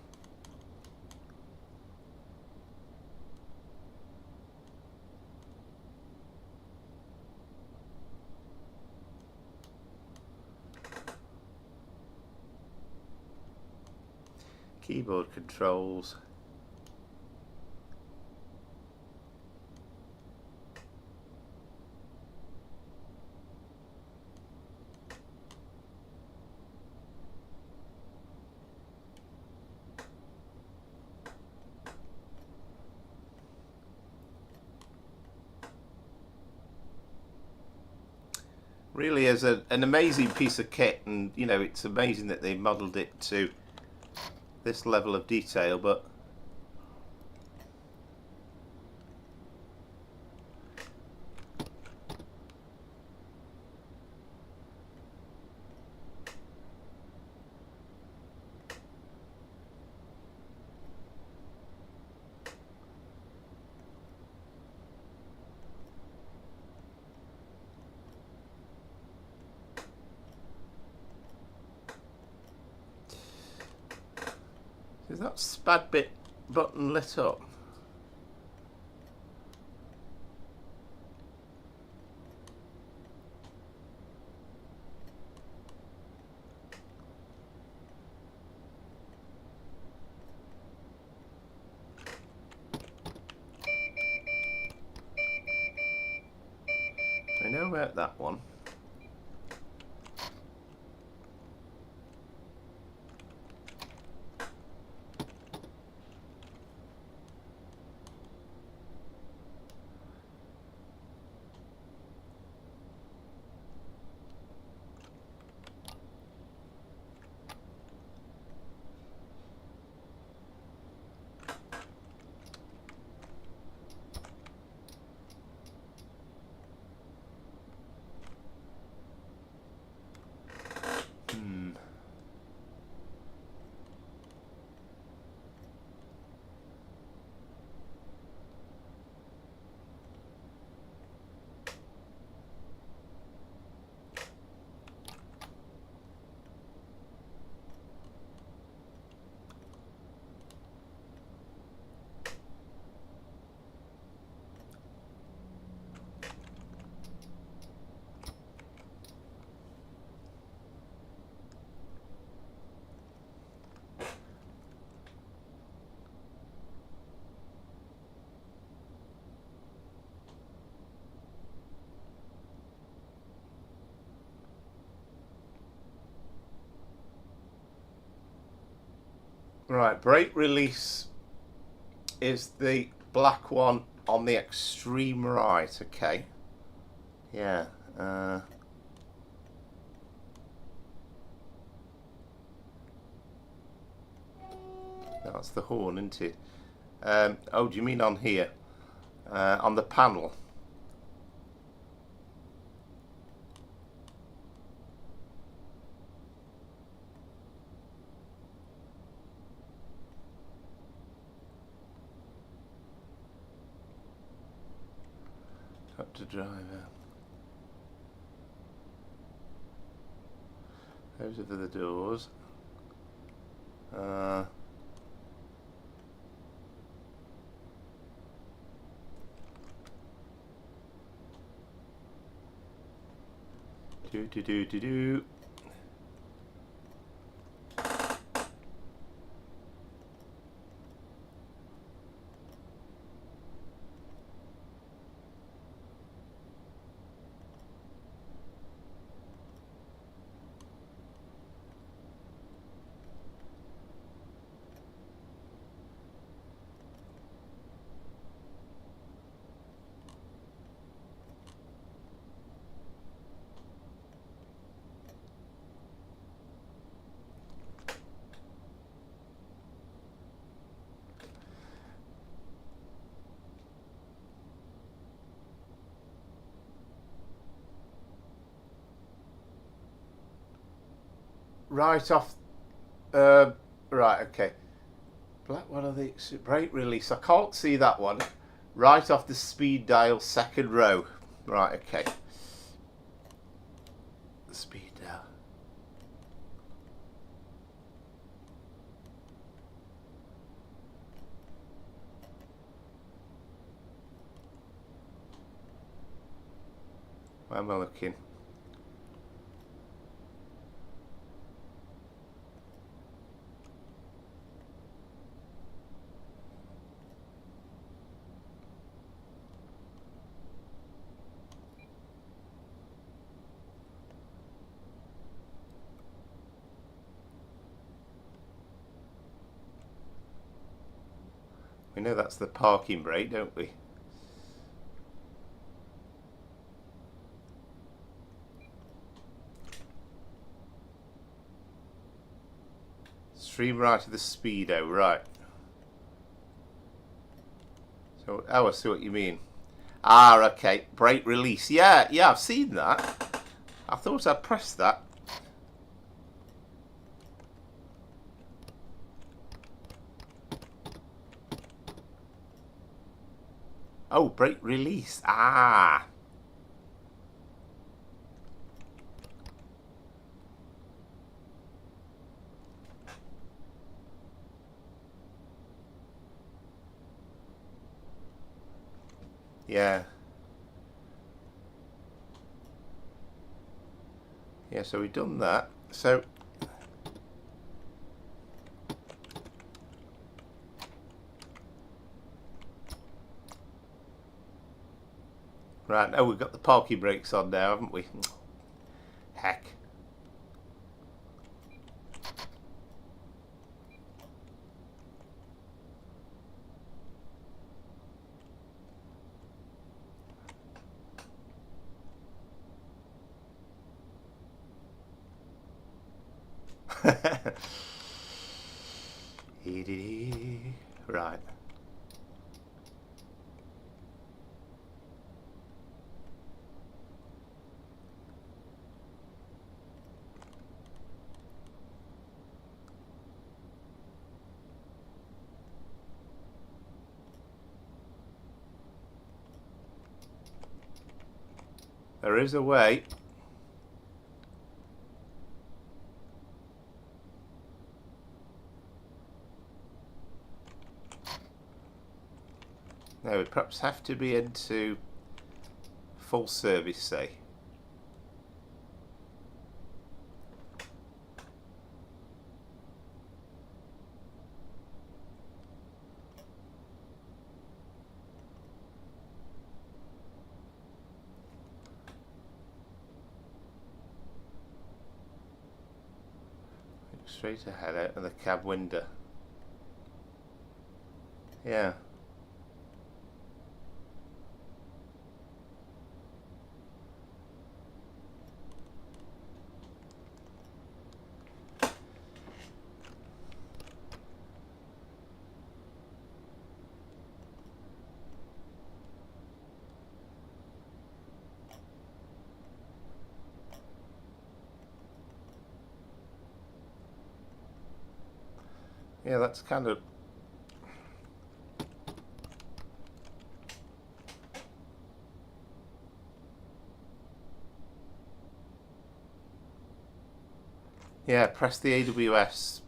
Keyboard controls. really is an amazing piece of kit, and you know, it's amazing that they modelled it to this level of detail. But is that SPAD bit button lit up? I know about that one. Right, brake release is the black one on the extreme right. Okay, yeah. That's the horn, isn't it? Oh, do you mean on here? On the panel? Up to driver. Those are the doors. Do. Right off. Right, okay. Black one of the brake release. I can't see that one. Right off the speed dial, second row. Right, okay. The speed dial. Where am I looking? We know that's the parking brake, don't we? extreme right of the speedo, right. So, oh, I see what you mean. Ah, okay. Brake release. Yeah, I've seen that. I thought I pressed that. Oh, brake release. Ah. Yeah. Yeah, so we've done that. So right, now we've got the parking brakes on now, haven't we? Heck. Right. There is a way. Now we perhaps have to be into full service, say. Straight ahead out of the cab window. Yeah. Yeah, that's kind of... Yeah, press the AWS.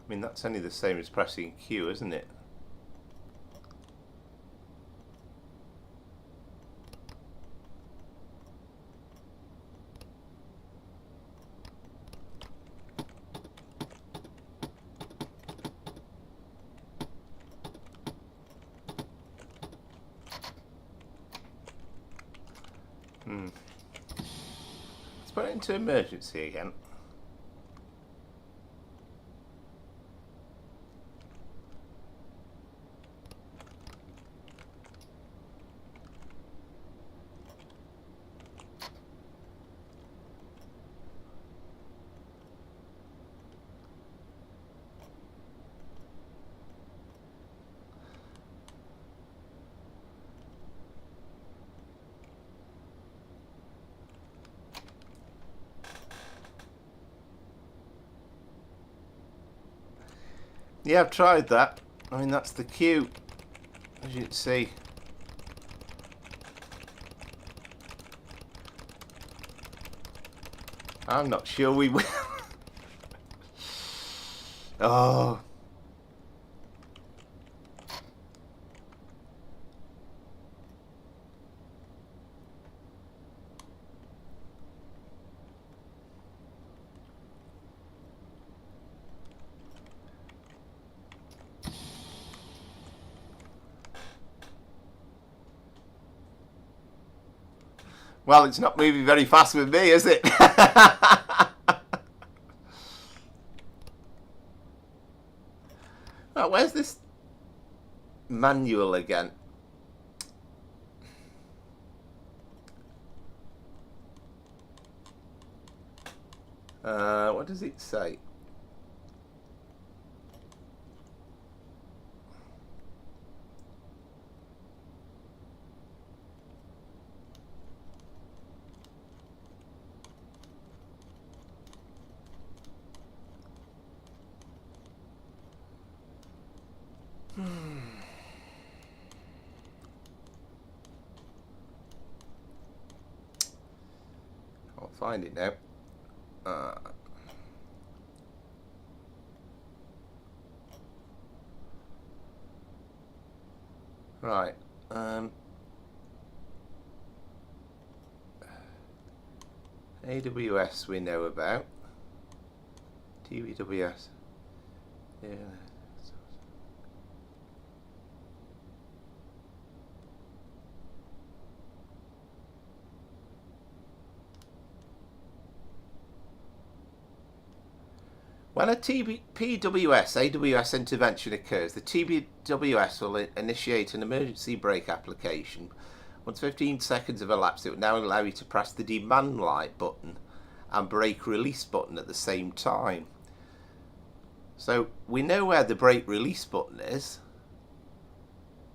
I mean, that's only the same as pressing Q, isn't it? Let's put it into emergency again. Yeah, I've tried that. I mean, that's the Q, as you can see. I'm not sure we will. Oh. Well, it's not moving very fast with me, is it? Right, where's this manual again? What does it say? I'll find it now. Right. AWS we know about. TWS. Yeah. When a PWS AWS intervention occurs, the TWS will initiate an emergency brake application. Once 15 seconds have elapsed, it will now allow you to press the demand light button and brake release button at the same time. So we know where the brake release button is,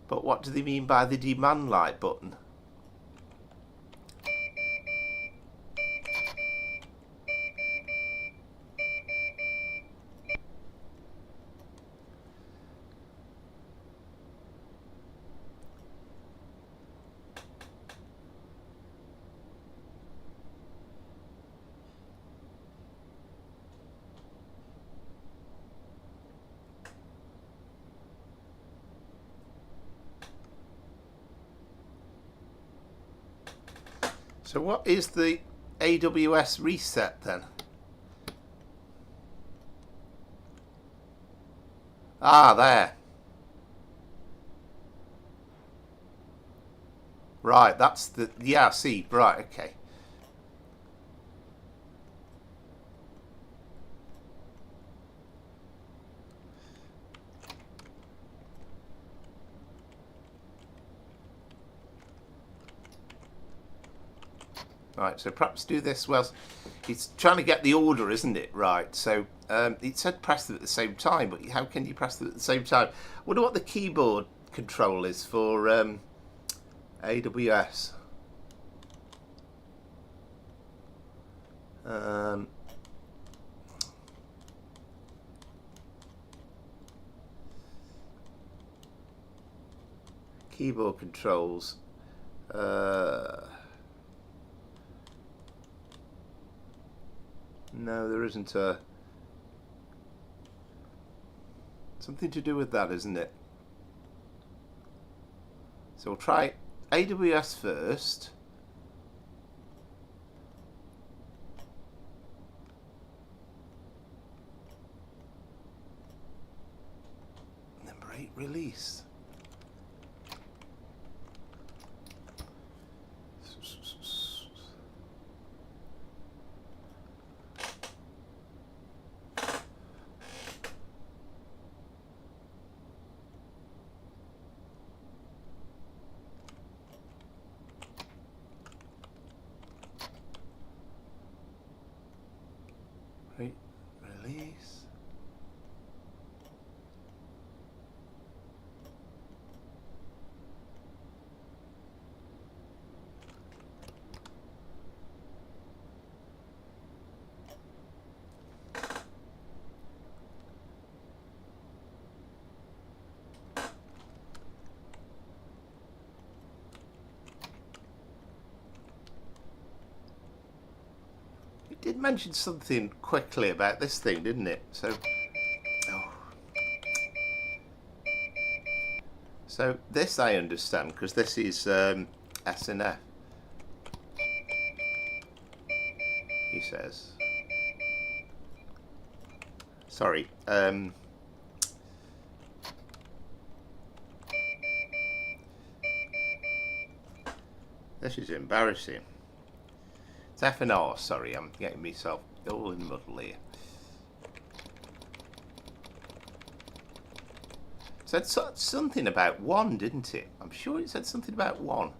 but what do they mean by the demand light button? So what is the AWS reset then? Ah, there. Right, that's the, yeah, I see, right, okay. Right, so perhaps do this whilst it's trying to get the order, isn't it? Right, so it said press them at the same time, but how can you press them at the same time? I wonder what the keyboard control is for AWS. Keyboard controls. No, there isn't a... Something to do with that, isn't it? So we'll try AWS first. And then brake release. Release. It did mention something quickly about this thing, didn't it? So, so this I understand because this is S&F. He says. Sorry. This is embarrassing. It's F and R, sorry, I'm getting myself all in the muddle here. It said something about 1, didn't it? I'm sure it said something about 1.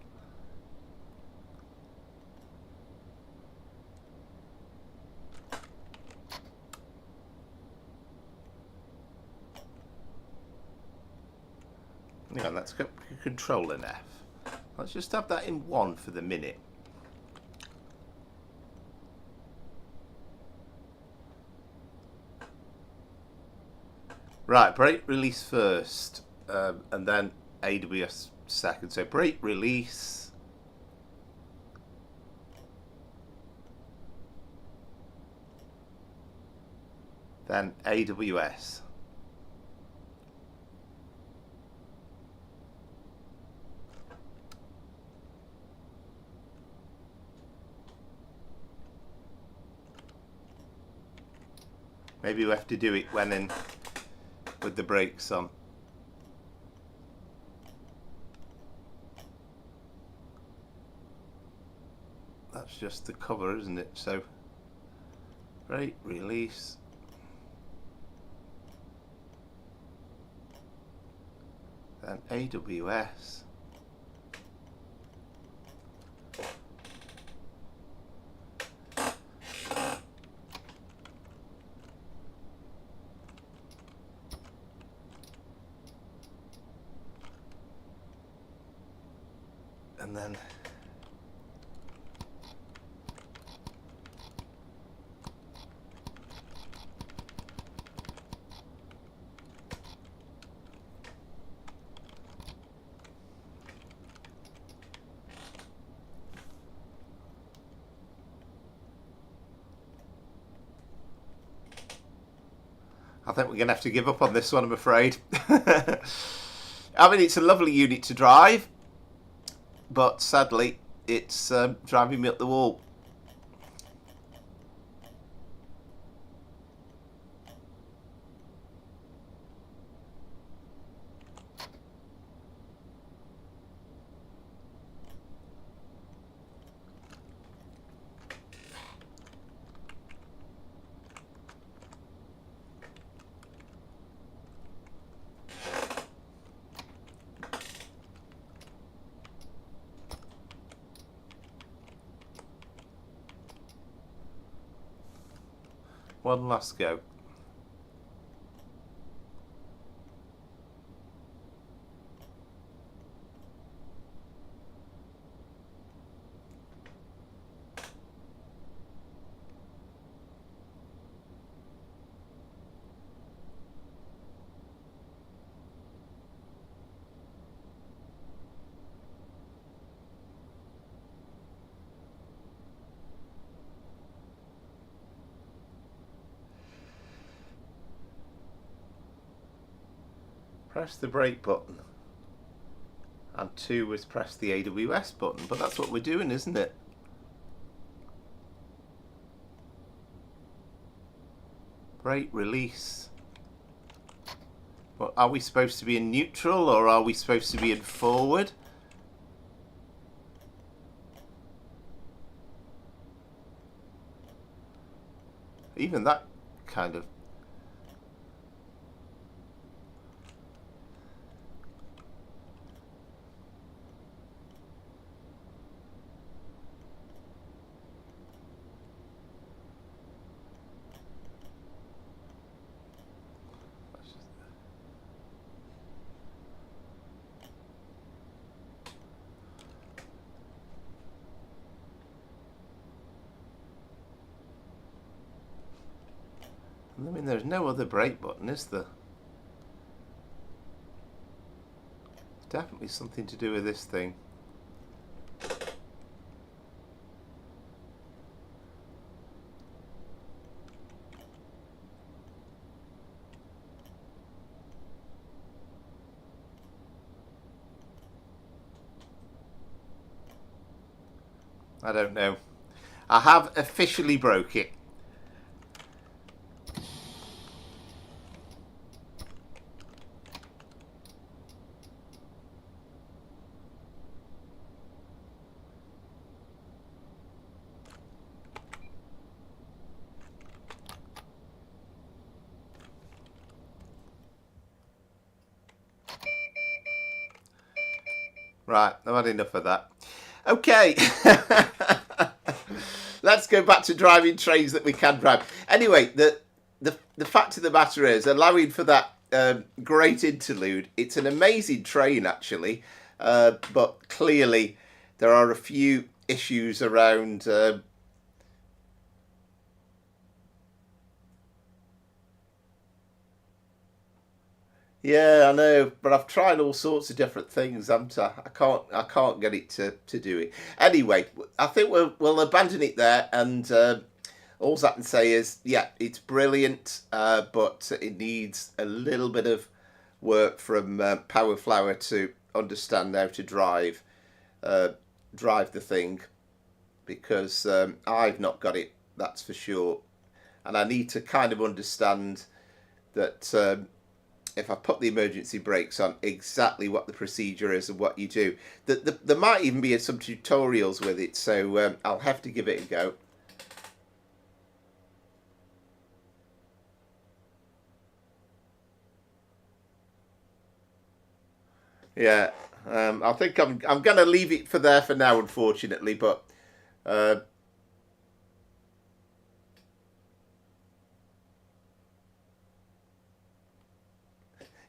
Hang on, let's go Control and F. Let's just have that in 1 for the minute. Right, brake release first, and then AWS second. So brake release. Then AWS. Maybe we have to do it when in with the brakes on. That's just the cover, isn't it? So brake release. Then AWS. And then I think we're going to have to give up on this one, I'm afraid. I mean, it's a lovely unit to drive, but sadly, it's driving me up the wall. One last go. Press the brake button, and 2 was press the AWS button, but that's what we're doing, isn't it? Brake release. Well, are we supposed to be in neutral, or are we supposed to be in forward? Even that kind of... I mean, there's no other brake button, is there? Definitely something to do with this thing. I don't know. I have officially broke it. Right, I've had enough of that. Okay. Let's go back to driving trains that we can drive. Anyway, the fact of the matter is, allowing for that great interlude, it's an amazing train actually, but clearly there are a few issues around yeah, I know, but I've tried all sorts of different things. I can't get it to do it. Anyway, I think we'll abandon it there, and all I can say is, yeah, it's brilliant, but it needs a little bit of work from Power Flower to understand how to drive the thing, because I've not got it, that's for sure, and I need to kind of understand that. If I put the emergency brakes on, exactly what the procedure is and what you do. There might even be some tutorials with it, so I'll have to give it a go. Yeah, I think I'm going to leave it for there for now, unfortunately, but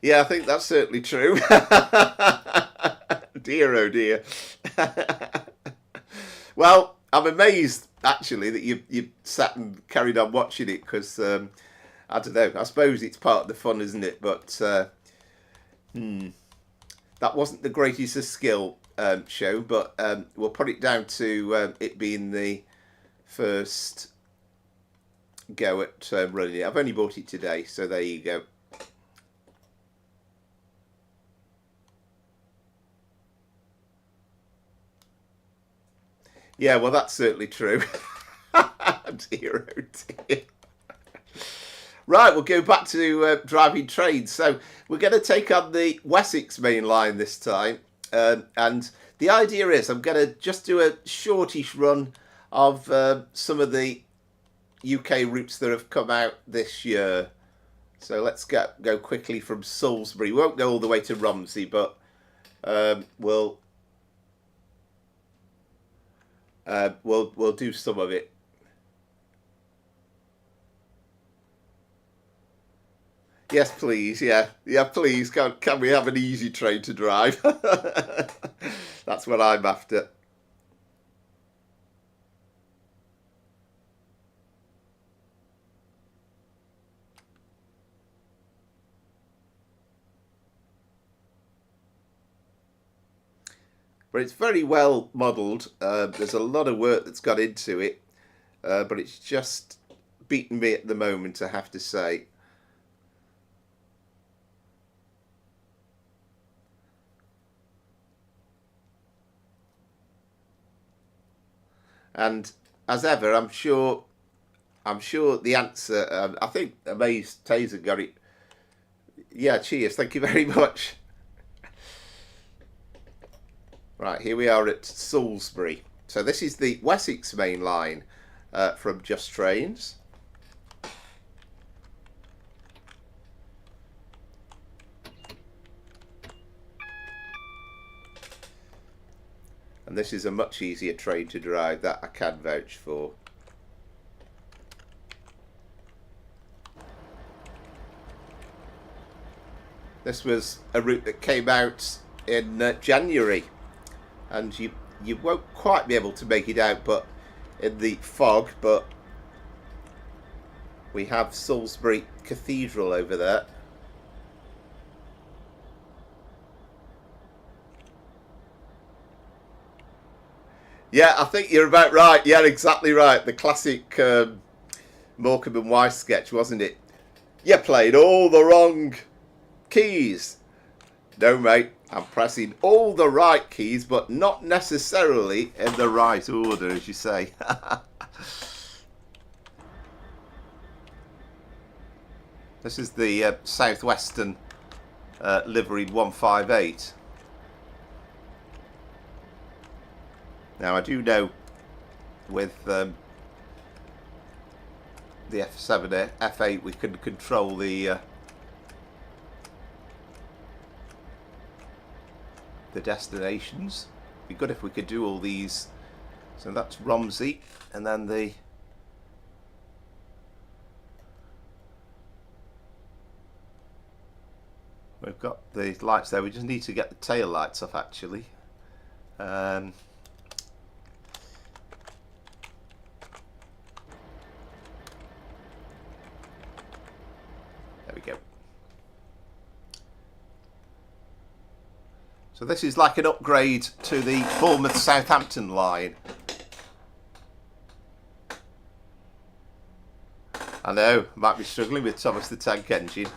yeah, I think that's certainly true. Dear, oh dear. Well, I'm amazed actually that you sat and carried on watching it, because I don't know. I suppose it's part of the fun, isn't it? But that wasn't the greatest of skill show, but we'll put it down to it being the first go at running it. I've only bought it today, so there you go. Yeah, well, that's certainly true. Dear, oh dear. Right, we'll go back to driving trains. So we're going to take on the Wessex Main Line this time. And the idea is I'm going to just do a shortish run of some of the UK routes that have come out this year. So let's go quickly from Salisbury. We won't go all the way to Romsey, but we'll do some of it. Yes, please. Yeah, please. Can we have an easy train to drive? That's what I'm after. But it's very well modelled. There's a lot of work that's got into it, but it's just beaten me at the moment, I have to say. And as ever, I'm sure the answer. I think Amaze Taser got it. Yeah, cheers. Thank you very much. Right, here we are at Salisbury. So this is the Wessex Main Line from Just Trains. And this is a much easier train to drive, that I can vouch for. This was a route that came out in January, and you won't quite be able to make it out, but in the fog. But we have Salisbury Cathedral over there. Yeah, I think you're about right. Yeah, exactly right. The classic Morecambe and Wise sketch, wasn't it? You played all the wrong keys. No, mate, I'm pressing all the right keys, but not necessarily in the right order, as you say. This is the Southwestern liveried 158. Now, I do know with the F7, F8, we can control the the destinations. It'd be good if we could do all these. So that's Romsey, and then we've got the lights there. We just need to get the tail lights off actually. There we go. So this is like an upgrade to the Bournemouth-Southampton line. I know, might be struggling with Thomas the Tank Engine.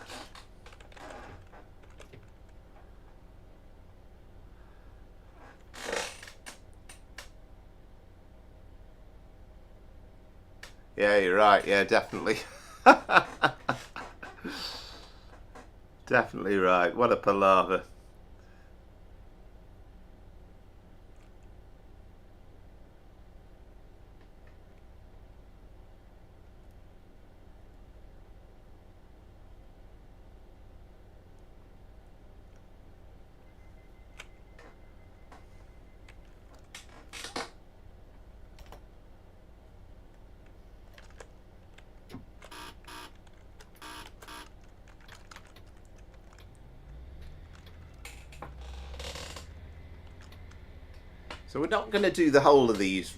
Yeah, you're right. Yeah, definitely. Definitely right. What a palaver. So we're not going to do the whole of these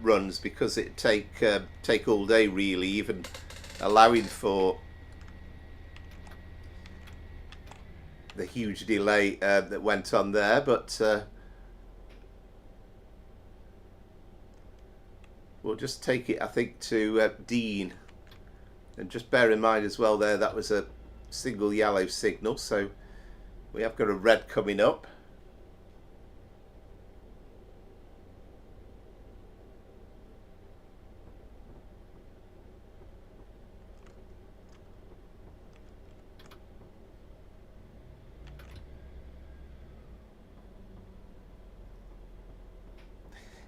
runs because it'd take all day really, even allowing for the huge delay that went on there. But we'll just take it, I think, to Dean, and just bear in mind as well there that was a single yellow signal, so we have got a red coming up.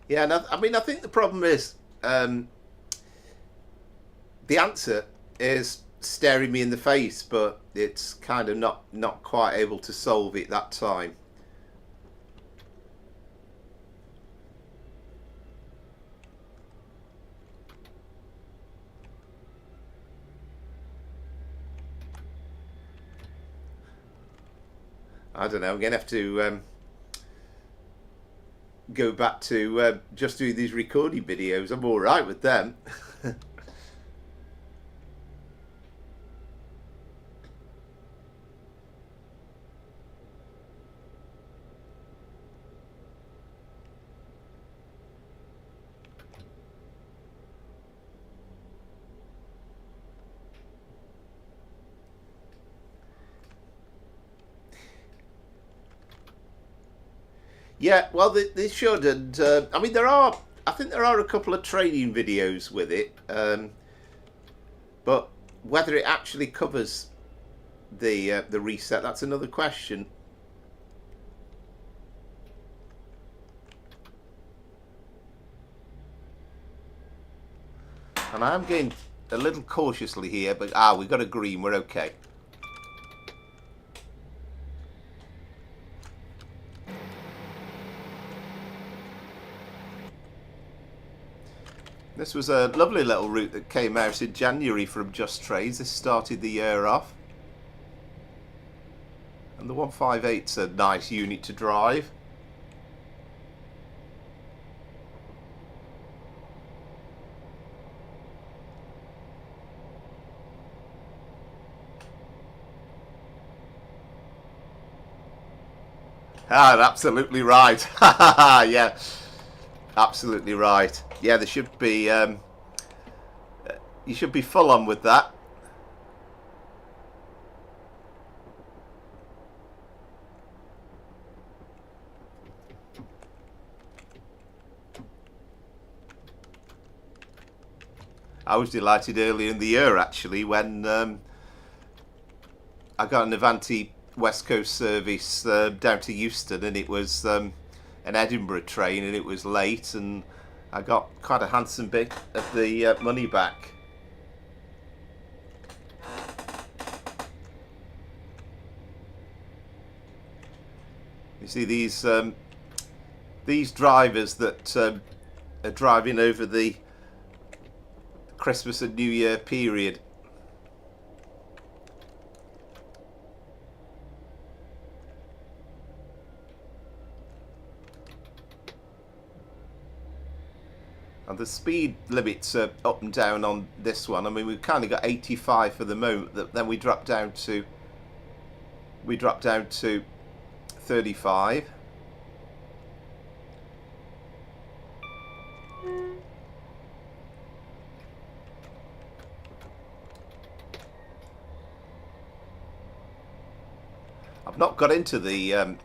Yeah, and I mean, I think the problem is the answer is staring me in the face, but it's kind of not quite able to solve it that time. I don't know. I'm gonna have to go back to just doing these recording videos. I'm all right with them. Yeah, well, they should, and I mean, I think there are a couple of training videos with it, but whether it actually covers the reset, that's another question. And I am going a little cautiously here, but we've got a green, we're okay. This was a lovely little route that came out in January from Just Trades. This started the year off. And the 158's a nice unit to drive. Absolutely right. Yeah, absolutely right. Yeah, there should be, you should be full on with that. I was delighted earlier in the year actually when I got an Avanti West Coast service down to Euston, and it was an Edinburgh train, and it was late, and I got quite a handsome bit of the money back. You see these drivers that are driving over the Christmas and New Year period. And the speed limits are up and down on this one. I mean, we've kind of got 85 for the moment. Then we drop down to 35. I've not got into the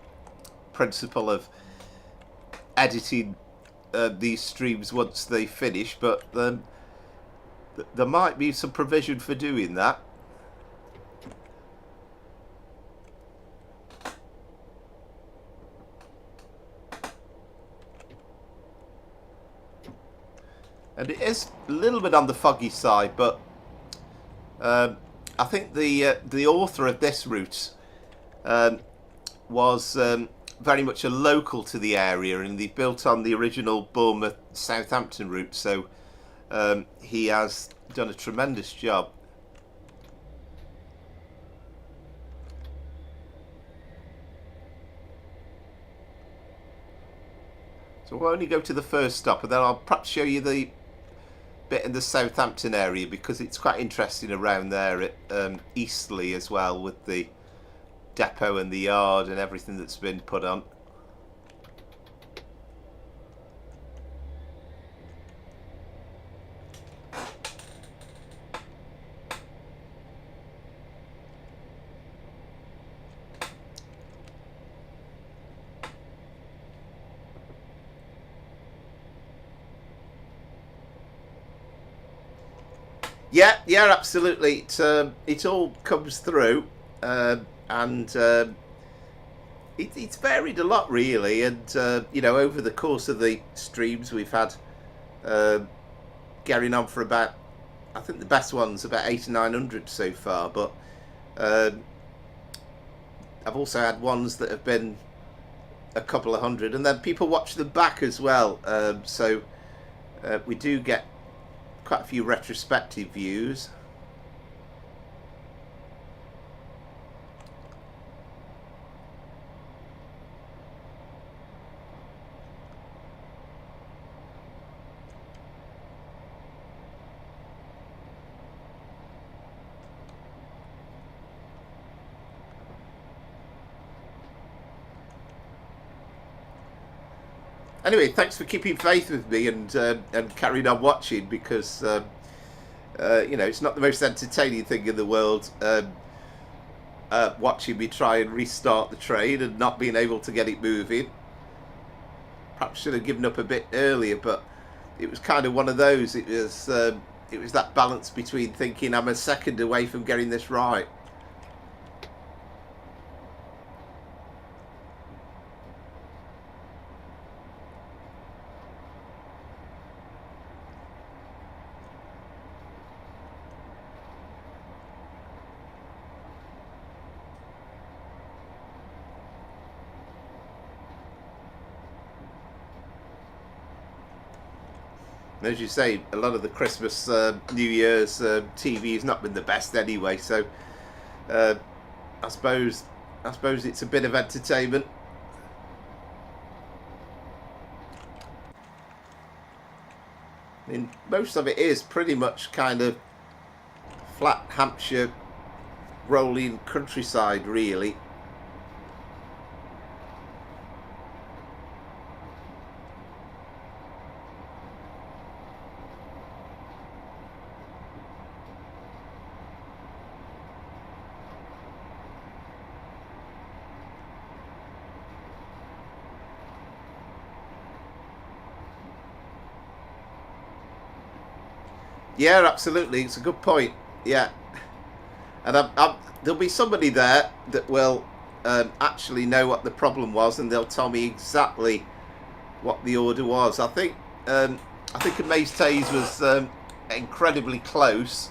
principle of editing these streams once they finish, but there might be some provision for doing that. And it is a little bit on the foggy side, but I think the author of this route was very much a local to the area, and they built on the original Bournemouth Southampton route, so he has done a tremendous job. So we'll only go to the first stop, and then I'll perhaps show you the bit in the Southampton area, because it's quite interesting around there at Eastleigh as well, with the depot and the yard and everything that's been put on. Yeah, absolutely. It all comes through, and it's varied a lot, really. And you know, over the course of the streams, we've had getting on for about, I think the best one's about 800 or 900 so far. But I've also had ones that have been a couple of hundred, and then people watch them back as well. So we do get quite a few retrospective views. Anyway, thanks for keeping faith with me and carrying on watching, because you know, it's not the most entertaining thing in the world, watching me try and restart the train and not being able to get it moving. Perhaps should have given up a bit earlier, but it was kind of one of those. It was that balance between thinking I'm a second away from getting this right. As you say, a lot of the Christmas, New Year's TV has not been the best anyway, so I suppose it's a bit of entertainment. I mean, most of it is pretty much kind of flat Hampshire rolling countryside, really. Yeah, absolutely. It's a good point. Yeah, and there'll be somebody there that will actually know what the problem was, and they'll tell me exactly what the order was. I think Maze Tays was incredibly close,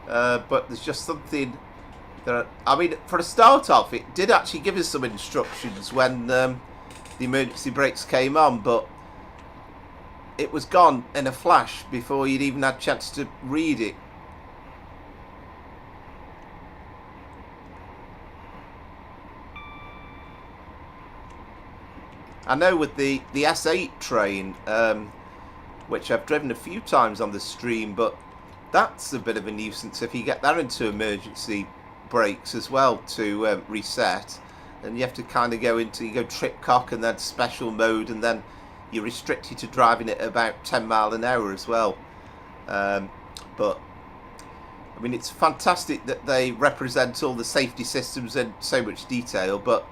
but there's just something I mean, for a start off, it did actually give us some instructions when the emergency brakes came on, but it was gone in a flash before you'd even had a chance to read it. I know with the S8 train, which I've driven a few times on the stream, but that's a bit of a nuisance if you get that into emergency brakes as well to reset, and you have to kind of you go trip cock and then special mode, and then you're restricted to driving it about 10 mile an hour as well. But I mean, it's fantastic that they represent all the safety systems in so much detail, but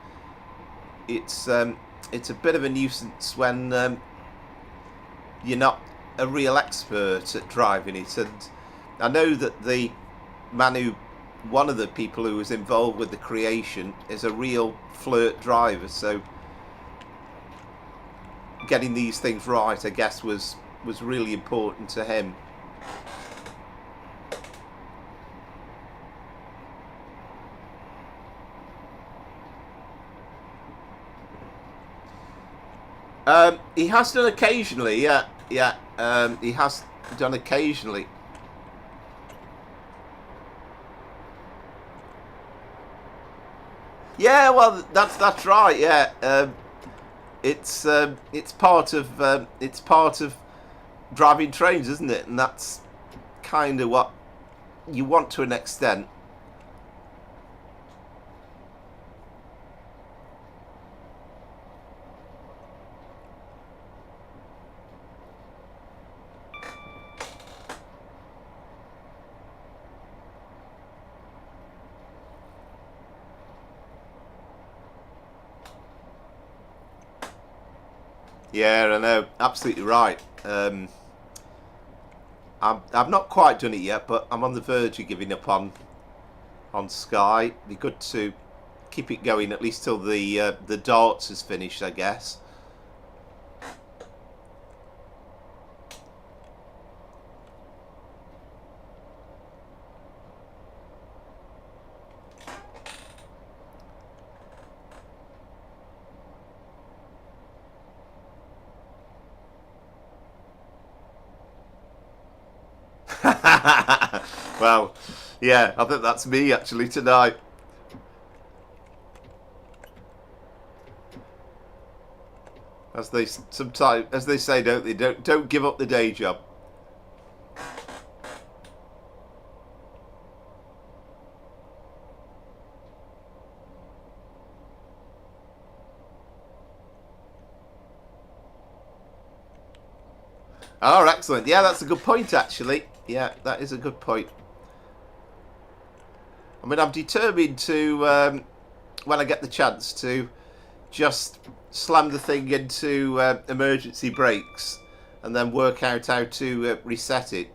it's a bit of a nuisance when you're not a real expert at driving it. And I know that the man one of the people who was involved with the creation is a real Flirt driver, so getting these things right, I guess, was really important to him. He has done occasionally, yeah. He has done occasionally. Yeah, well, that's right. Yeah, it's part of driving trains, isn't it? And that's kind of what you want to an extent. Yeah, I know, absolutely right. I've not quite done it yet, but I'm on the verge of giving up on Sky. It'd be good to keep it going at least till the darts is finished, I guess. Well, yeah, I think that's me actually tonight. As they say, don't they? Don't give up the day job. Oh, excellent. Yeah, that's a good point, actually. Yeah, that is a good point. I mean, I'm determined to, when I get the chance, to just slam the thing into emergency brakes and then work out how to reset it.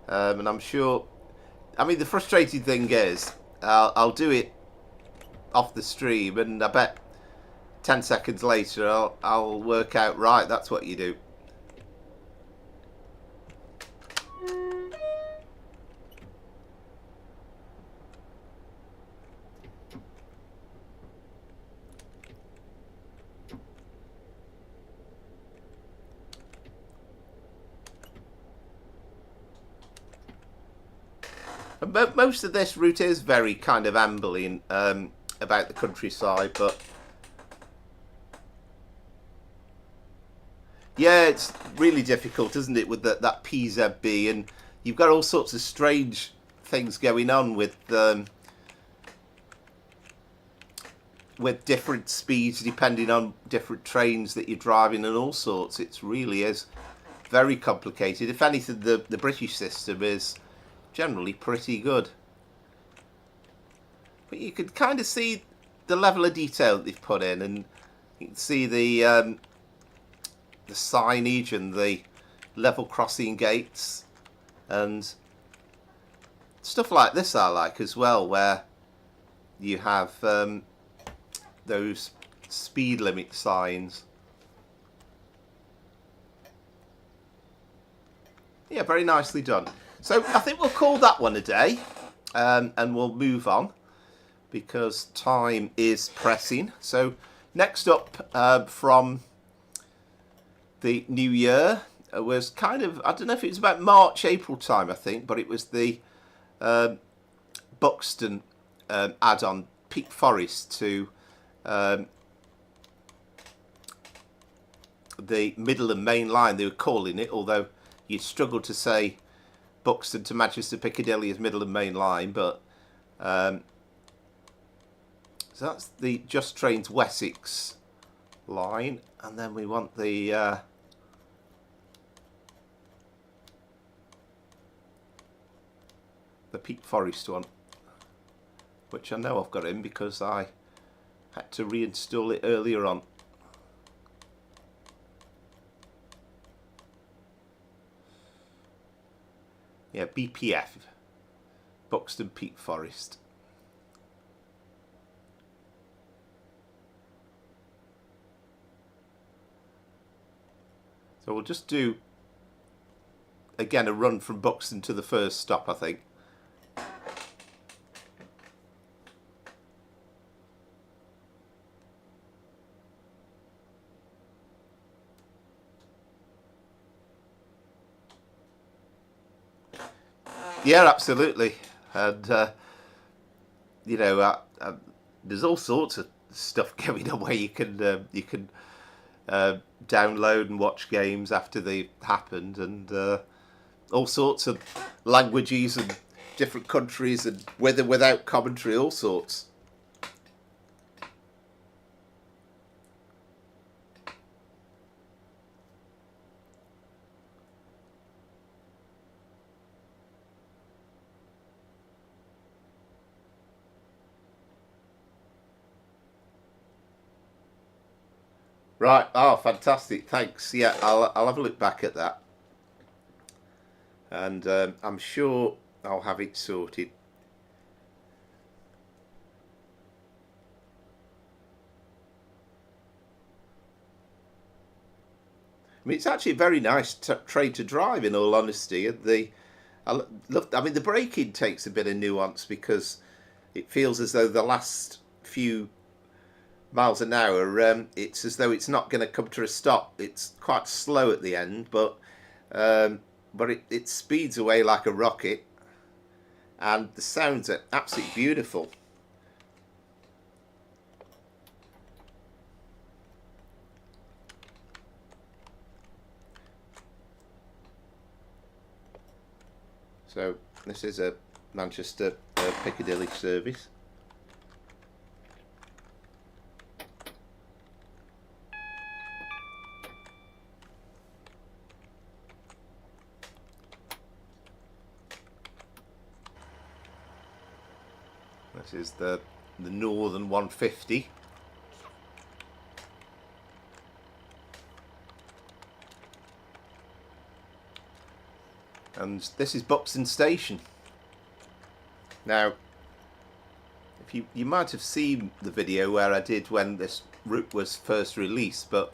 And I'm sure... I mean, the frustrating thing is, I'll do it off the stream, and I bet 10 seconds later I'll work out, right, that's what you do. Most of this route is very kind of ambly and about the countryside, but yeah, it's really difficult, isn't it, with that PZB, and you've got all sorts of strange things going on with different speeds depending on different trains that you're driving and all sorts. It really is very complicated. If anything, the British system is generally pretty good, but you could kind of see the level of detail that they've put in, and you can see the signage and the level crossing gates and stuff like this. I like as well, where you have those speed limit signs. Yeah, very nicely done. So I think we'll call that one a day, and we'll move on. because time is pressing. So next up from the new year was kind of, I don't know if it was about March, April time, I think, but it was the Buxton add-on Peak Forest to the Midland Main Line, they were calling it, although you'd struggle to say Buxton to Manchester Piccadilly as Midland Main Line, but so that's the Just Trains Wessex line, and then we want the Peak Forest one, which I know I've got in because I had to reinstall it earlier on. Yeah, BPF, Buxton Peak Forest. So we'll just do, again, a run from Buxton to the first stop, I think. Yeah, absolutely, and you know, there's all sorts of stuff going on where you can download and watch games after they've happened, and all sorts of languages and different countries, and with and without commentary, all sorts. Right, oh, fantastic, thanks. Yeah, I'll have a look back at that. And I'm sure I'll have it sorted. I mean, it's actually a very nice train to drive, in all honesty. And I mean, the braking takes a bit of nuance because it feels as though the last few miles an hour, it's as though it's not going to come to a stop. It's quite slow at the end, but it speeds away like a rocket, and the sounds are absolutely beautiful. So this is a Manchester Piccadilly service. This is the Northern 150. And this is Buxton Station. Now, if you might have seen the video where I did when this route was first released, but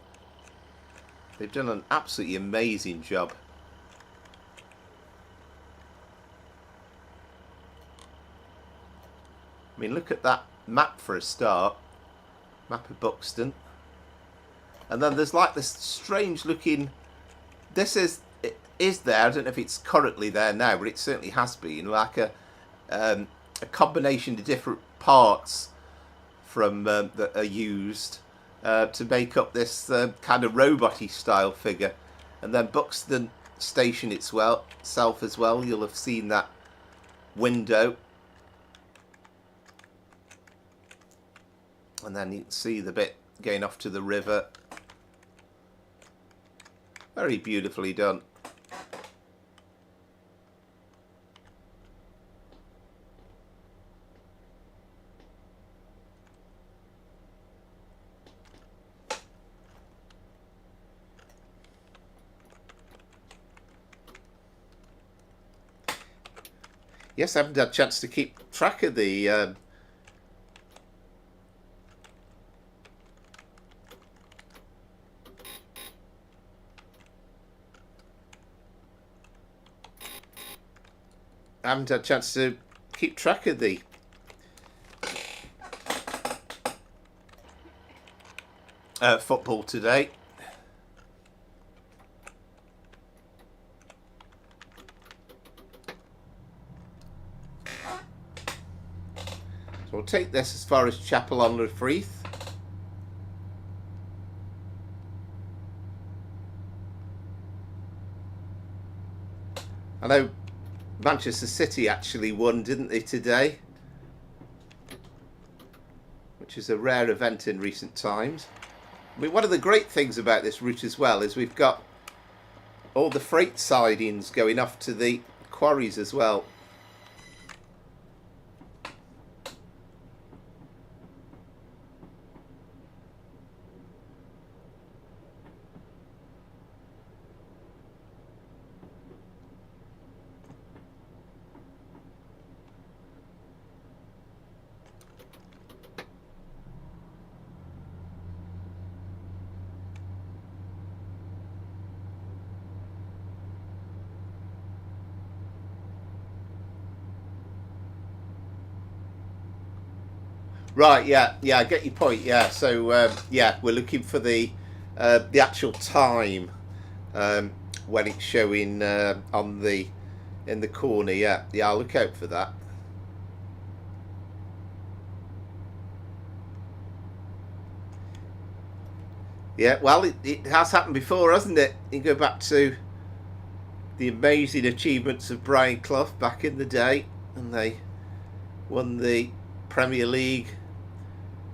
they've done an absolutely amazing job. I mean, look at that map for a start. Map of Buxton. And then there's like this strange looking, this is there, I don't know if it's currently there now, but it certainly has been, like a combination of different parts from that are used to make up this kind of robot-y style figure. And then Buxton Station itself as well, you'll have seen that window. And then you can see the bit going off to the river. Very beautifully done. Yes, I haven't had a chance to keep track of the I haven't had a chance to keep track of the football today. So we'll take this as far as Chapel on Firth. I know Manchester City actually won, didn't they, today? Which is a rare event in recent times. I mean, one of the great things about this route as well is we've got all the freight sidings going off to the quarries as well. Right, yeah, I get your point. Yeah, so yeah, we're looking for the actual time when it's showing on the in the corner. Yeah, I'll look out for that. Yeah, well, it has happened before, hasn't it? You go back to the amazing achievements of Brian Clough back in the day, and they won the Premier League.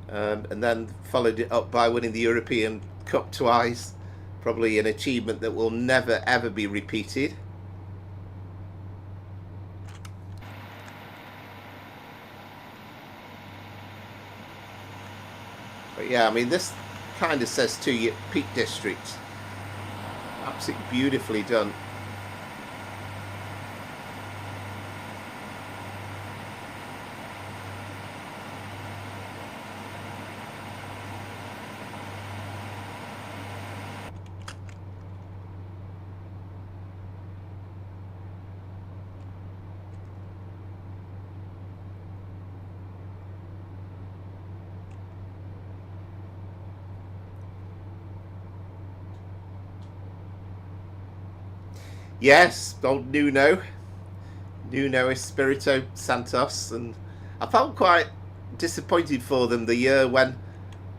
And then followed it up by winning the European Cup twice. Probably an achievement that will never ever be repeated. But yeah, I mean, this kind of says to you, Peak District. Absolutely beautifully done. Yes, old Nuno Espirito Santos, and I felt quite disappointed for them the year when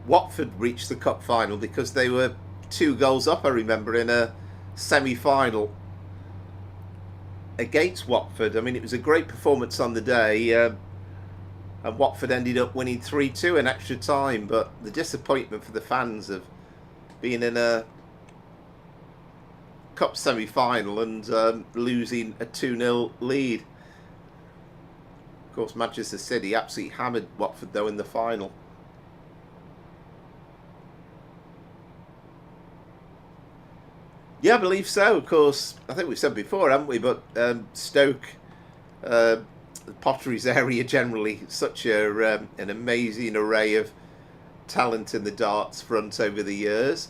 Watford reached the cup final because they were 2 goals up, I remember, in a semi-final against Watford. I mean, it was a great performance on the day, and Watford ended up winning 3-2 in extra time, but the disappointment for the fans of being in a cup semi-final and losing a 2-0 lead. Of course, Manchester City absolutely hammered Watford though in the final. Yeah, I believe so. Of course, I think we've said before, haven't we? But Stoke, the Potteries area generally, such an amazing array of talent in the darts front over the years.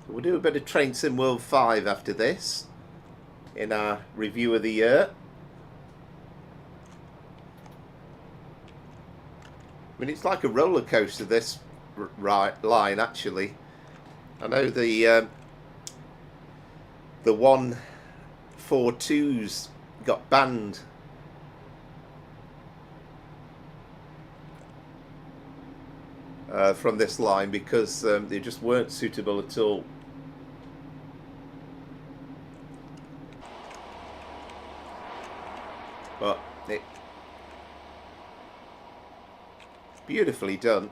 We'll do a bit of Train Sim World 5 after this in our review of the year. I mean, it's like a roller coaster, this line, actually. I know the 142s got banned. From this line because they just weren't suitable at all. But it's beautifully done.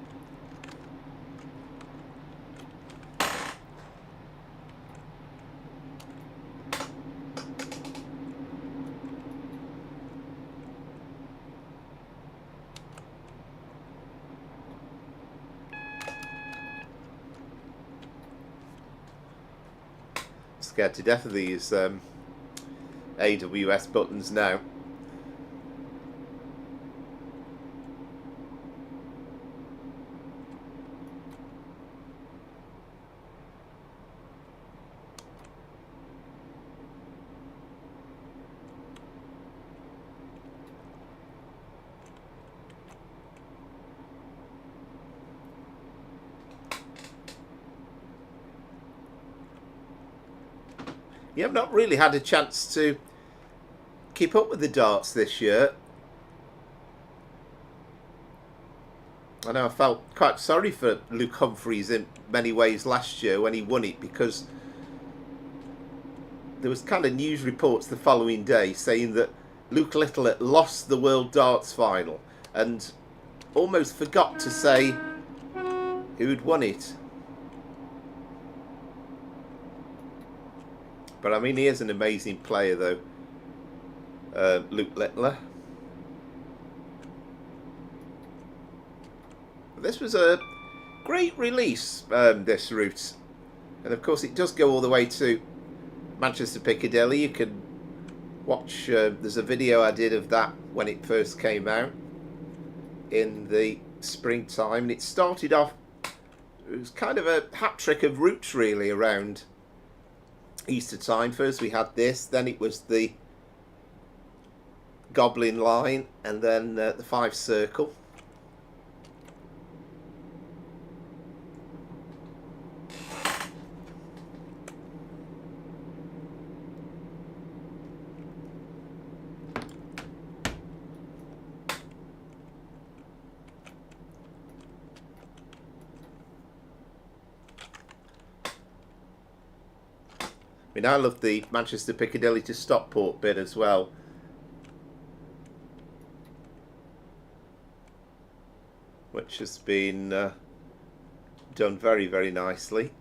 Scared to death of these AWS buttons now. You have not really had a chance to keep up with the darts this year. I know I felt quite sorry for Luke Humphreys in many ways last year when he won it, because there was kind of news reports the following day saying that Luke Little had lost the World Darts Final and almost forgot to say who'd won it. But I mean, he is an amazing player though, Luke Littler. This was a great release, this route. And of course it does go all the way to Manchester Piccadilly. You can watch, there's a video I did of that when it first came out in the springtime. And it started off, it was kind of a hat trick of routes really around Easter time. First we had this, then it was the Goblin line, and then the 5 circle. I mean, I love the Manchester Piccadilly to Stockport bit as well. Which has been done very, very nicely.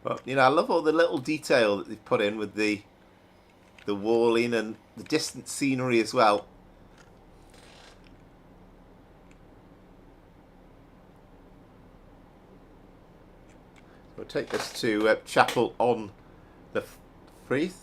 But you know, I love all the little detail that they've put in with the walling and the distant scenery as well. We'll take this to Chapel on the Firth.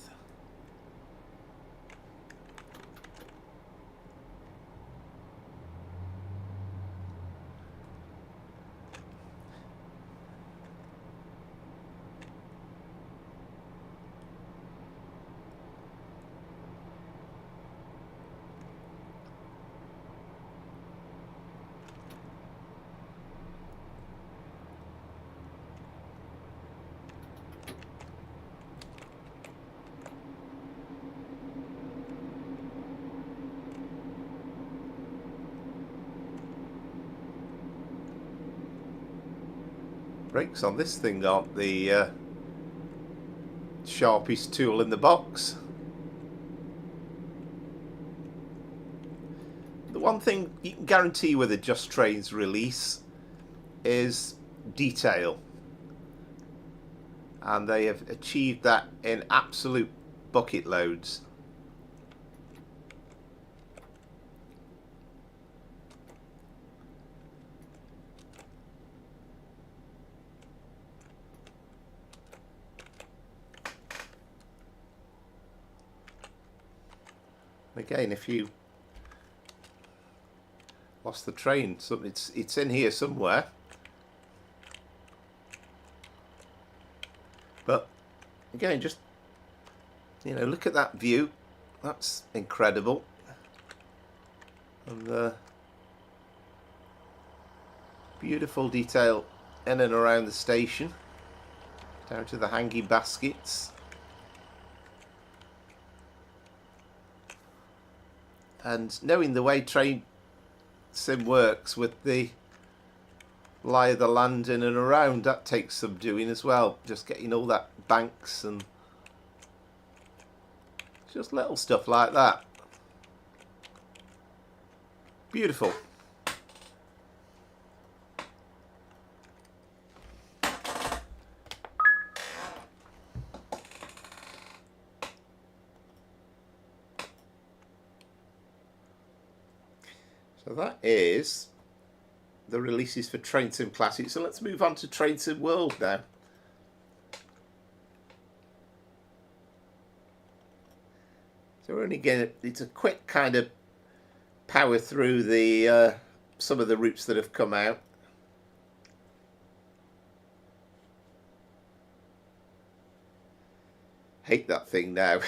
Brakes on this thing aren't the sharpest tool in the box. The one thing you can guarantee with a Just Trains release is detail, and they have achieved that in absolute bucket loads. Again, if you lost the train, so it's in here somewhere. But again, just, you know, look at that view. That's incredible. And beautiful detail in and around the station, down to the hanging baskets. And knowing the way train sim works with the lie of the land in and around, that takes some doing as well. Just getting all that banks and just little stuff like that. Beautiful. So that is the releases for Train Sim Classic. So let's move on to Train Sim World now. So we're only getting, it's a quick kind of power through the some of the routes that have come out. Hate that thing now.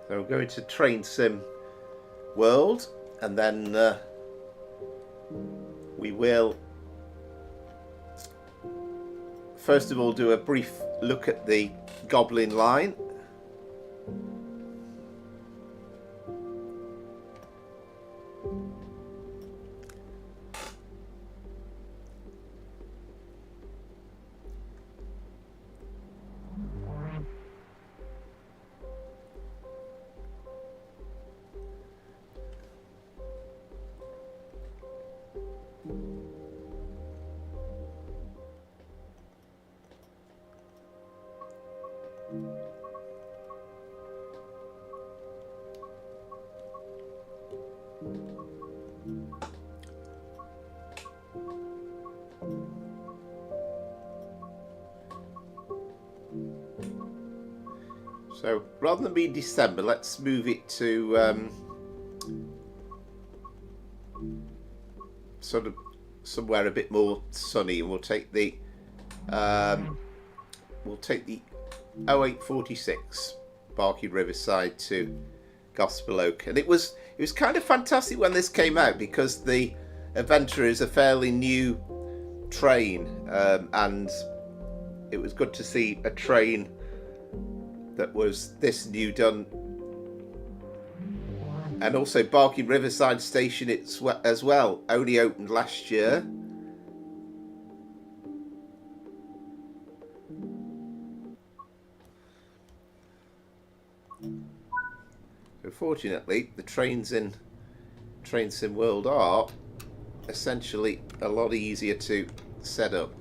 So we're going to Train Sim World, and then we will first of all do a brief look at the Goblin line. So rather than be December, let's move it to sort of somewhere a bit more sunny, and we'll take the 0846 Barking Riverside to Gospel Oak. And it was kind of fantastic when this came out, because the Adventure is a fairly new train, and it was good to see a train that was this new done. And also Barking Riverside Station as well, only opened last year. So fortunately, the trains in Train Sim World are essentially a lot easier to set up.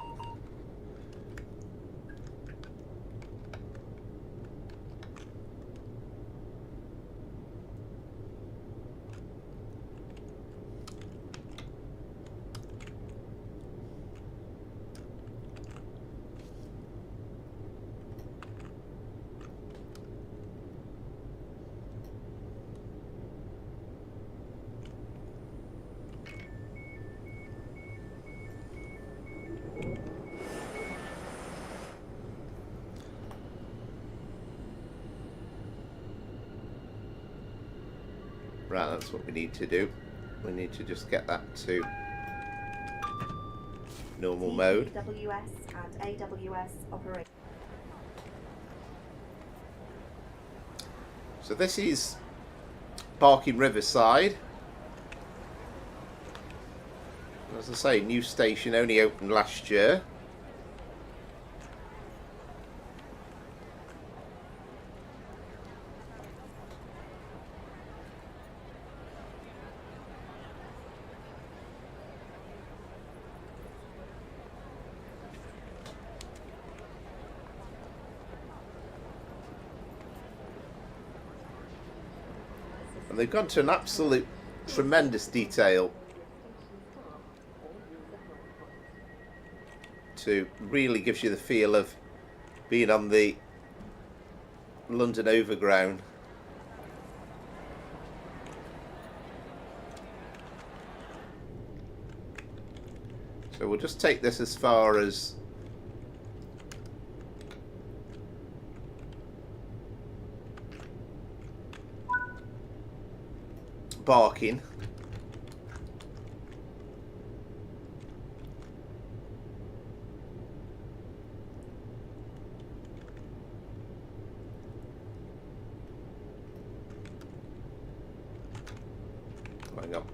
Right, that's what we need to do. We need to just get that to normal mode. TSW5 and AWS operate. So this is Barking Riverside. As I say, new station, only opened last year. And they've gone to an absolute tremendous detail to really gives you the feel of being on the London Overground. So we'll just take this as far as Barking. hang on.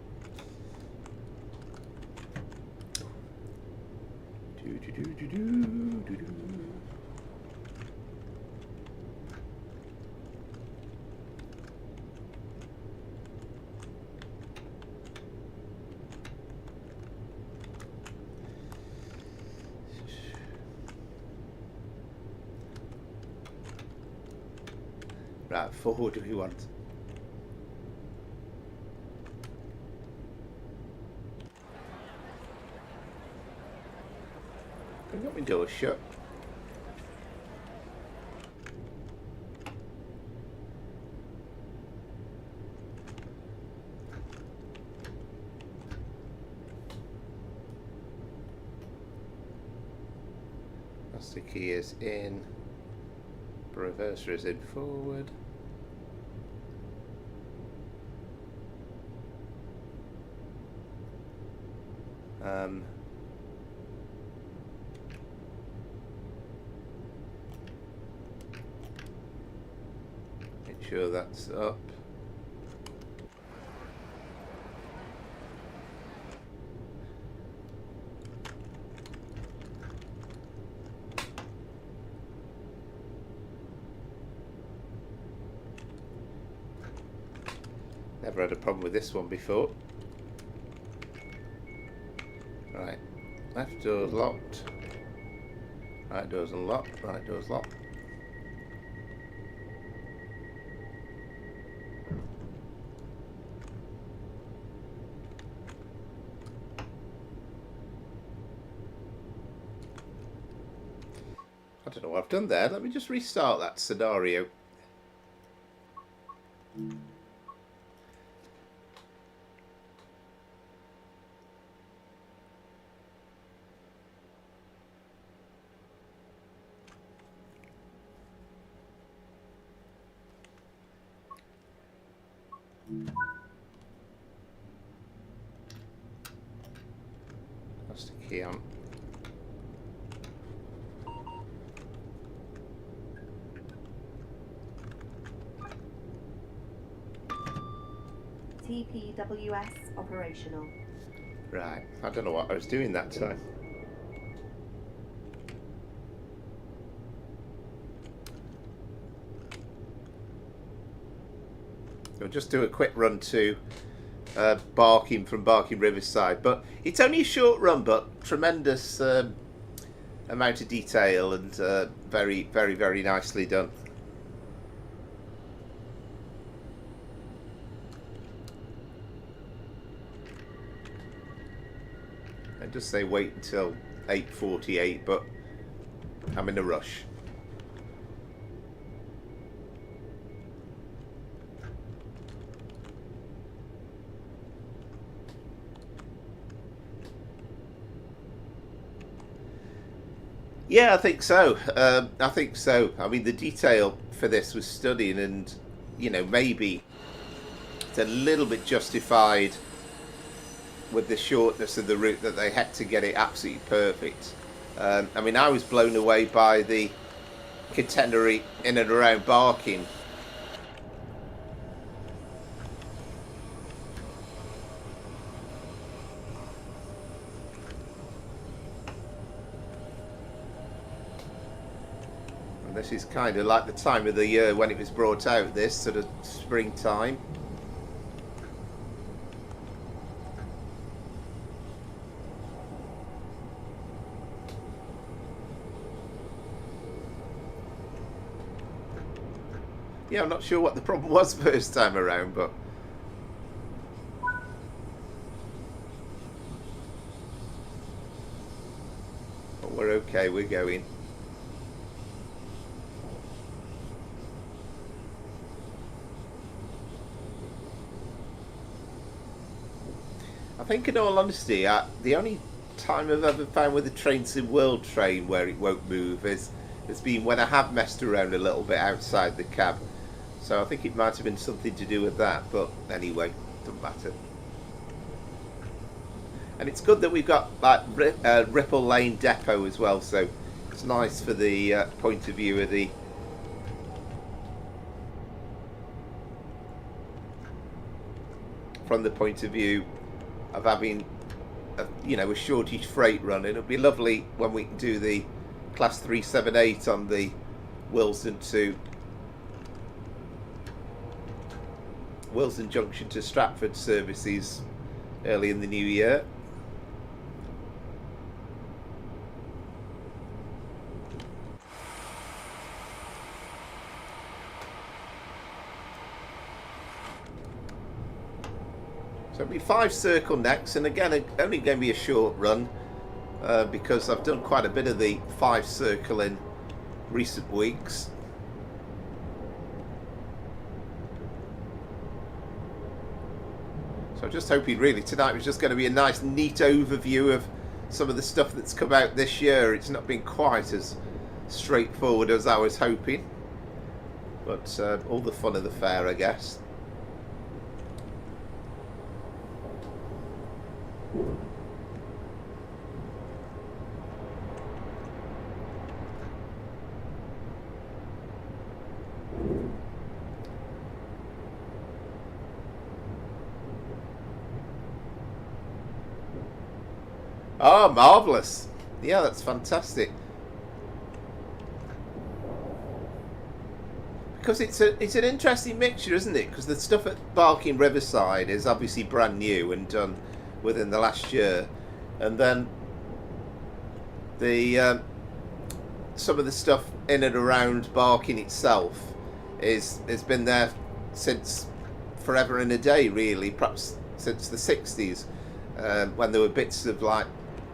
Right, 4 do we want? I've got my door shut. Plastic key is in. Reverser is in forward. Make sure that's up. Never had a problem with this one before. Right, left door's locked. Right door's unlocked. Right door's locked. I don't know what I've done there. Let me just restart that scenario. That's the key on. TPWS operational. Right, I don't know what I was doing that time. We'll just do a quick run to Barking from Barking Riverside, but it's only a short run, but tremendous amount of detail and very, very, very nicely done. I just say wait until 8:48, but I'm in a rush. Yeah, I think so. I think so. I mean, the detail for this was stunning, and you know, maybe it's a little bit justified with the shortness of the route that they had to get it absolutely perfect. I mean, I was blown away by the catenary in and around Barking. And this is kind of like the time of the year when it was brought out, this sort of springtime. Yeah, I'm not sure what the problem was first time around, but we're okay, we're going. I think in all honesty, the only time I've ever found with the Trains in World train where it won't move has been when I have messed around a little bit outside the cab. So I think it might have been something to do with that, but anyway, doesn't matter. And it's good that we've got like Ripple Lane Depot as well, so it's nice for the point of view of the from the point of view of having a shortish freight run. It'll be lovely when we can do the class 378 on the Wilson Junction to Stratford services early in the new year. So it'll be 5 circle next, and again, only going to be a short run because I've done quite a bit of the 5 circle in recent weeks. So I'm just hoping really tonight was just going to be a nice neat overview of some of the stuff that's come out this year. It's not been quite as straightforward as I was hoping, but all the fun of the fair, I guess. Oh, marvellous. Yeah, that's fantastic. Because it's an interesting mixture, isn't it? Because the stuff at Barking Riverside is obviously brand new and done within the last year. And then the some of the stuff in and around Barking itself has been there since forever and a day, really, perhaps since the 60s, when there were bits of like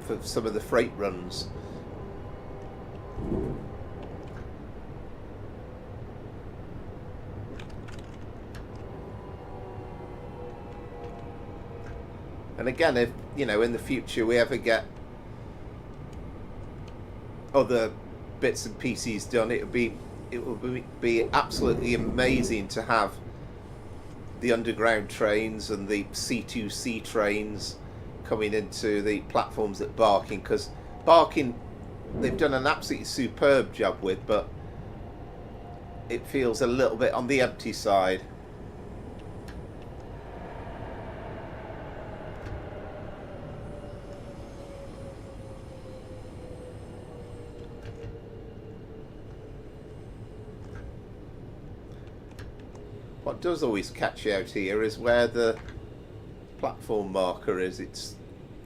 for some of the freight runs. And again, if in the future we ever get other bits and pieces done, it will be absolutely amazing to have the underground trains and the C2C trains coming into the platforms at Barking, because Barking they've done an absolutely superb job with, but it feels a little bit on the empty side. What does always catch you out here is where the platform marker is. It's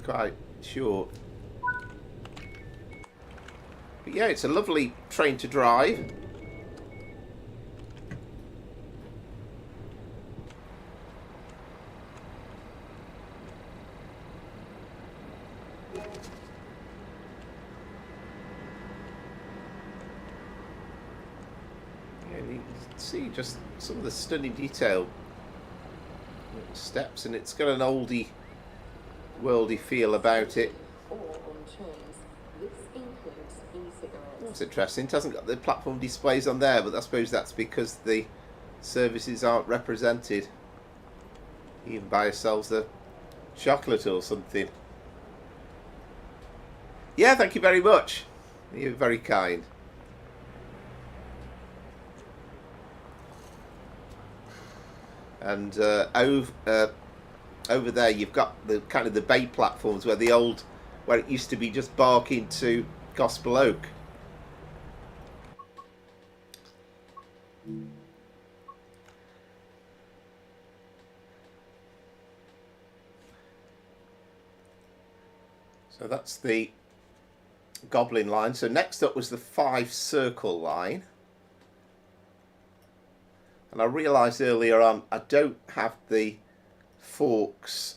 quite short. But yeah, it's a lovely train to drive. See just some of the stunning detail steps, and it's got an oldie worldy feel about it. That's interesting. It hasn't got the platform displays on there, but I suppose that's because the services aren't represented. You can buy yourselves a chocolate or something. Yeah, thank you very much. You're very kind. And over there you've got the kind of the bay platforms where it used to be just Barking to Gospel Oak. So that's the Goblin line. So next up was the 5 circle line. And I realised earlier on I don't have the Forks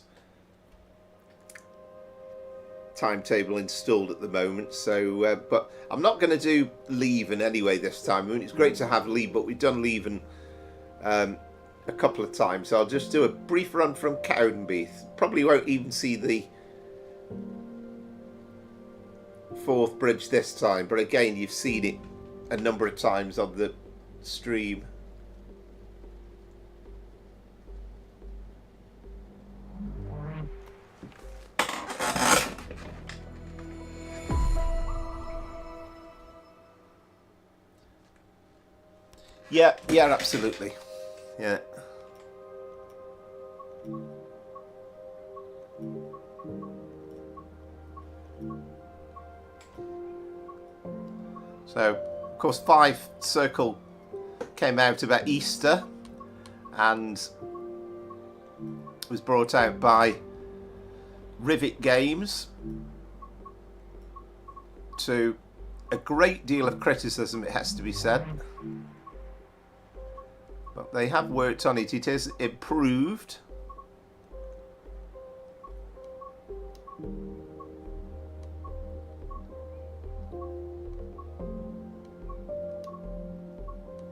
timetable installed at the moment, so but I'm not going to do Leven anyway this time. I mean, it's great to have Leven, but we've done Leven a couple of times, so I'll just do a brief run from Cowdenbeath. Probably won't even see the Forth Bridge this time, but again, you've seen it a number of times on the stream. Yeah, absolutely. Yeah. So, of course, 5 Circle came out about Easter and was brought out by Rivet Games to a great deal of criticism, it has to be said. But they have worked on it. It is improved.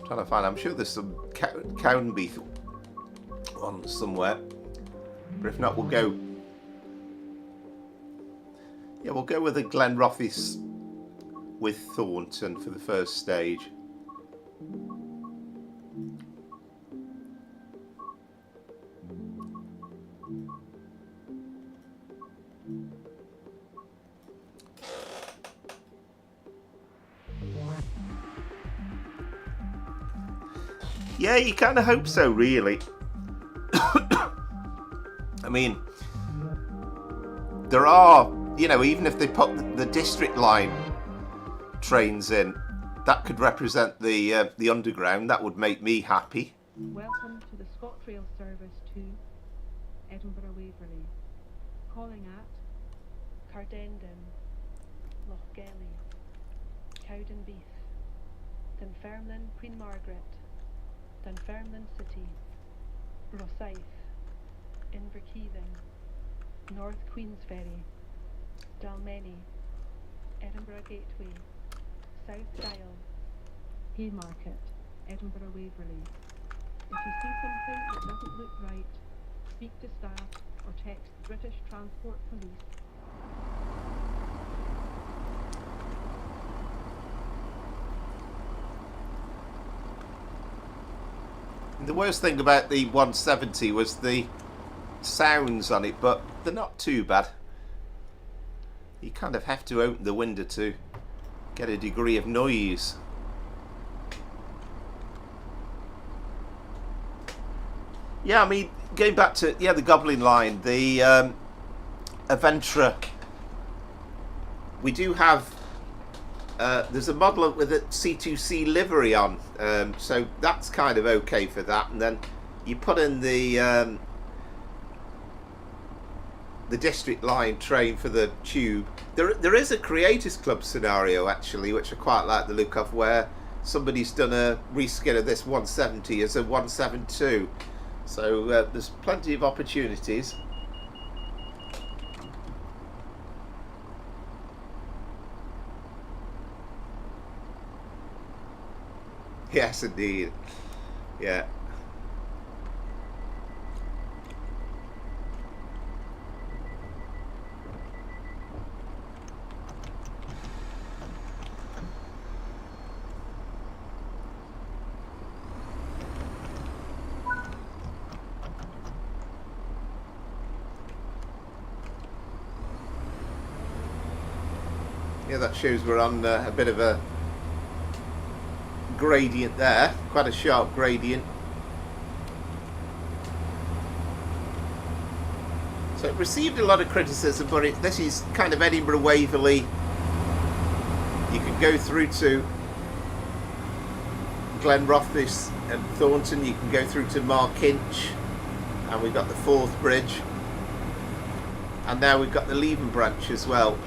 Trying to find, I'm sure there's some Cownbeath on somewhere, but if not, we'll go. Yeah, we'll go with the Glenrothes with Thornton for the first stage. Yeah, you kind of hope so, really. I mean, there are, you know, even if they put the district line trains in, that could represent the underground. That would make me happy. Welcome to the ScotRail service to Edinburgh Waverley. Calling at Cardendon, Lochgelly, Cowdenbeath, Dunfermline, Queen Margaret, Dunfermline City, Rosyth, Inverkeithing, North Queensferry, Dalmeny, Edinburgh Gateway, South Dial, Haymarket, Edinburgh Waverley. If you see something that doesn't look right, speak to staff or text British Transport Police. The worst thing about the 170 was the sounds on it, but they're not too bad. You kind of have to open the window to get a degree of noise. Yeah, I mean, going back to the Goblin line, the Aventra, we do have there's a model with a C2C livery on, so that's kind of okay for that. And then you put in the district line train for the tube. There is a Creators Club scenario actually, which I quite like the look of, where somebody's done a reskin of this 170 as a 172. So there's plenty of opportunities. Yes, indeed. Yeah. Yeah, that shows we're on a bit of a gradient there, quite a sharp gradient. So it received a lot of criticism, but this is kind of Edinburgh Waverley. You can go through to Glenrothes and Thornton, you can go through to Markinch, and we've got the Forth Bridge, and now we've got the Leven branch as well.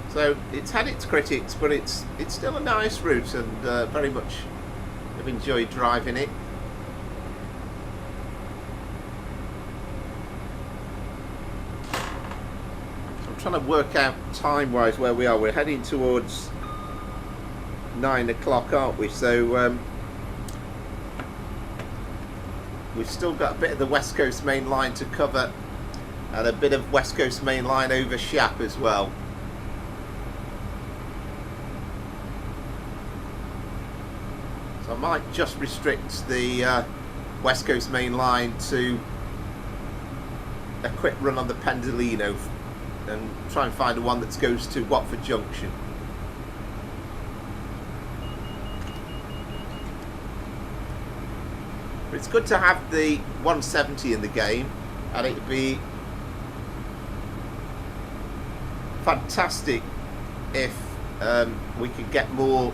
So it's had its critics, but it's still a nice route, and very much have enjoyed driving it. I'm trying to work out time-wise where we are. We're heading towards 9 o'clock, aren't we? So we've still got a bit of the West Coast Main Line to cover, and a bit of West Coast Main Line over Shap as well. I might just restrict the West Coast Main Line to a quick run on the Pendolino and try and find one that goes to Watford Junction. But it's good to have the 170 in the game, and it'd be fantastic if we could get more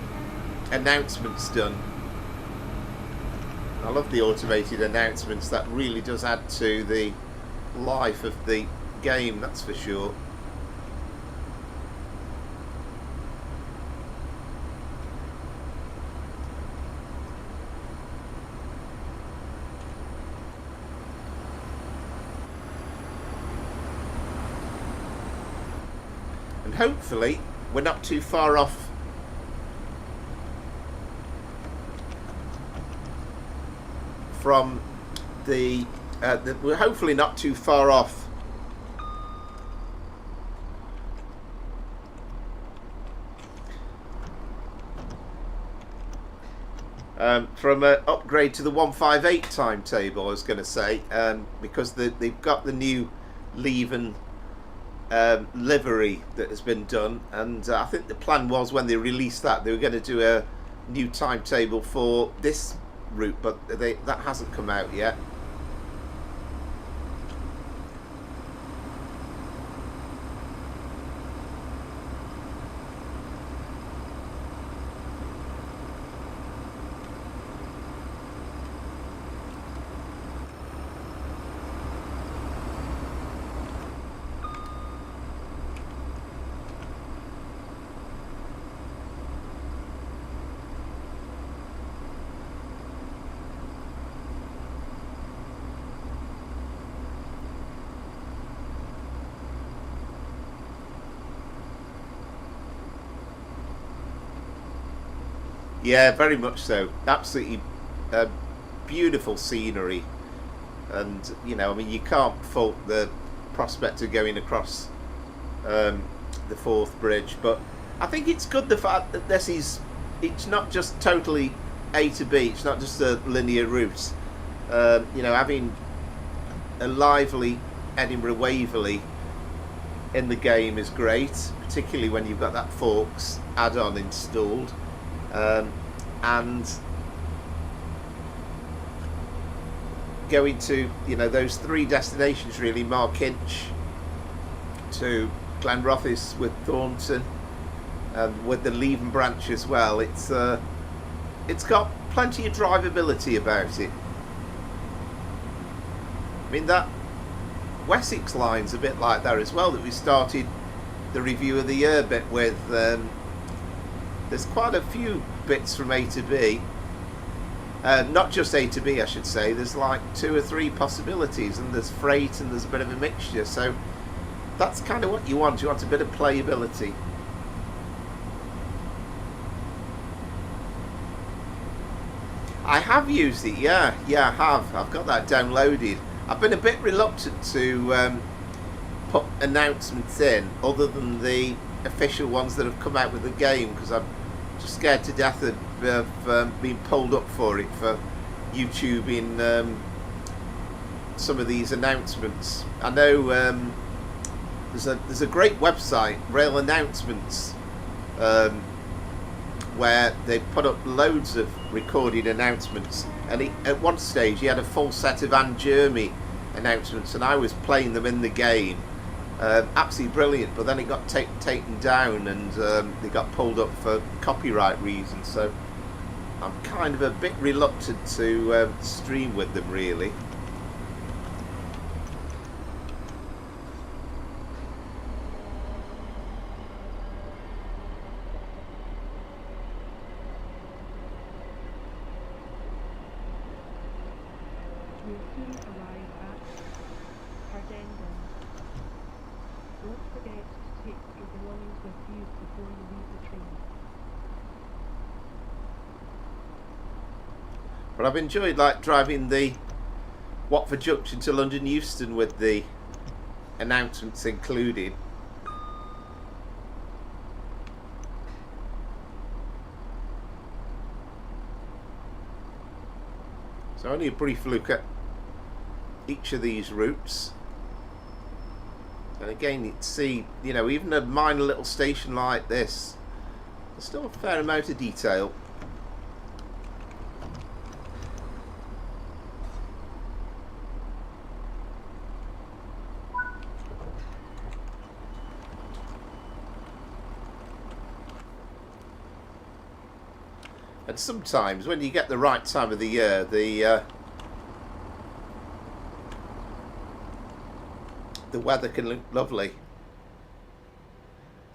announcements done. I love the automated announcements. That really does add to the life of the game, that's for sure. And hopefully we're not too far off from we're hopefully not too far off from an upgrade to the 158 timetable, I was going to say, because they've got the new leave and livery that has been done, and I think the plan was when they released that they were going to do a new timetable for this route, but that hasn't come out yet. Yeah, very much so. Absolutely beautiful scenery, and you know, I mean, you can't fault the prospect of going across the Forth Bridge. But I think it's good the fact that it's not just totally A to B. It's not just a linear route. You know, having a lively Edinburgh Waverley in the game is great, particularly when you've got that Forks add-on installed. And going to, you know, those three destinations really, Markinch to Glenrothes with Thornton, and with the Leven branch as well. It's got plenty of drivability about it. I mean, that Wessex line's a bit like that as well, that we started the review of the year bit with. There's quite a few bits from A to B, not just A to B I should say. There's like 2 or 3 possibilities, and there's freight and there's a bit of a mixture, so that's kind of what you want. You want a bit of playability. I have used it, yeah I have. I've got that downloaded. I've been a bit reluctant to put announcements in other than the official ones that have come out with the game, because I'm just scared to death of being pulled up for it for YouTubing some of these announcements. I know there's a great website, Rail Announcements, where they put up loads of recorded announcements, and at one stage he had a full set of Anne Jeremy announcements, and I was playing them in the game. Absolutely brilliant, but then it got taken down, and they got pulled up for copyright reasons, so I'm kind of a bit reluctant to stream with them really. We'll soon arrive at Cardendon. Don't forget to take your belongings with you before you leave the train. But I've enjoyed like driving the Watford Junction to London Euston with the announcements included. So only a brief look at each of these routes. And again, you can see, you know, even a minor little station like this, there's still a fair amount of detail. And sometimes when you get the right time of the year, the weather can look lovely.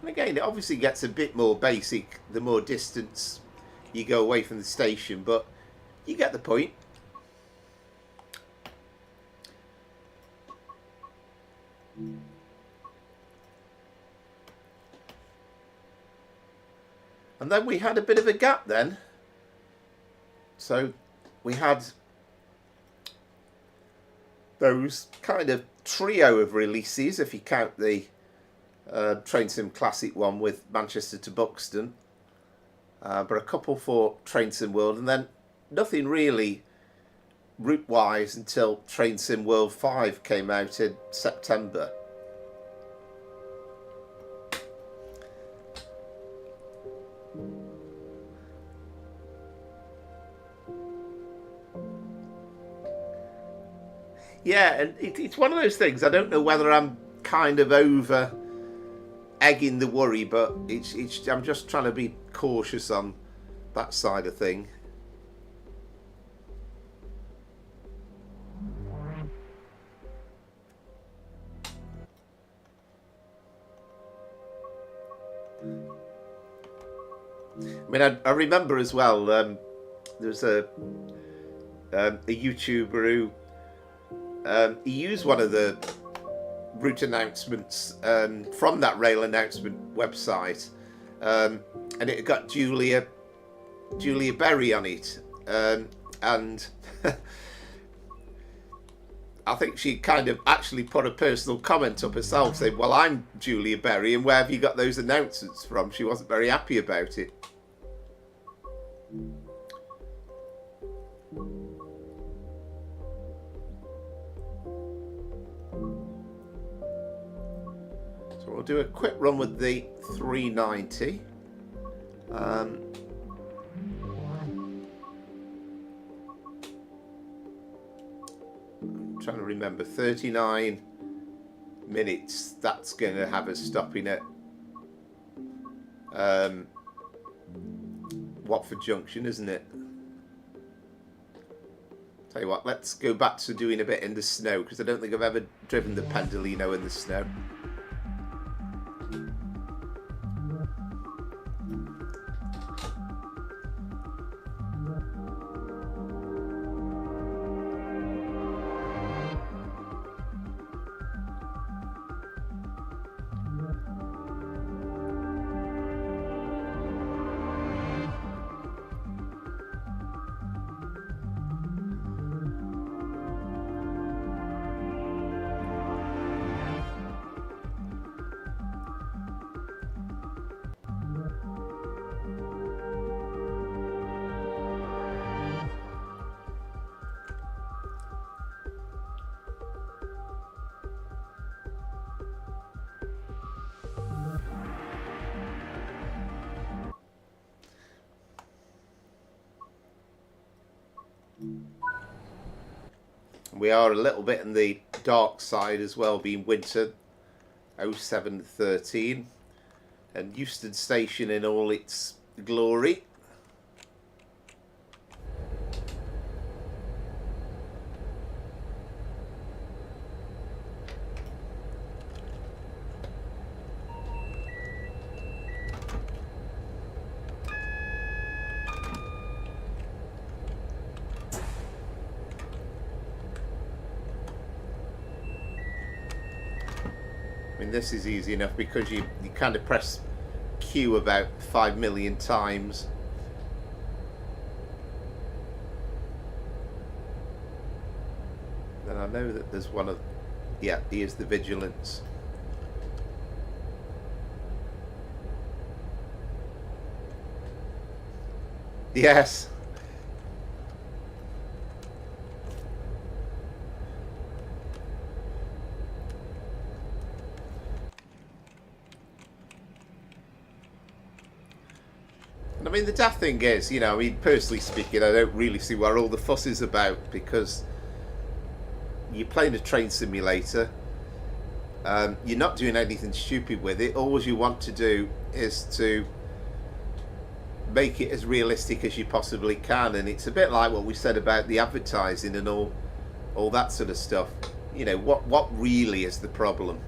And again, it obviously gets a bit more basic the more distance you go away from the station, but you get the point. And then we had a bit of a gap then. So we had those kind of trio of releases, if you count the Train Sim Classic one with Manchester to Buxton, but a couple for Train Sim World, and then nothing really route wise until Train Sim World 5 came out in September. Yeah, and it's one of those things. I don't know whether I'm kind of over egging the worry, but I'm just trying to be cautious on that side of thing. I mean, I remember as well, there was a YouTuber who he used one of the route announcements from that rail announcement website, and it got Julia Berry on it, and I think she kind of actually put a personal comment up herself saying, well, I'm Julia Berry and where have you got those announcements from? She wasn't very happy about it. So we'll do a quick run with the 390. I'm trying to remember, 39 minutes. That's going to have us stopping at Watford Junction, isn't it? Tell you what, let's go back to doing a bit in the snow, because I don't think I've ever driven the Pendolino in the snow. We are a little bit in the dark side as well, being winter 0713, and Euston Station in all its glory. I mean, this is easy enough because you kind of press Q about 5 million times. And I know that there's one of, yeah, here's the Vigilance. Yes. I mean, the daft thing is, you know, I mean, personally speaking, I don't really see where all the fuss is about, because you're playing a train simulator, you're not doing anything stupid with it. All you want to do is to make it as realistic as you possibly can. And it's a bit like what we said about the advertising and all that sort of stuff. You know, what really is the problem?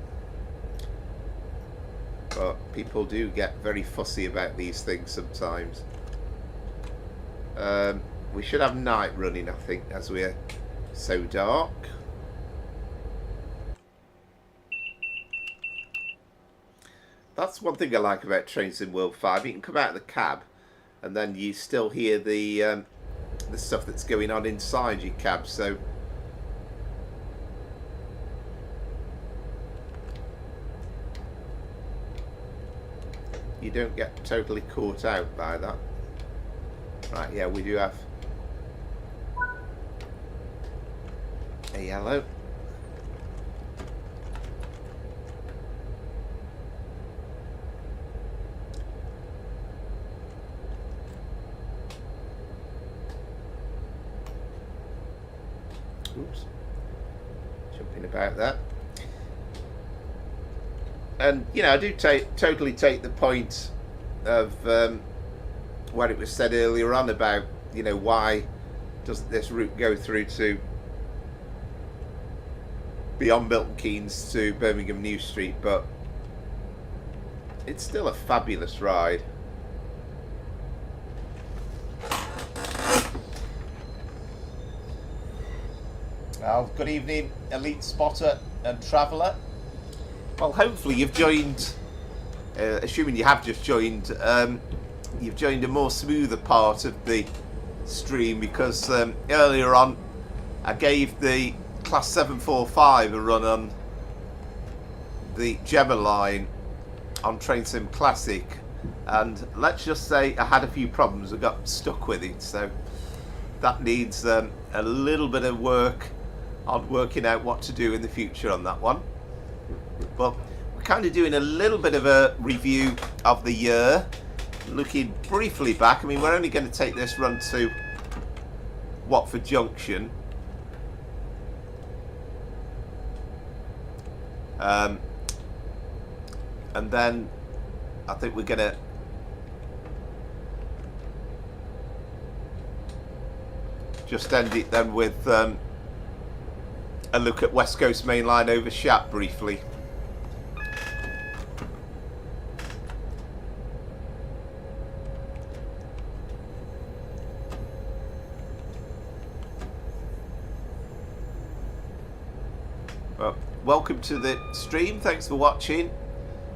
But people do get very fussy about these things sometimes. We should have night running, I think, as we're so dark. That's one thing I like about Train Sim World 5. You can come out of the cab and then you still hear the stuff that's going on inside your cab. So you don't get totally caught out by that. Right, yeah, we do have a yellow. Oops, jumping about that. And you know, I do totally take the point of what it was said earlier on about, you know, why doesn't this route go through to beyond Milton Keynes to Birmingham New Street, but it's still a fabulous ride. Well, good evening, Elite Spotter and Traveller. Well, hopefully you've joined, assuming you have just joined, you've joined a more smoother part of the stream, because earlier on I gave the Class 745 a run on the Gemma line on Train Sim Classic, and let's just say I had a few problems. I got stuck with it, so that needs a little bit of work on working out what to do in the future on that one. But we're kind of doing a little bit of a review of the year, looking briefly back. I mean, we're only going to take this run to Watford Junction. And then I think we're going to just end it then with a look at West Coast Main Line over Shap briefly. Well, welcome to the stream, thanks for watching.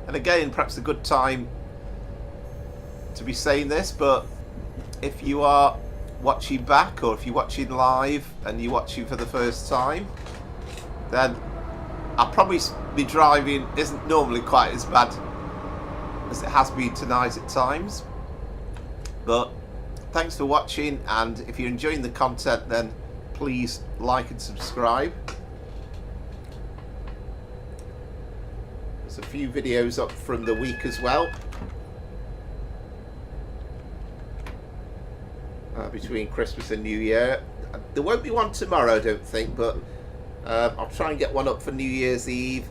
And again, perhaps a good time to be saying this, but if you are watching back, or if you're watching live and you're watching for the first time, then I'll probably be driving isn't normally quite as bad as it has been tonight at times. But thanks for watching, and if you're enjoying the content, then please like and subscribe. There's a few videos up from the week as well, between Christmas and New Year. There won't be one tomorrow, I don't think, but I'll try and get one up for New Year's Eve,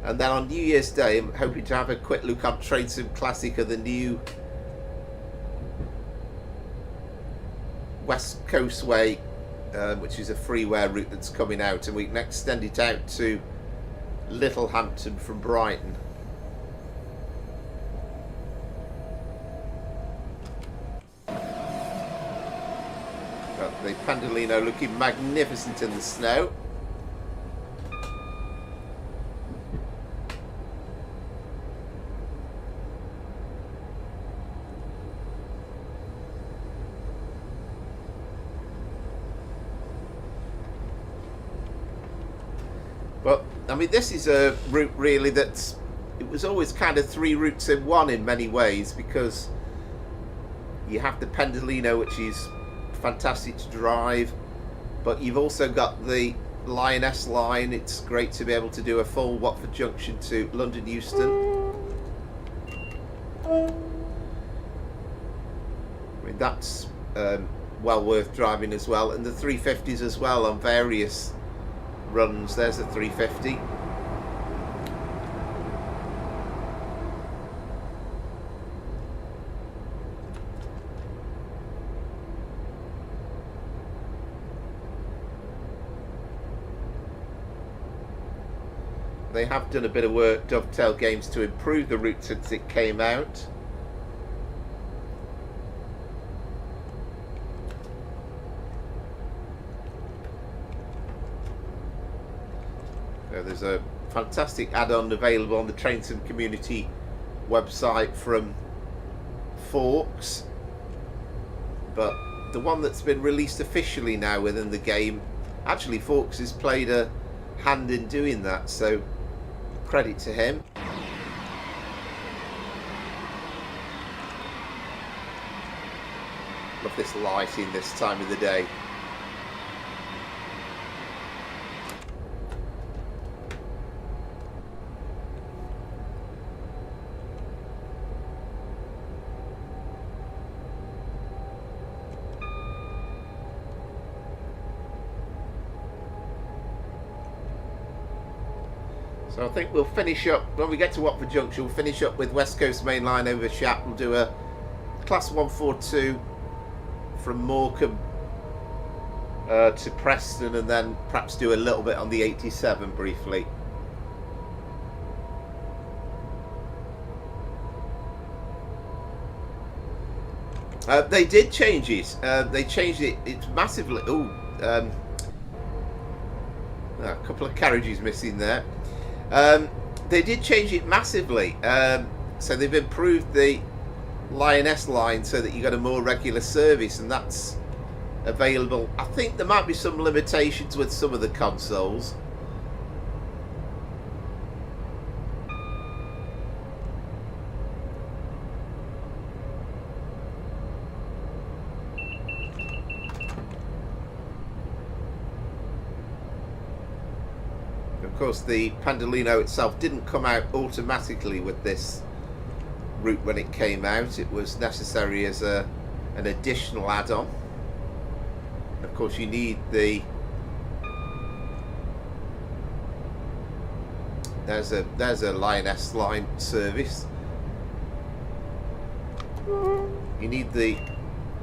and then on New Year's Day I'm hoping to have a quick look on Train Sim Classic of the new West Coast Way, which is a freeware route that's coming out, and we can extend it out to Littlehampton from Brighton. Got the Pendolino looking magnificent in the snow. But I mean, this is a route really that's, it was always kind of three routes in one in many ways, because you have the Pendolino, which is fantastic to drive, but you've also got the Lioness line. It's great to be able to do a full Watford Junction to London Euston. I mean, that's well worth driving as well, and the 350s as well on various runs. There's a 350. They have done a bit of work, Dovetail Games, to improve the route since it came out. So there's a fantastic add-on available on the Trainsim community website from Forks, but the one that's been released officially now within the game, actually Forks has played a hand in doing that, so credit to him. Love this lighting this time of the day. So I think we'll finish up, when we get to Watford Junction, we'll finish up with West Coast Main Line over Shap. We'll do a Class 142 from Morecambe to Preston, and then perhaps do a little bit on the 87 briefly. They did change it. They changed it. It's massively. A couple of carriages missing there. They did change it massively. So they've improved the Lioness line so that you got a more regular service, and that's available. I think there might be some limitations with some of the consoles. Of course, the Pendolino itself didn't come out automatically with this route when it came out. It was necessary as an additional add-on. Of course, you need the there's a Lioness line service. You need the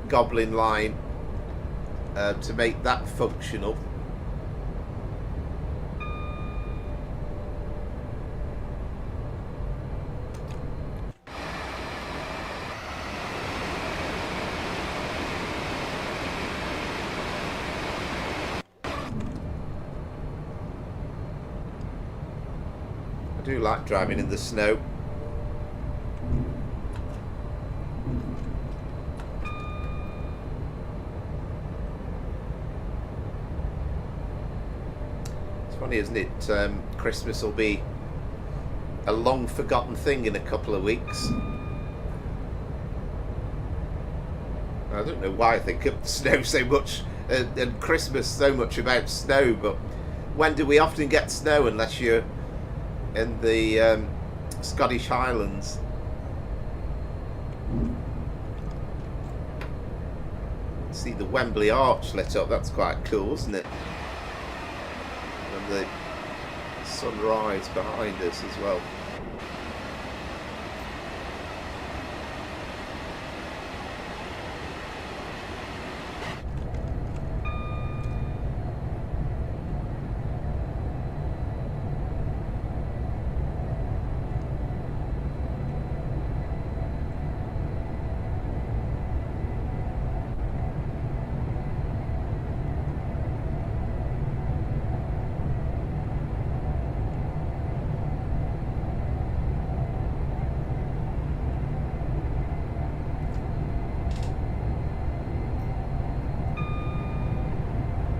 Goblin line to make that functional. I do like driving in the snow. It's funny, isn't it? Christmas will be a long forgotten thing in a couple of weeks. I don't know why I think of snow so much and Christmas so much about snow, but when do we often get snow unless you're in the Scottish Highlands? See the Wembley Arch lit up, that's quite cool, isn't it? And the sunrise behind us as well.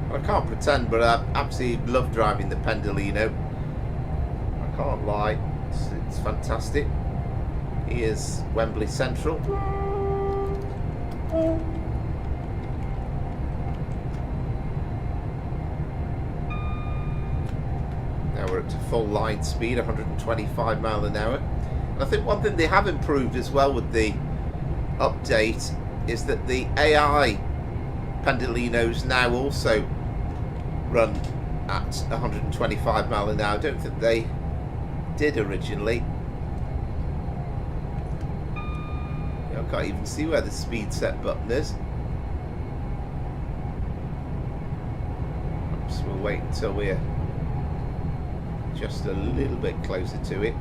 I can't pretend, but I absolutely love driving the Pendolino. I can't lie, it's fantastic. Here's Wembley Central. Now we're up to full line speed, 125 mile an hour. And I think one thing they have improved as well with the update is that the AI Pendolinos now also run at 125 mile an hour. I don't think they did originally. I can't even see where the speed set button is. Perhaps we'll wait until we're just a little bit closer to it.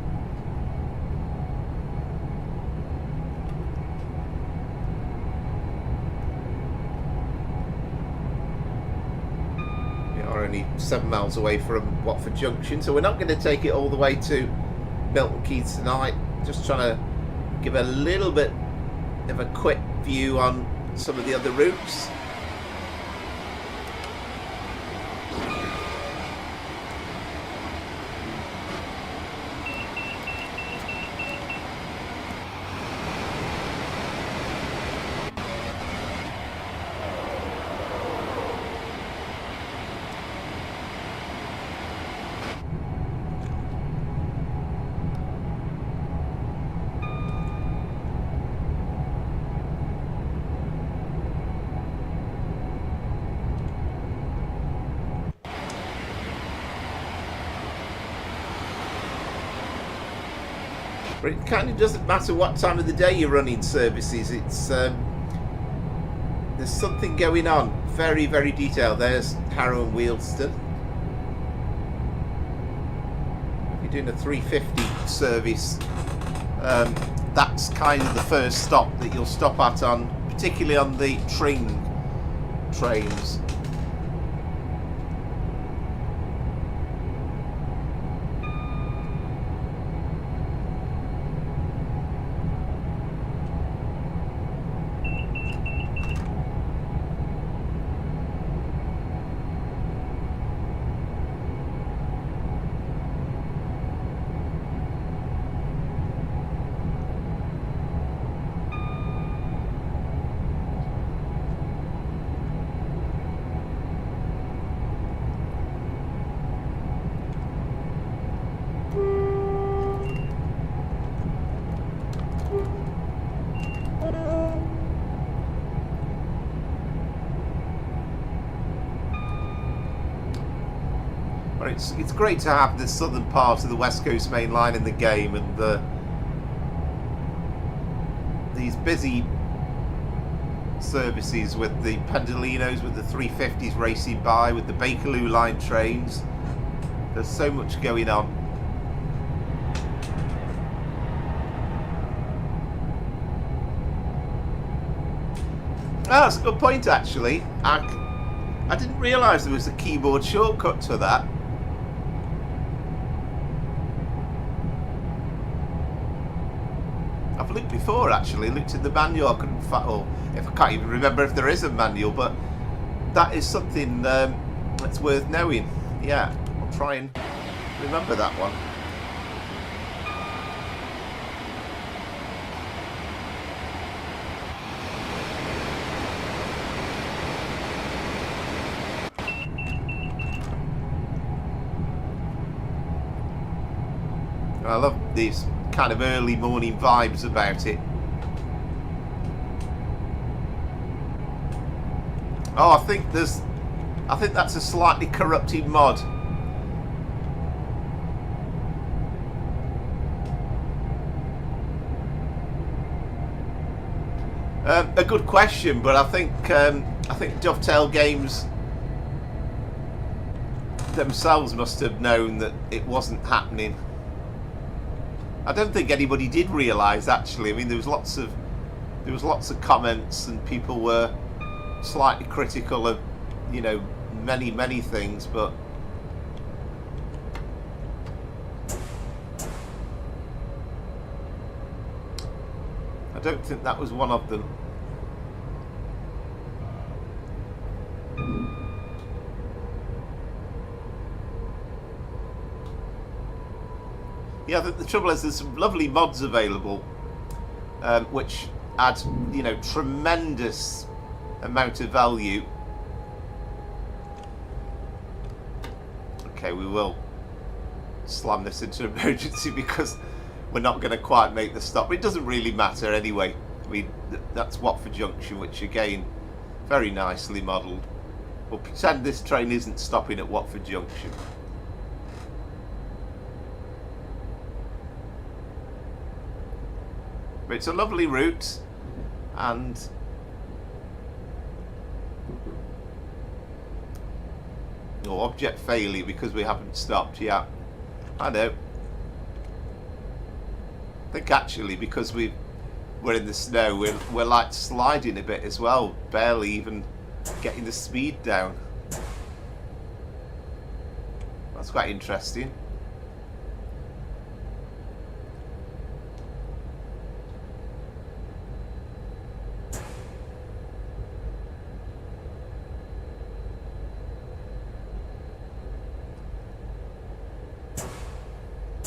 We are only 7 miles away from Watford Junction, so we're not going to take it all the way to Milton Keynes tonight. Just trying to give a little bit of a quick view on some of the other routes. But it kind of doesn't matter what time of the day you're running services. It's there's something going on. Very, very detailed. There's Harrow and Wealdstone. If you're doing a 350 service, that's kind of the first stop that you'll stop at on, particularly on the trains. It's great to have the southern part of the West Coast Main Line in the game, and these busy services with the Pendolinos, with the 350s racing by, with the Bakerloo line trains. There's so much going on. Ah, that's a good point actually. I didn't realise there was a keyboard shortcut to that. I've looked before actually, looked in the manual. I couldn't I can't even remember if there is a manual, but that is something that's worth knowing. Yeah, I'll try and remember that one. I love these kind of early morning vibes about it. Oh, I think that's a slightly corrupted mod. A good question, but I think Dovetail Games themselves must have known that it wasn't happening. I don't think anybody did realise actually. I mean, there was lots of comments, and people were slightly critical of, you know, many things, but I don't think that was one of them. Yeah, the trouble is there's some lovely mods available, which add, you know, tremendous amount of value. Okay, we will slam this into emergency because we're not going to quite make the stop. It doesn't really matter anyway. I mean, that's Watford Junction, which again, very nicely modelled. We'll pretend this train isn't stopping at Watford Junction. But it's a lovely route, and object failure because we haven't stopped yet. I know. I think actually because we're in the snow, we're like sliding a bit as well, barely even getting the speed down. That's quite interesting.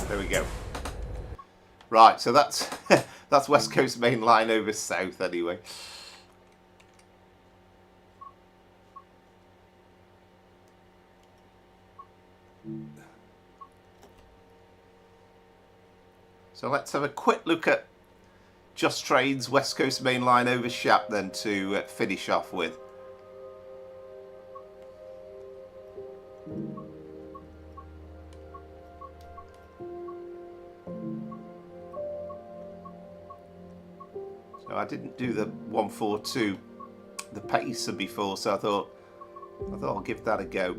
There we go. Right, so that's that's West Coast Main Line over south anyway. So let's have a quick look at Just Train's West Coast Main Line over Shap then to finish off with. So I didn't do the 142, the pacer before, so I thought I'll give that a go.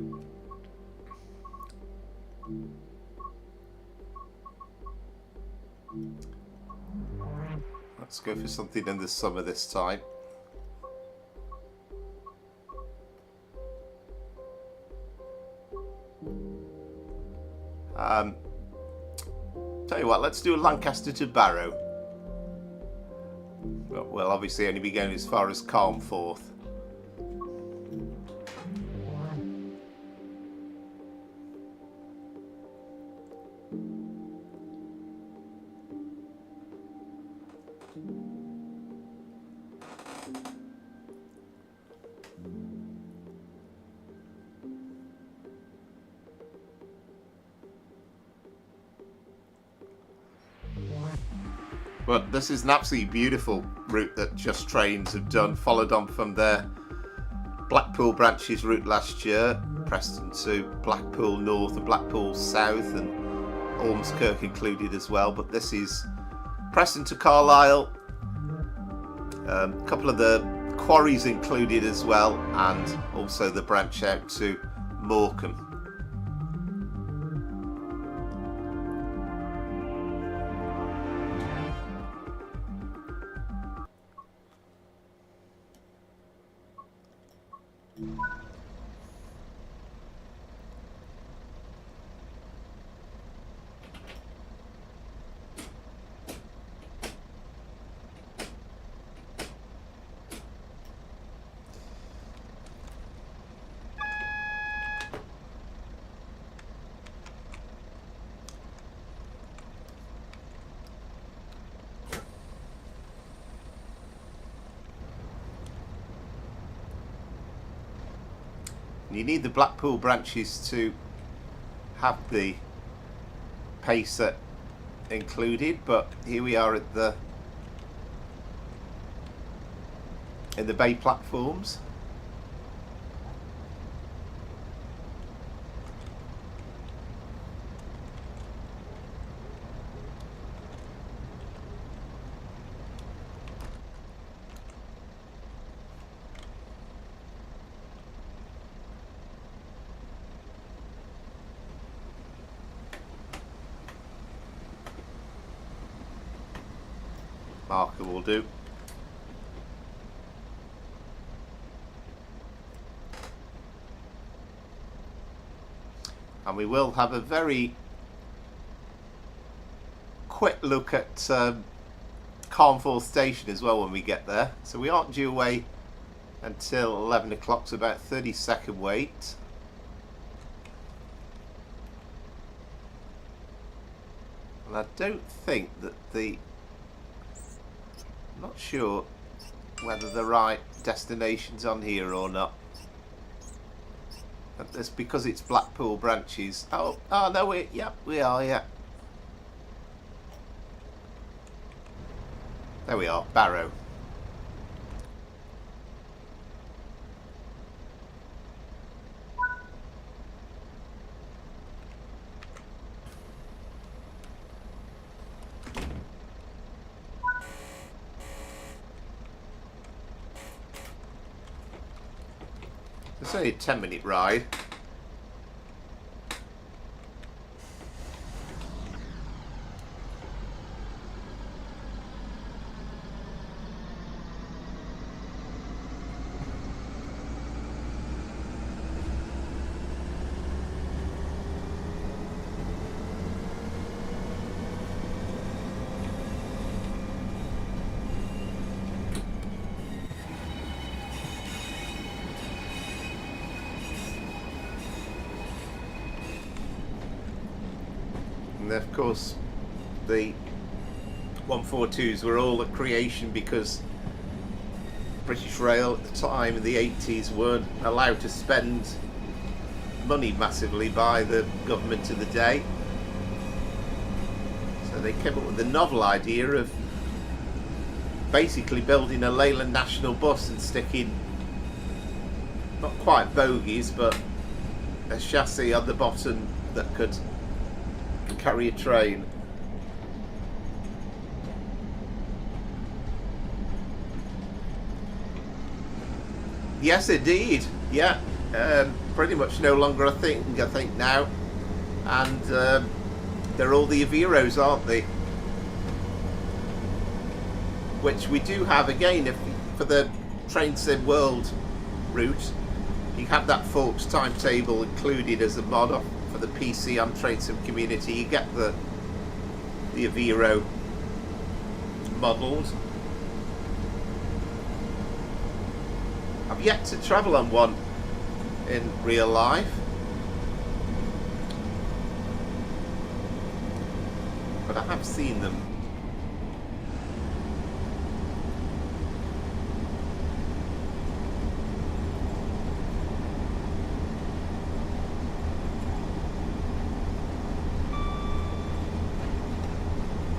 Let's go for something in the summer this time. Tell you what, let's do a Lancaster to Barrow. We'll obviously only be going as far as Calmforth. But this is an absolutely beautiful route that Just Trains have done, followed on from their Blackpool branches route last year, Preston to Blackpool North and Blackpool South, and Ormskirk included as well. But this is Preston to Carlisle, a couple of the quarries included as well, and also the branch out to Morecambe. You need the Blackpool branches to have the pacer included, but here we are at in the bay platforms. Marker will do. And we will have a very quick look at Calmforth Station as well when we get there. So we aren't due away until 11 o'clock, so about 30-second wait. And I don't think that I'm not sure whether the right destination's on here or not. That's because it's Blackpool branches. Oh no, we are, yeah. There we are, Barrow. It's only a 10-minute ride. And of course, the 142s were all a creation because British Rail at the time in the 80s weren't allowed to spend money massively by the government of the day. So they came up with the novel idea of basically building a Leyland National bus and sticking, not quite bogies, but a chassis on the bottom that could carry a train. Yes, indeed. Yeah, pretty much no longer a thing, I think, now. And they're all the Averos, aren't they? Which we do have, again, for the Train Sim World route. You have that Forks timetable included as a mod for the PC on Train Sim Community. You get the Avero models. I've yet to travel on one in real life, but I have seen them.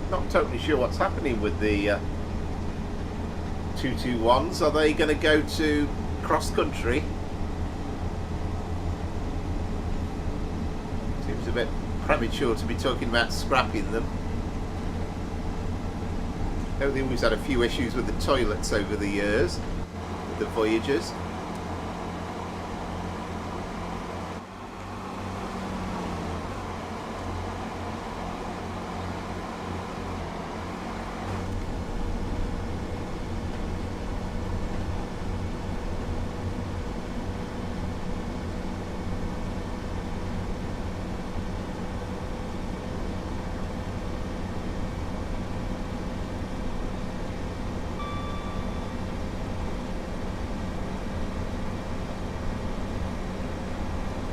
Not totally sure what's happening with the 221s. Are they going to go to cross country? Seems a bit premature to be talking about scrapping them. I know they always had a few issues with the toilets over the years, with the Voyagers.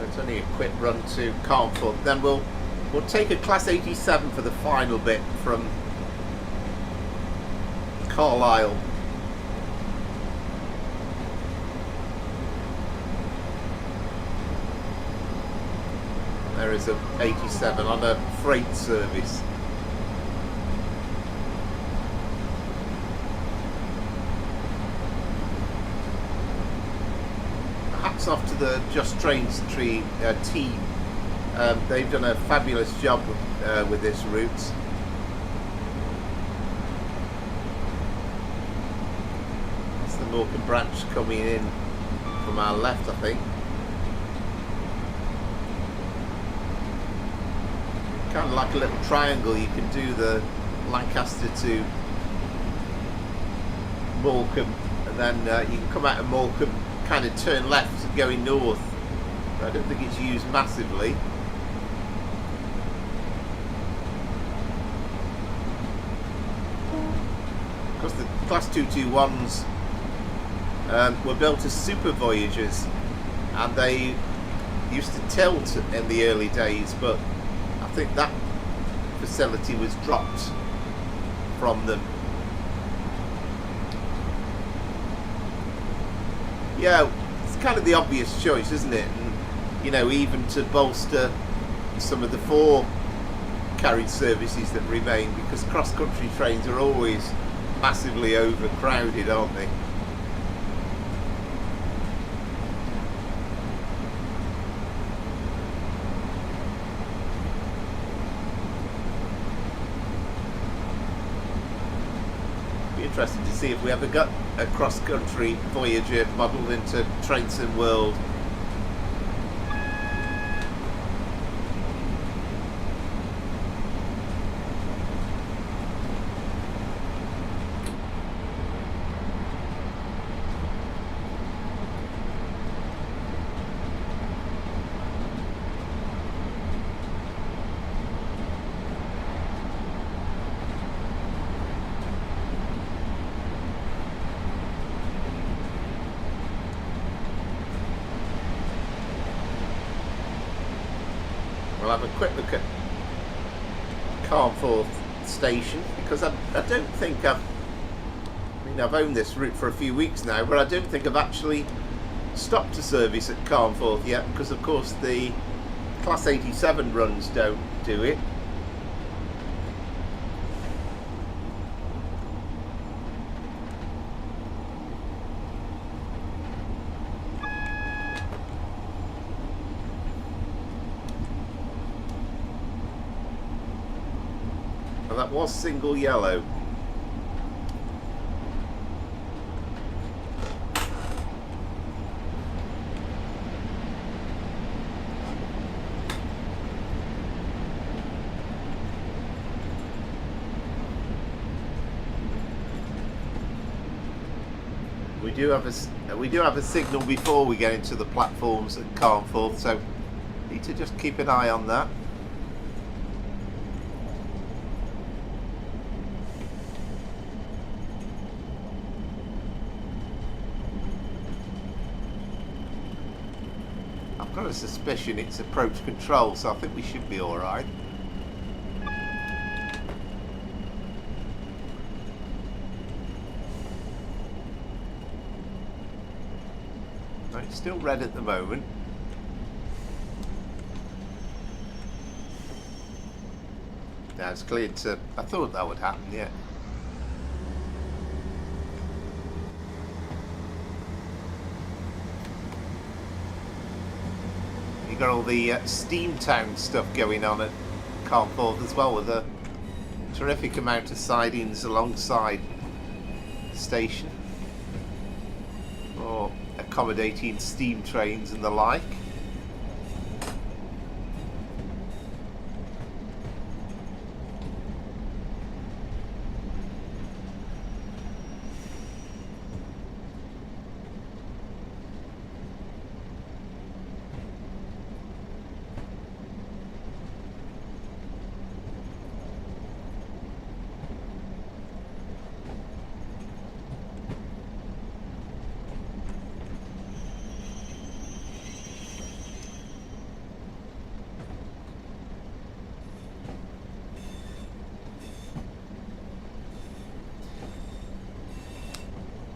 It's only a quick run to Carnforth. Then we'll take a Class 87 for the final bit from Carlisle. There is a 87 on a freight service. Hats off to the Just Trains team. They've done a fabulous job with this route. It's the Morecambe branch coming in from our left, I think. Kind of like a little triangle. You can do the Lancaster to Morecambe, and then you can come out of Morecambe, kind of turn left going north. I don't think it's used massively. Because the Class 221s were built as super Voyagers, and they used to tilt in the early days, but I think that facility was dropped from them. Yeah, it's kind of the obvious choice, isn't it? And, you know, even to bolster some of the 4 carriage services that remain, because cross-country trains are always massively overcrowded, aren't they? Interested to see if we ever got a cross-country Voyager modelled into Train Sim World. We'll have a quick look at Carnforth station, because I don't think I've owned this route for a few weeks now, but I don't think I've actually stopped a service at Carnforth yet, because of course the Class 87 runs don't do it. And that was single yellow. We do have a signal before we get into the platforms at Carnforth, so need to just keep an eye on that. I've got a suspicion it's approach control, so I think we should be all right. It's still red at the moment. Now it's cleared to... I thought that would happen, yeah. You got all the Steamtown stuff going on at Carnforth as well, with a terrific amount of sidings alongside the station. Or accommodating steam trains and the like.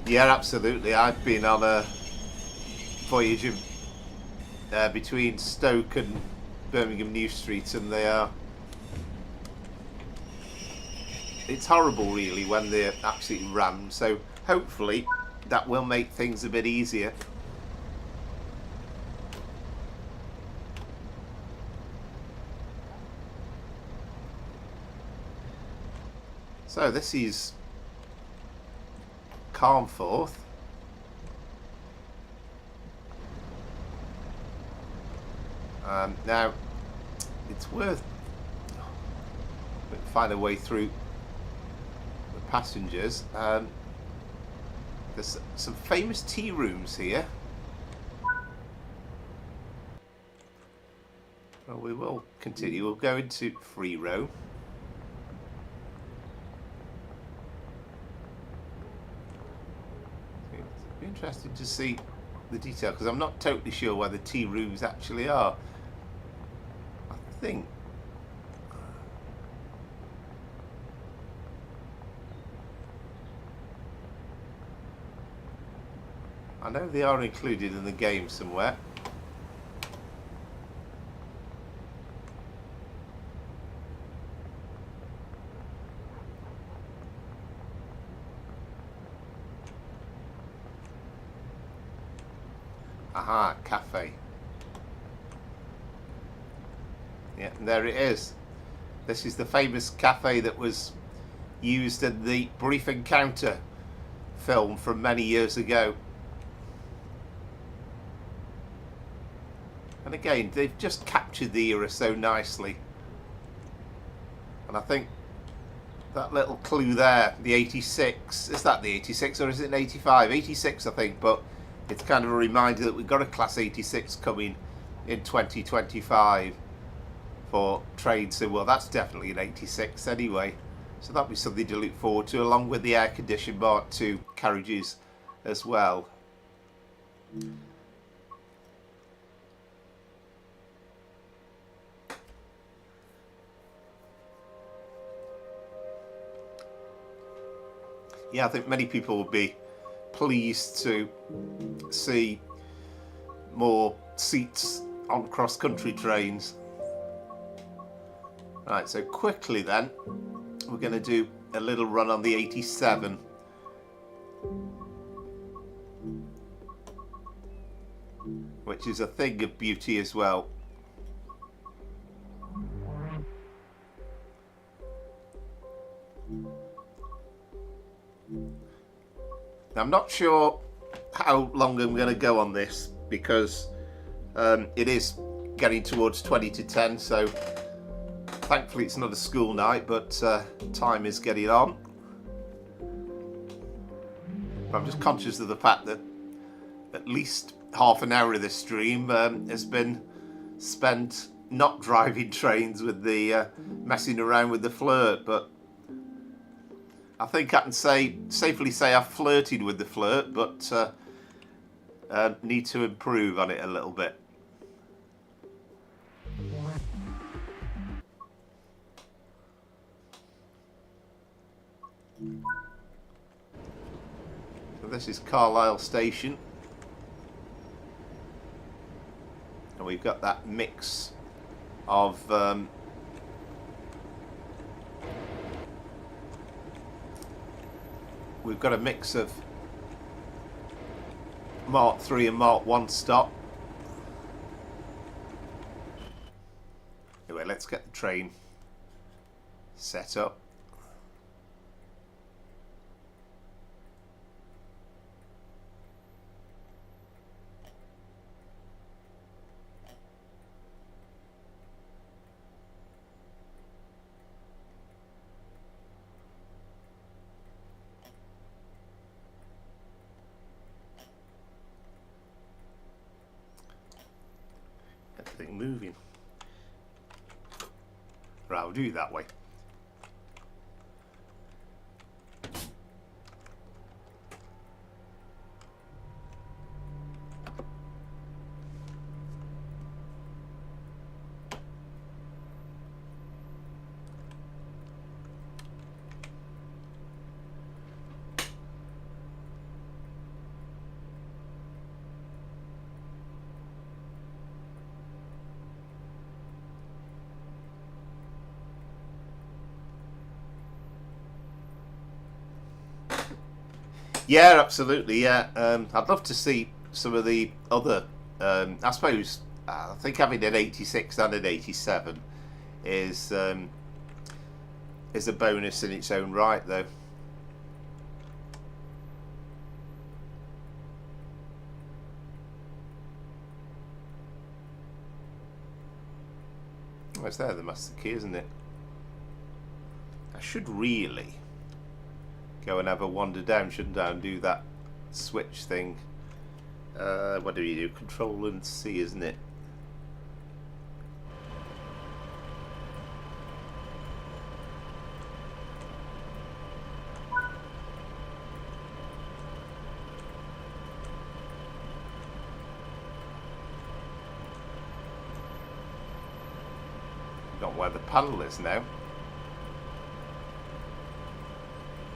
Yeah, absolutely. I've been on a voyage of, between Stoke and Birmingham New Street, and they are... It's horrible, really, when they're absolutely rammed. So hopefully that will make things a bit easier. So this is Carnforth. Now it's worth find a way through the passengers. There's some famous tea rooms here. Well, we will continue. We'll go into free row. Interesting to see the detail, because I'm not totally sure where the tea rooms actually are. I think I know they are included in the game somewhere. Aha, cafe. Yeah, and there it is. This is the famous cafe that was used in the Brief Encounter film from many years ago. And again, they've just captured the era so nicely. And I think that little clue there, the 86, is that the 86 or is it an 85? 86 I think, but it's kind of a reminder that we've got a Class 86 coming in 2025 for trade. So, well, that's definitely an 86 anyway. So that'll be something to look forward to, along with the air-conditioned Mark II carriages as well. yeah, I think many people will be pleased to see more seats on cross-country trains. Right, so quickly then, we're going to do a little run on the 87. Which is a thing of beauty as well. Now, I'm not sure how long I'm going to go on this because it is getting towards 20 to 10, so thankfully it's not a school night, but time is getting on. I'm just conscious of the fact that at least half an hour of this stream has been spent not driving trains with the messing around with the Flirt, but I think I can safely say I've flirted with the Flirt, but need to improve on it a little bit. So this is Carlisle Station. And we've got that mix of we've got a mix of Mark 3 and Mark 1 stop. Anyway, let's get the train set up. Everything moving. Right, I'll do it that way. Yeah, absolutely. Yeah, I'd love to see some of the other. I suppose I think having an 86 and an 87 is a bonus in its own right, though. Oh, it's there, the master key, isn't it? I should really go and have a wander down, shouldn't I, and do that switch thing. What do you do? Control and C, isn't it? Not where the panel is now.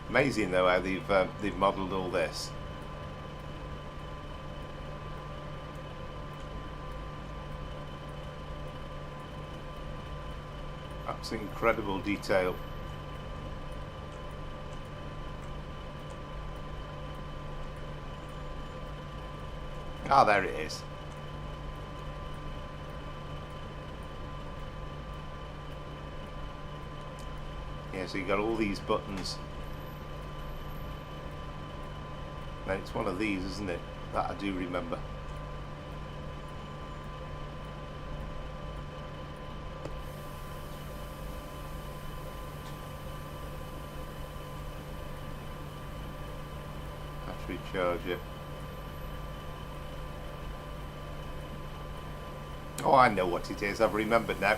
Amazing though how they've modelled all this. Absolutely incredible detail. Ah, there it is. Yeah, so you got all these buttons. Now it's one of these, isn't it? That I do remember. Battery charger. Oh, I know what it is. I've remembered now.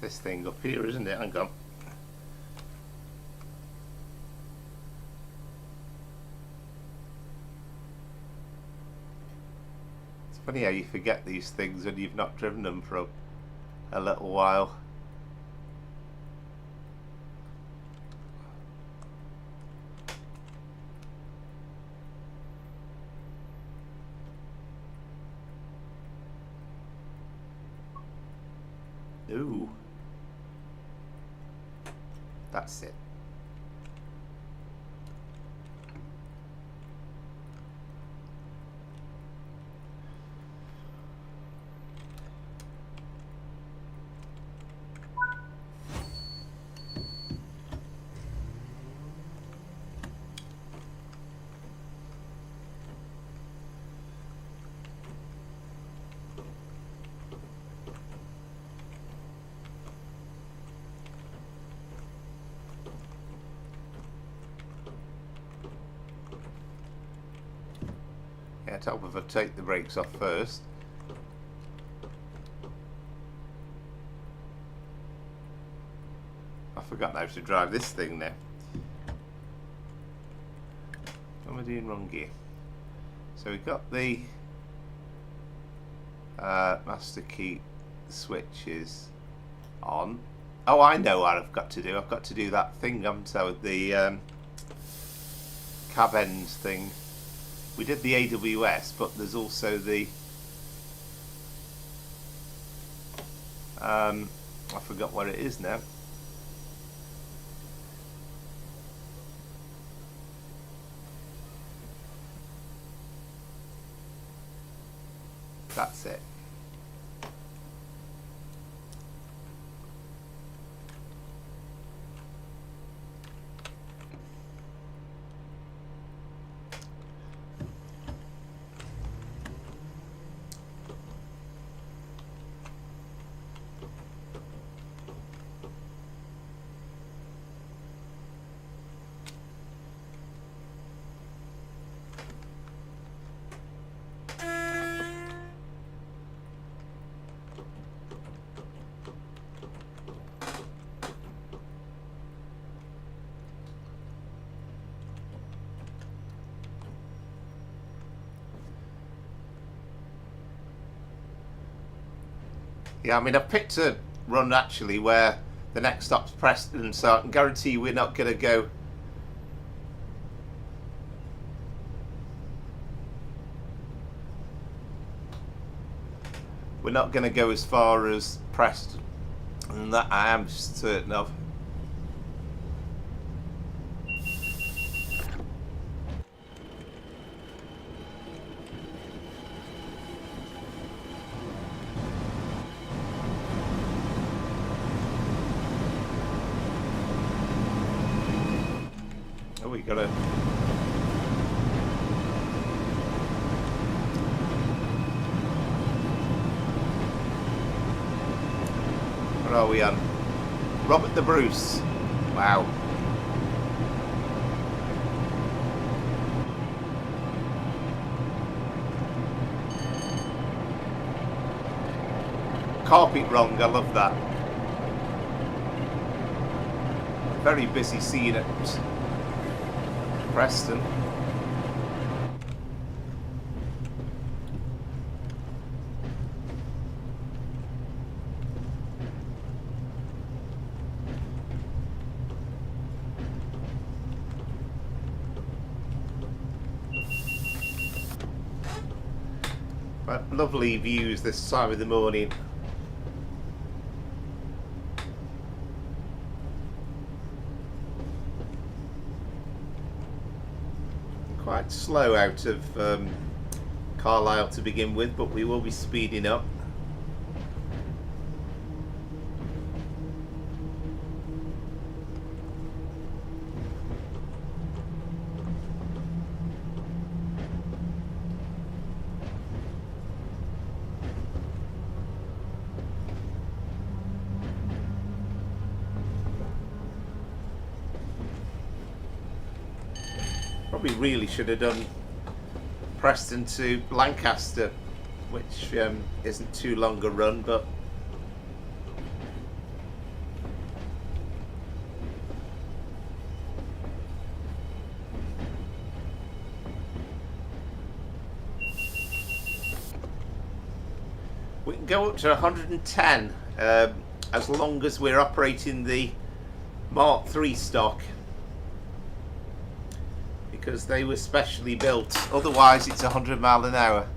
This thing up here, isn't it? Hang on. It's funny how you forget these things when you've not driven them for a little while. Ooh. That's it. Yeah, I'd help if I take the brakes off first. I've forgotten how to drive this thing now. What am I doing wrong here? So we've got the master key switches on. Oh, I know what I've got to do. I've got to do that thing, haven't I, with the cab end thing. We did the AWS, but there's also the I forgot what it is now. That's it. Yeah, I mean, I've picked a run actually where the next stop's Preston, so I can guarantee we're not going to go. We're not going to go as far as Preston, and that I am certain of. Oh, we got a. What are we on? Robert the Bruce. Wow. Carpet wrong, I love that. Very busy scene at Preston. But lovely views this time of the morning. Quite slow out of Carlisle to begin with, but we will be speeding up. Probably really should have done Preston to Lancaster, which isn't too long a run, but we can go up to 110. as long as we're operating the Mark III stock, because they were specially built. Otherwise it's 100 mile an hour.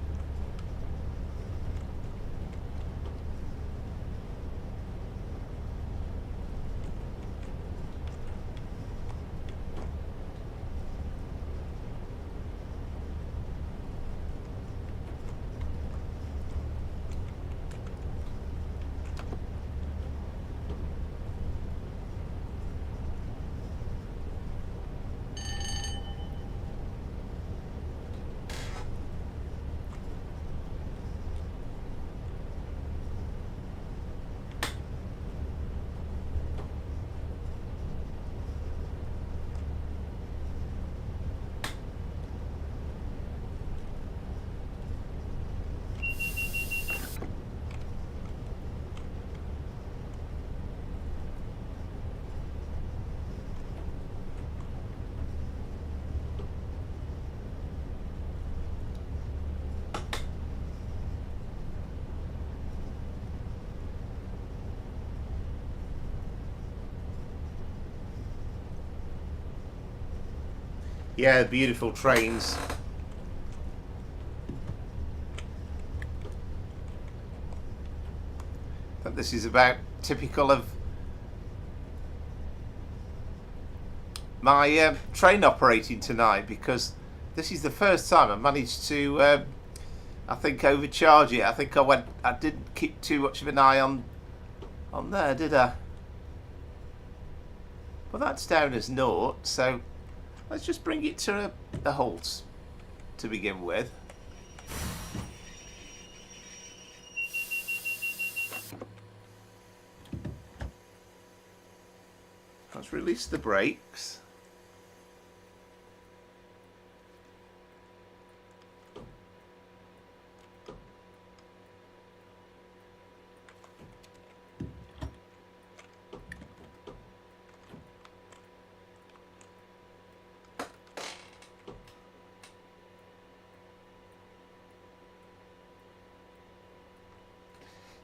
Yeah, beautiful trains. But this is about typical of my train operating tonight, because this is the first time I managed to, I think, overcharge it. I think I didn't keep too much of an eye on there, did I? Well, that's down as naught, so let's just bring it to a halt to begin with. Let's release the brakes.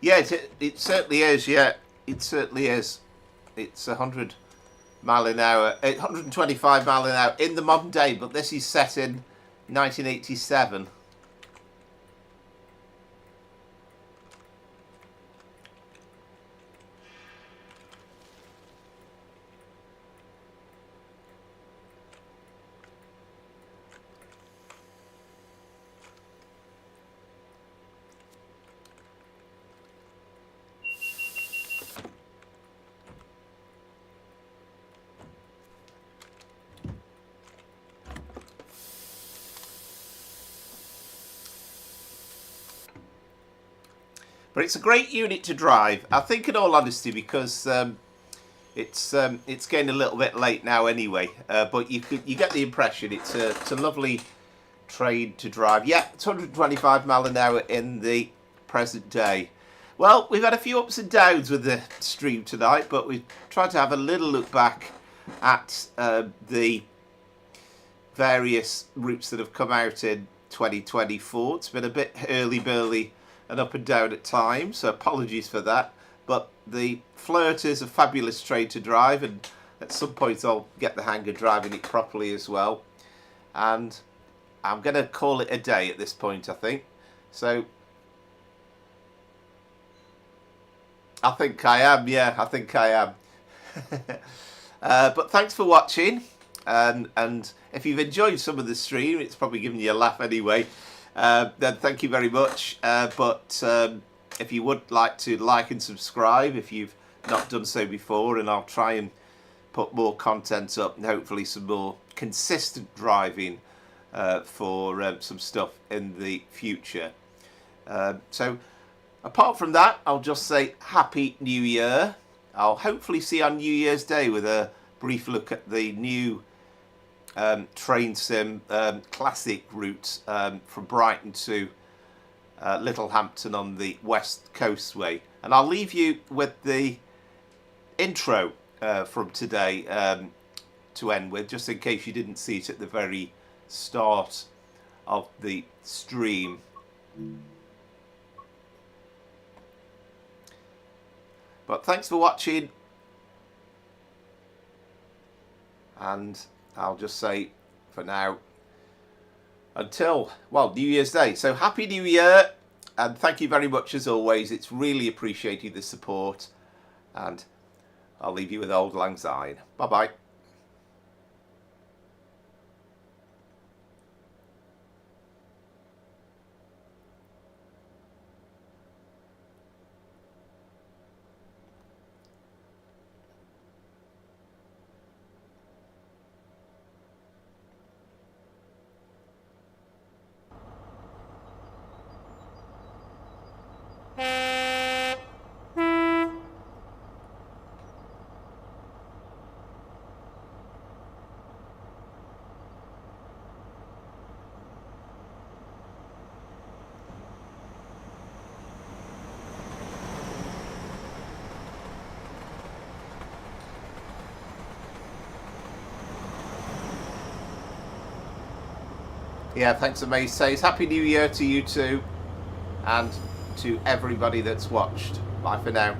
Yeah, it certainly is. Yeah, it certainly is. It's 100 mile an hour, 125 mile an hour in the modern day, but this is set in 1987. But it's a great unit to drive, I think, in all honesty, because it's getting a little bit late now anyway. But you get the impression it's a lovely train to drive. Yeah, it's 125 mile an hour in the present day. Well, we've had a few ups and downs with the stream tonight, but we've tried to have a little look back at the various routes that have come out in 2024. It's been a bit hurly-burly and up and down at times, so apologies for that. But the Flirt is a fabulous train to drive, and at some point I'll get the hang of driving it properly as well. And I'm going to call it a day at this point, I think. So I think I am, yeah, I think I am. But thanks for watching, and if you've enjoyed some of the stream, it's probably given you a laugh anyway. Then thank you very much. But if you would like to like and subscribe if you've not done so before, and I'll try and put more content up, and hopefully some more consistent driving for some stuff in the future. So apart from that, I'll just say Happy New Year. I'll hopefully see you on New Year's Day with a brief look at the new train sim classic route from Brighton to Littlehampton on the West Coastway. And I'll leave you with the intro from today to end with, just in case you didn't see it at the very start of the stream. But thanks for watching, and I'll just say for now, until, well, New Year's Day. So Happy New Year, and thank you very much as always. It's really appreciated, the support, and I'll leave you with Auld Lang Syne. Bye bye. Yeah, thanks, Amaze says. Happy New Year to you too, and to everybody that's watched. Bye for now.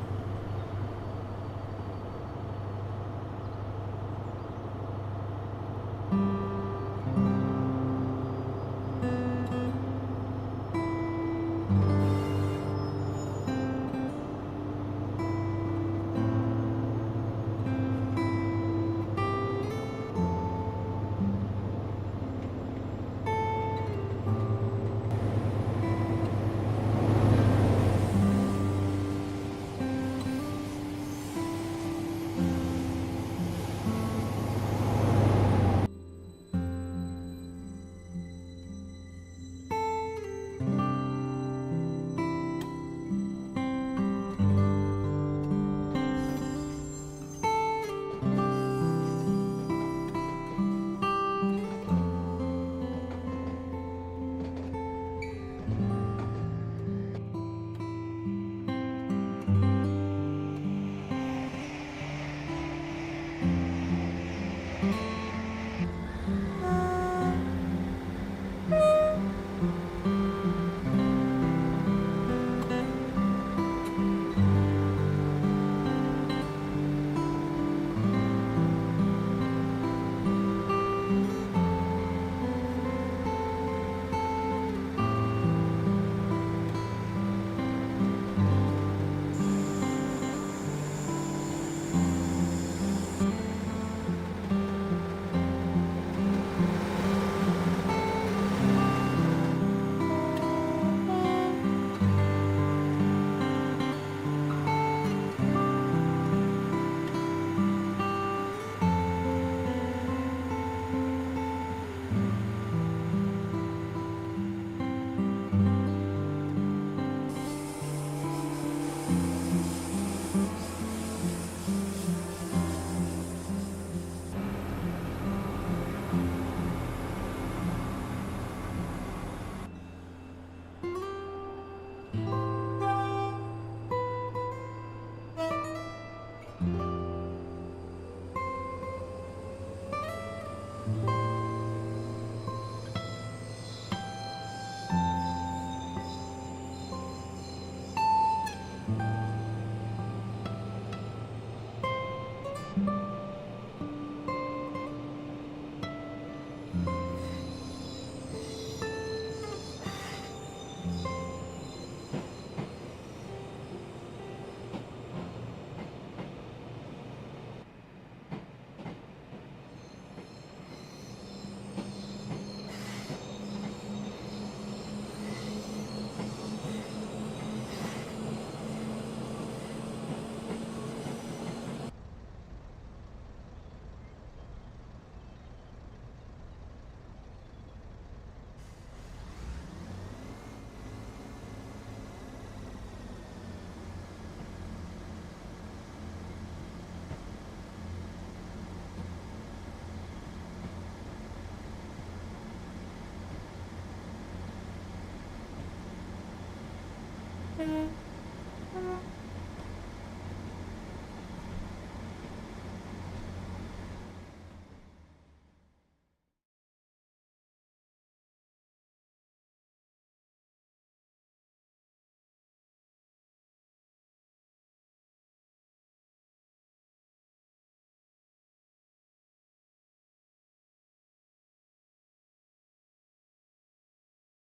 Mm-hmm.